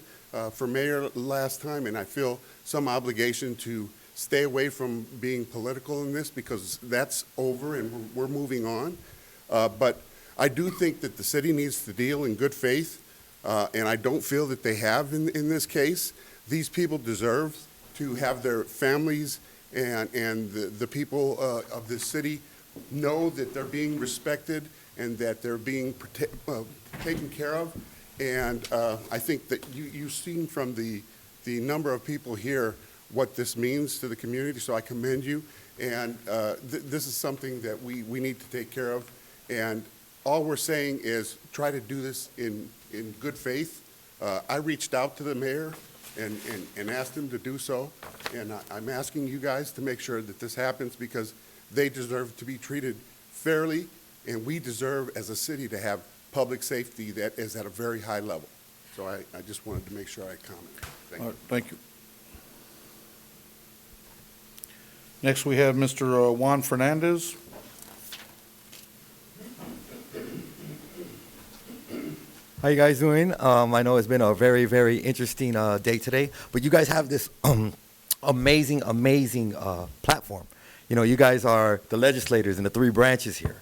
for mayor last time, and I feel some obligation to stay away from being political in this because that's over and we're moving on. But I do think that the city needs to deal in good faith, and I don't feel that they have in this case. These people deserve to have their families and the people of this city know that they're being respected and that they're being taken care of. And I think that you've seen from the number of people here what this means to the community, so I commend you. And this is something that we need to take care of. And all we're saying is try to do this in good faith. I reached out to the mayor and asked him to do so. And I'm asking you guys to make sure that this happens because they deserve to be treated fairly, and we deserve as a city to have public safety that is at a very high level. So I just wanted to make sure I comment. Thank you. All right, thank you. Next, we have Mr. Juan Fernandez. How you guys doing? I know it's been a very, very interesting day today, but you guys have this amazing platform. You know, you guys are the legislators in the three branches here.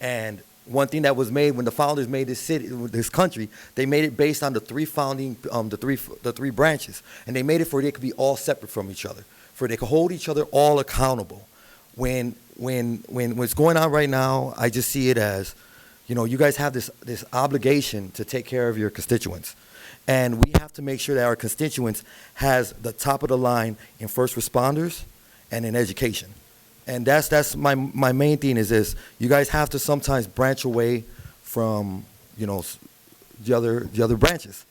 And one thing that was made when the founders made this country, they made it based on the three founding, the three branches. And they made it for they could be all separate from each other, for they could hold each other all accountable. When what's going on right now, I just see it as, you know, you guys have this obligation to take care of your constituents. And we have to make sure that our constituents has the top of the line in first responders and in education. And that's my main thing is this. You guys have to sometimes branch away from, you know, the other branches.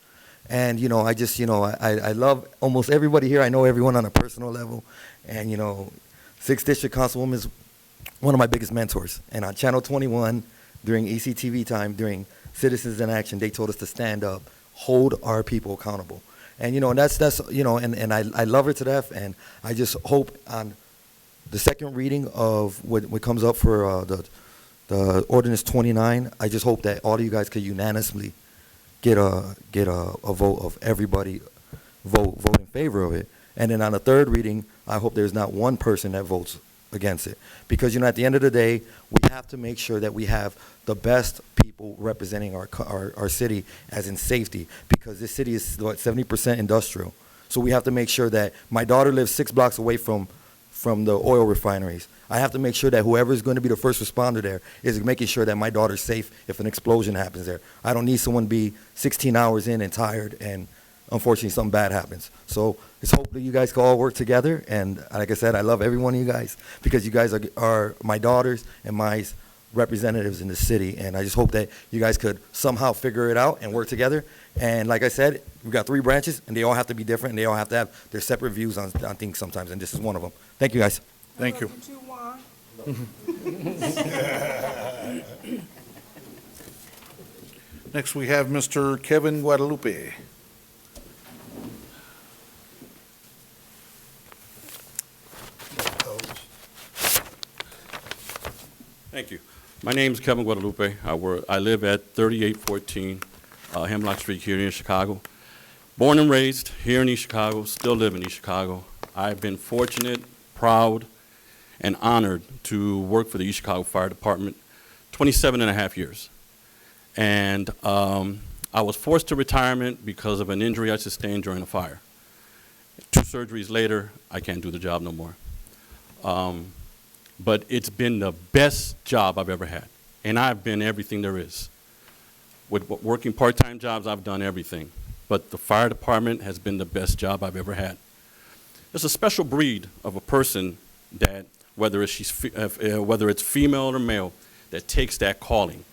And, you know, I just, you know, I love almost everybody here. I know everyone on a personal level. And, you know, 6th District Councilwoman is one of my biggest mentors. And on Channel 21, during ECTV time, during Citizens in Action, they told us to stand up, hold our people accountable. And, you know, and that's you know, and I love her to death. And I just hope on the second reading of what comes up for the Ordinance 29, I just hope that all of you guys could unanimously get a vote of everybody vote in favor of it. And then on the third reading, I hope there's not one person that votes against it. Because, you know, at the end of the day, we have to make sure that we have the best people representing our city as in safety. Because this city is, what, 70% industrial. So we have to make sure that my daughter lives 6 blocks away from the oil refineries. I have to make sure that whoever is going to be the first responder there is making sure that my daughter's safe if an explosion happens there. I don't need someone to be 16 hours in and tired and unfortunately something bad happens. So it's hopefully you guys can all work together. And like I said, I love every one of you guys because you guys are my daughters and my representatives in the city. And I just hope that you guys could somehow figure it out and work together. And like I said, we've got 3 branches and they all have to be different and they all have to have their separate views on things sometimes. And this is one of them. Thank you, guys. Thank you. Next, we have Mr. Kevin Guadalupe. Thank you. My name is Kevin Guadalupe. I live at 3814 Hemlock Street here in Chicago. Born and raised here in East Chicago, still live in East Chicago. I've been fortunate, proud, and honored to work for the East Chicago Fire Department 27.5 years. And I was forced to retirement because of an injury I sustained during a fire. 2 surgeries later, I can't do the job no more. But it's been the best job I've ever had. And I've been everything there is. With working part-time jobs, I've done everything. But the fire department has been the best job I've ever had. There's a special breed of a person that, whether it's female or male, that takes that calling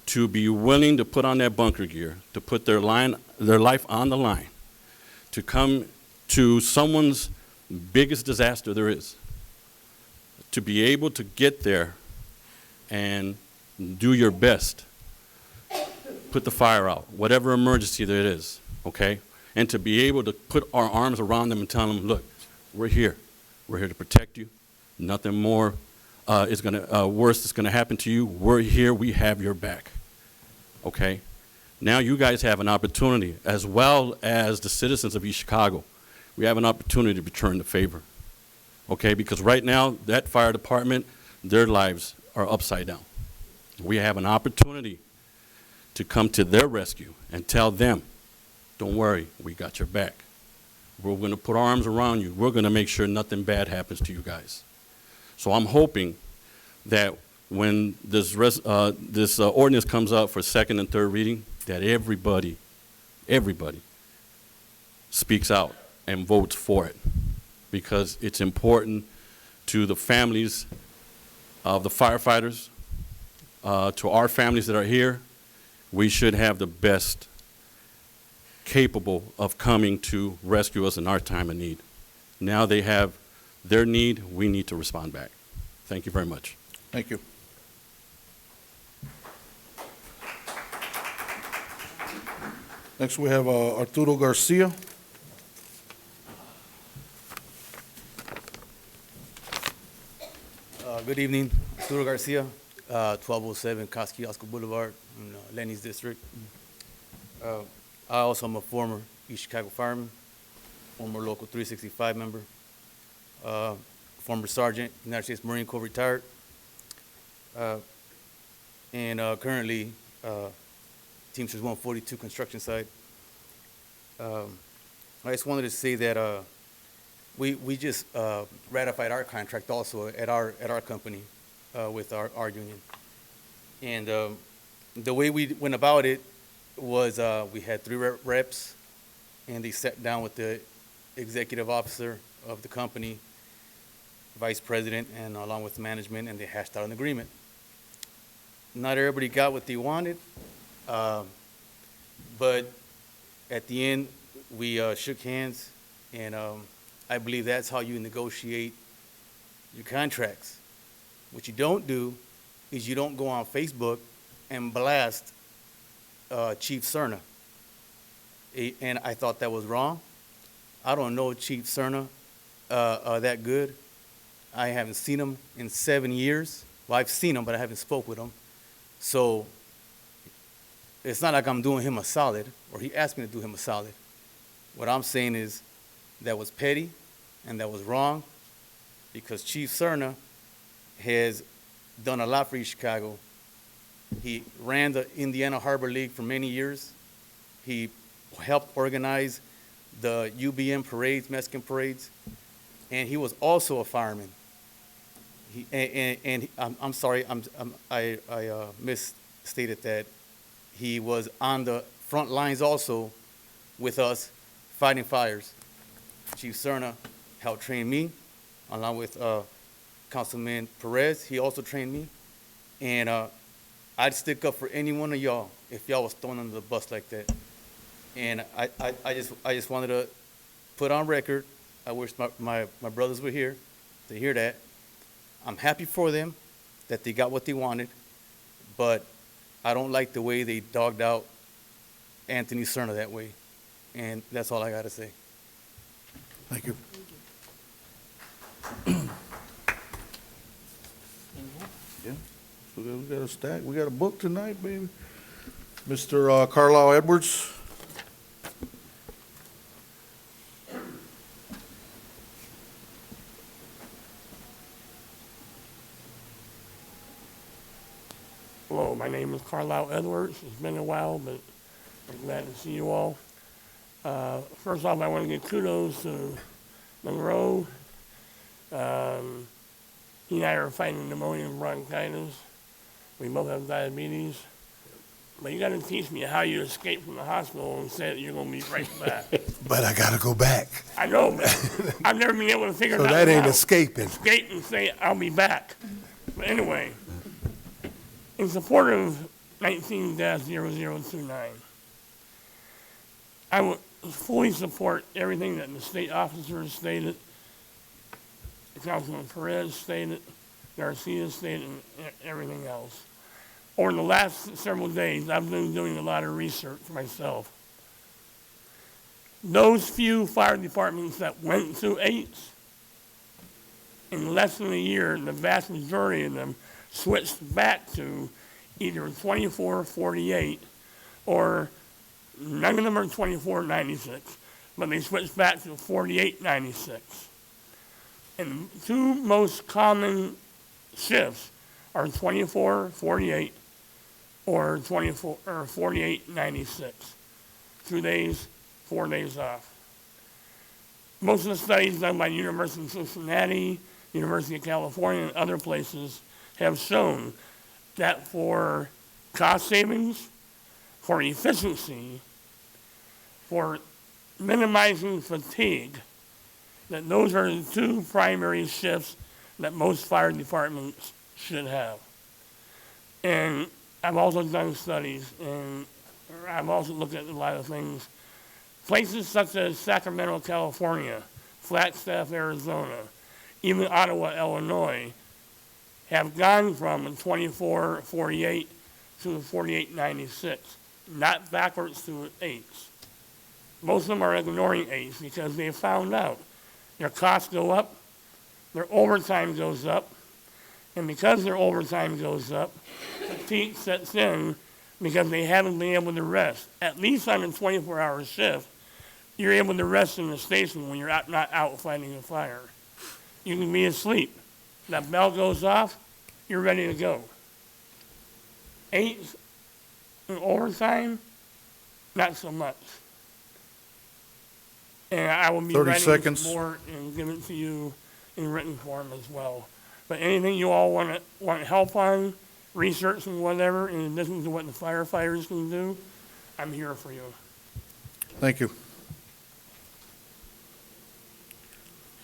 to be willing to put on that bunker gear, to put their life on the line, to come to someone's biggest disaster there is, to be able to get there and do your best, put the fire out, whatever emergency there is, okay? And to be able to put our arms around them and tell them, look, we're here. We're here to protect you. Nothing more worse is gonna happen to you. We're here, we have your back, okay? Now you guys have an opportunity, as well as the citizens of East Chicago, we have an opportunity to return the favor. Okay, because right now, that fire department, their lives are upside down. We have an opportunity to come to their rescue and tell them, don't worry, we got your back. We're going to put our arms around you. We're going to make sure nothing bad happens to you guys. So I'm hoping that when this ordinance comes up for second and third reading, that everybody speaks out and votes for it. Because it's important to the families of the firefighters, to our families that are here. We should have the best capable of coming to rescue us in our time of need. Now they have their need, we need to respond back. Thank you very much. Thank you. Next, we have Arturo Garcia. Good evening, Arturo Garcia, 1207 Kosciuszko Boulevard in Lenny's district. I also am a former East Chicago fireman, former Local 365 member, former sergeant, United States Marine Corps retired, and currently Teamsters 142 construction site. I just wanted to say that we just ratified our contract also at our company with our union. And the way we went about it was we had 3 reps, and they sat down with the executive officer of the company, vice president, and along with management, and they hashed out an agreement. Not everybody got what they wanted, but at the end, we shook hands, and I believe that's how you negotiate your contracts. What you don't do is you don't go on Facebook and blast Chief Cerna. And I thought that was wrong. I don't know Chief Cerna that good. I haven't seen him in 7 years. Well, I've seen him, but I haven't spoke with him. So it's not like I'm doing him a solid, or he asked me to do him a solid. What I'm saying is that was petty and that was wrong, because Chief Cerna has done a lot for East Chicago. He ran the Indiana Harbor League for many years. He helped organize the UBM parades, Mexican parades, and he was also a fireman. I'm sorry, I misstated that. He was on the front lines also with us fighting fires. Chief Cerna helped train me, along with Councilman Perez. He also trained me. And I'd stick up for any one of y'all if y'all was thrown under the bus like that. And I just wanted to put on record, I wish my brothers were here to hear that. I'm happy for them that they got what they wanted, but I don't like the way they dogged out Anthony Cerna that way. And that's all I got to say. Thank you. Yeah, so we got a stack, we got a book tonight, baby. Mr. Carlisle Edwards. Hello, my name is Carlisle Edwards. It's been a while, but I'm glad to see you all. First off, I want to give kudos to Monroe. He and I are fighting pneumonia and bronchitis. We both have diabetes. But you got to teach me how you escape from the hospital and say that you're going to be right back. But I gotta go back. I know, but I've never been able to figure So that out. that ain't escaping. Escape and say, I'll be back. But anyway, in support of 19-0029, I would fully support everything that the state officers stated, Councilman Perez stated, Garcia stated, and everything else. Over the last several days, I've been doing a lot of research myself. Those few fire departments that went through 8s, in less than a year, the vast majority of them switched back to either 2448 or none of them are 2496, but they switched back to 4896. And the 2 most common shifts are 2448 or 4896. 2 days, 4 days off. Most of the studies done by University of Cincinnati, University of California, and other places have shown that for cost savings, for efficiency, for minimizing fatigue, that those are the 2 primary shifts that most fire departments should have. And I've also done studies, and I've also looked at a lot of things. Places such as Sacramento, California, Flagstaff, Arizona, even Ottawa, Illinois, have gone from a 2448 to a 4896, not backwards to 8s. Most of them are ignoring 8s because they found out their costs go up, their overtime goes up, and because their overtime goes up, fatigue sets in because they haven't been able to rest. At least on a 24-hour shift, you're able to rest in the station when you're not out fighting a fire. You can be asleep. That bell goes off, you're ready to go. 8 in overtime, not so much. And I will be 30 writing seconds. some more and give it to you in written form as well. But anything you all want help on, research and whatever, in addition to what the firefighters can do, I'm here for you. Thank you.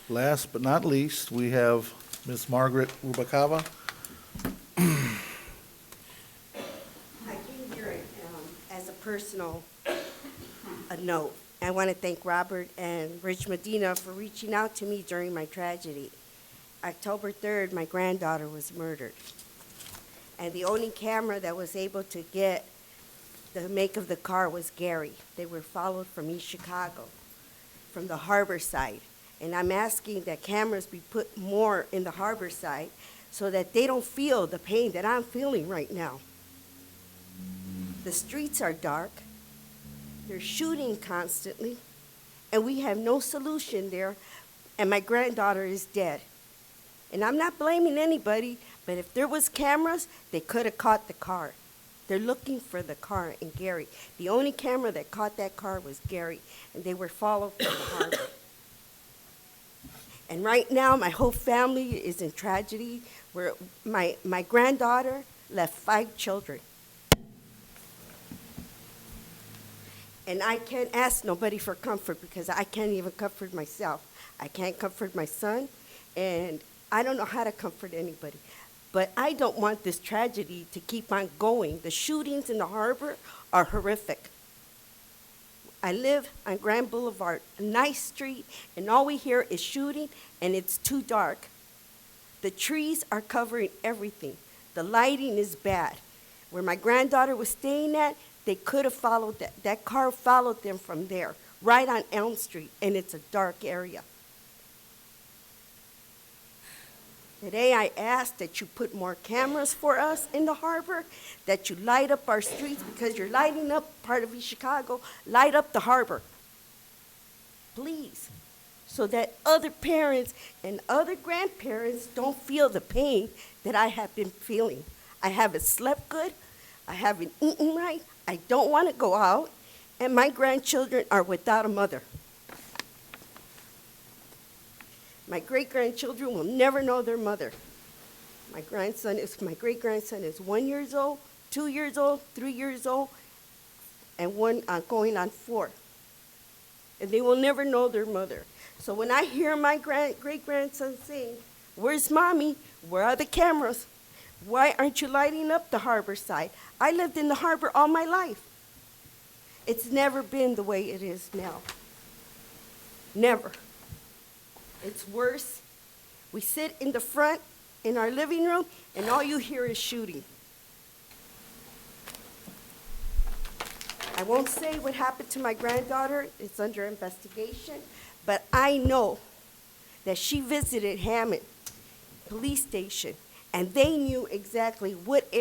Last but not least, we have Ms. Margaret Rubacava. I came here as a personal note. I want to thank Robert and Rich Medina for reaching out to me during my tragedy. October 3rd, my granddaughter was murdered. And the only camera that was able to get the make of the car was Gary. They were followed from East Chicago, from the harbor side. And I'm asking that cameras be put more in the harbor side so that they don't feel the pain that I'm feeling right now. The streets are dark. They're shooting constantly, and we have no solution there, and my granddaughter is dead. And I'm not blaming anybody, but if there was cameras, they could have caught the car. They're looking for the car and Gary. The only camera that caught that car was Gary, and they were followed from the harbor. And right now, my whole family is in tragedy, where my granddaughter left 5 children. And I can't ask nobody for comfort because I can't even comfort myself. I can't comfort my son, and I don't know how to comfort anybody. But I don't want this tragedy to keep on going. The shootings in the harbor are horrific. I live on Grand Boulevard, a nice street, and all we hear is shooting, and it's too dark. The trees are covering everything. The lighting is bad. Where my granddaughter was staying at, they could have followed that car followed them from there, right on Elm Street, and it's a dark area. Today I ask that you put more cameras for us in the harbor, that you light up our streets, because you're lighting up part of East Chicago, light up the harbor. Please, so that other parents and other grandparents don't feel the pain that I have been feeling. I haven't slept good, I haven't eaten right, I don't want to go out, and my grandchildren are without a mother. My great-grandchildren will never know their mother. My great-grandson is 1 year old, 2 years old, 3 years old, and one going on 4. And they will never know their mother. So when I hear my great-grandson saying, "Where's Mommy? Where are the cameras? Why aren't you lighting up the harbor side?" I lived in the harbor all my life. It's never been the way it is now. Never. It's worse. We sit in the front in our living room, and all you hear is shooting. I won't say what happened to my granddaughter. It's under investigation. But I know that she visited Hammond Police Station, and they knew exactly what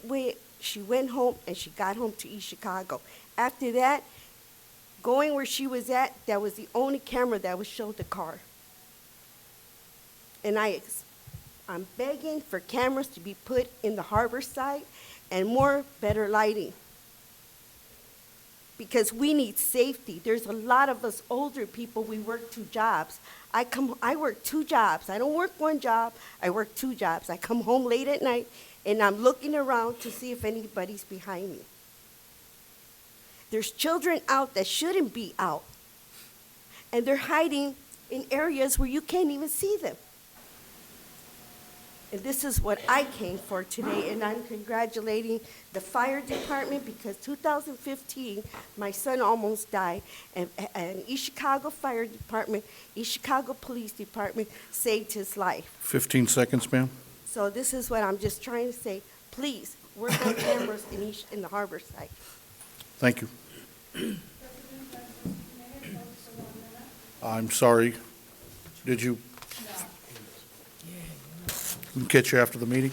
way she went home, and she got home to East Chicago. After that, going where she was at, that was the only camera that would show the car. And I'm begging for cameras to be put in the harbor side and more better lighting. Because we need safety. There's a lot of us older people, we work 2 jobs. I work 2 jobs. I don't work 1 job, I work 2 jobs. I come home late at night and I'm looking around to see if anybody's behind me. There's children out that shouldn't be out. And they're hiding in areas where you can't even see them. And this is what I came for today, and I'm congratulating the fire department because 2015, my son almost died, and East Chicago Fire Department, East Chicago Police Department saved his life. 15 seconds, ma'am. So this is what I'm just trying to say. Please, work on cameras in the harbor side. Thank you. I'm sorry. Did you? We can catch you after the meeting?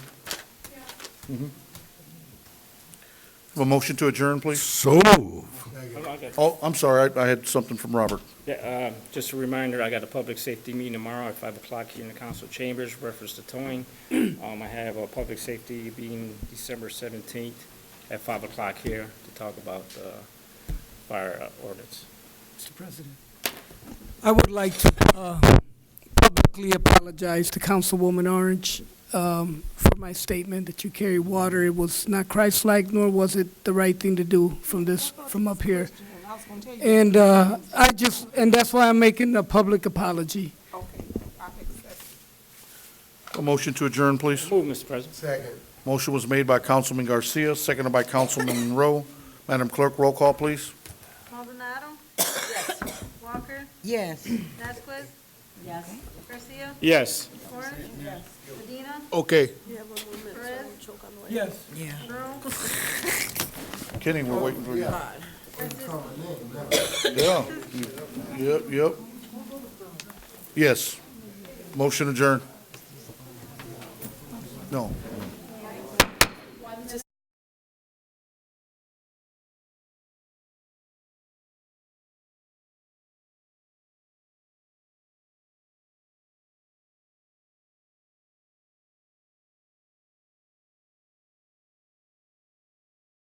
A motion to adjourn, please? So move. Oh, I'm sorry, I had something from Robert. Yeah, just a reminder, I got a public safety meeting tomorrow at 5 o'clock here in the council chambers, reference to towing. I have a public safety meeting December 17th at 5 o'clock here to talk about fire ordinance. Mr. President. I would like to publicly apologize to Councilwoman Orange for my statement that you carry water. It was not Christ-like, nor was it the right thing to do from up here. And and that's why I'm making a public apology. A motion to adjourn, please? Move, Mr. President. Second. Motion was made by Councilman Garcia, seconded by Councilman Monroe. Madam Clerk, roll call, please. Maldonado? Yes. Walker? Yes. Vasquez? Yes. Garcia? Yes. Orange? Yes. Medina? Okay. Perez? Yes. Yeah. Monroe? Kenny, we're waiting for you. Francisco? Yep. Yes. Motion adjourned. No.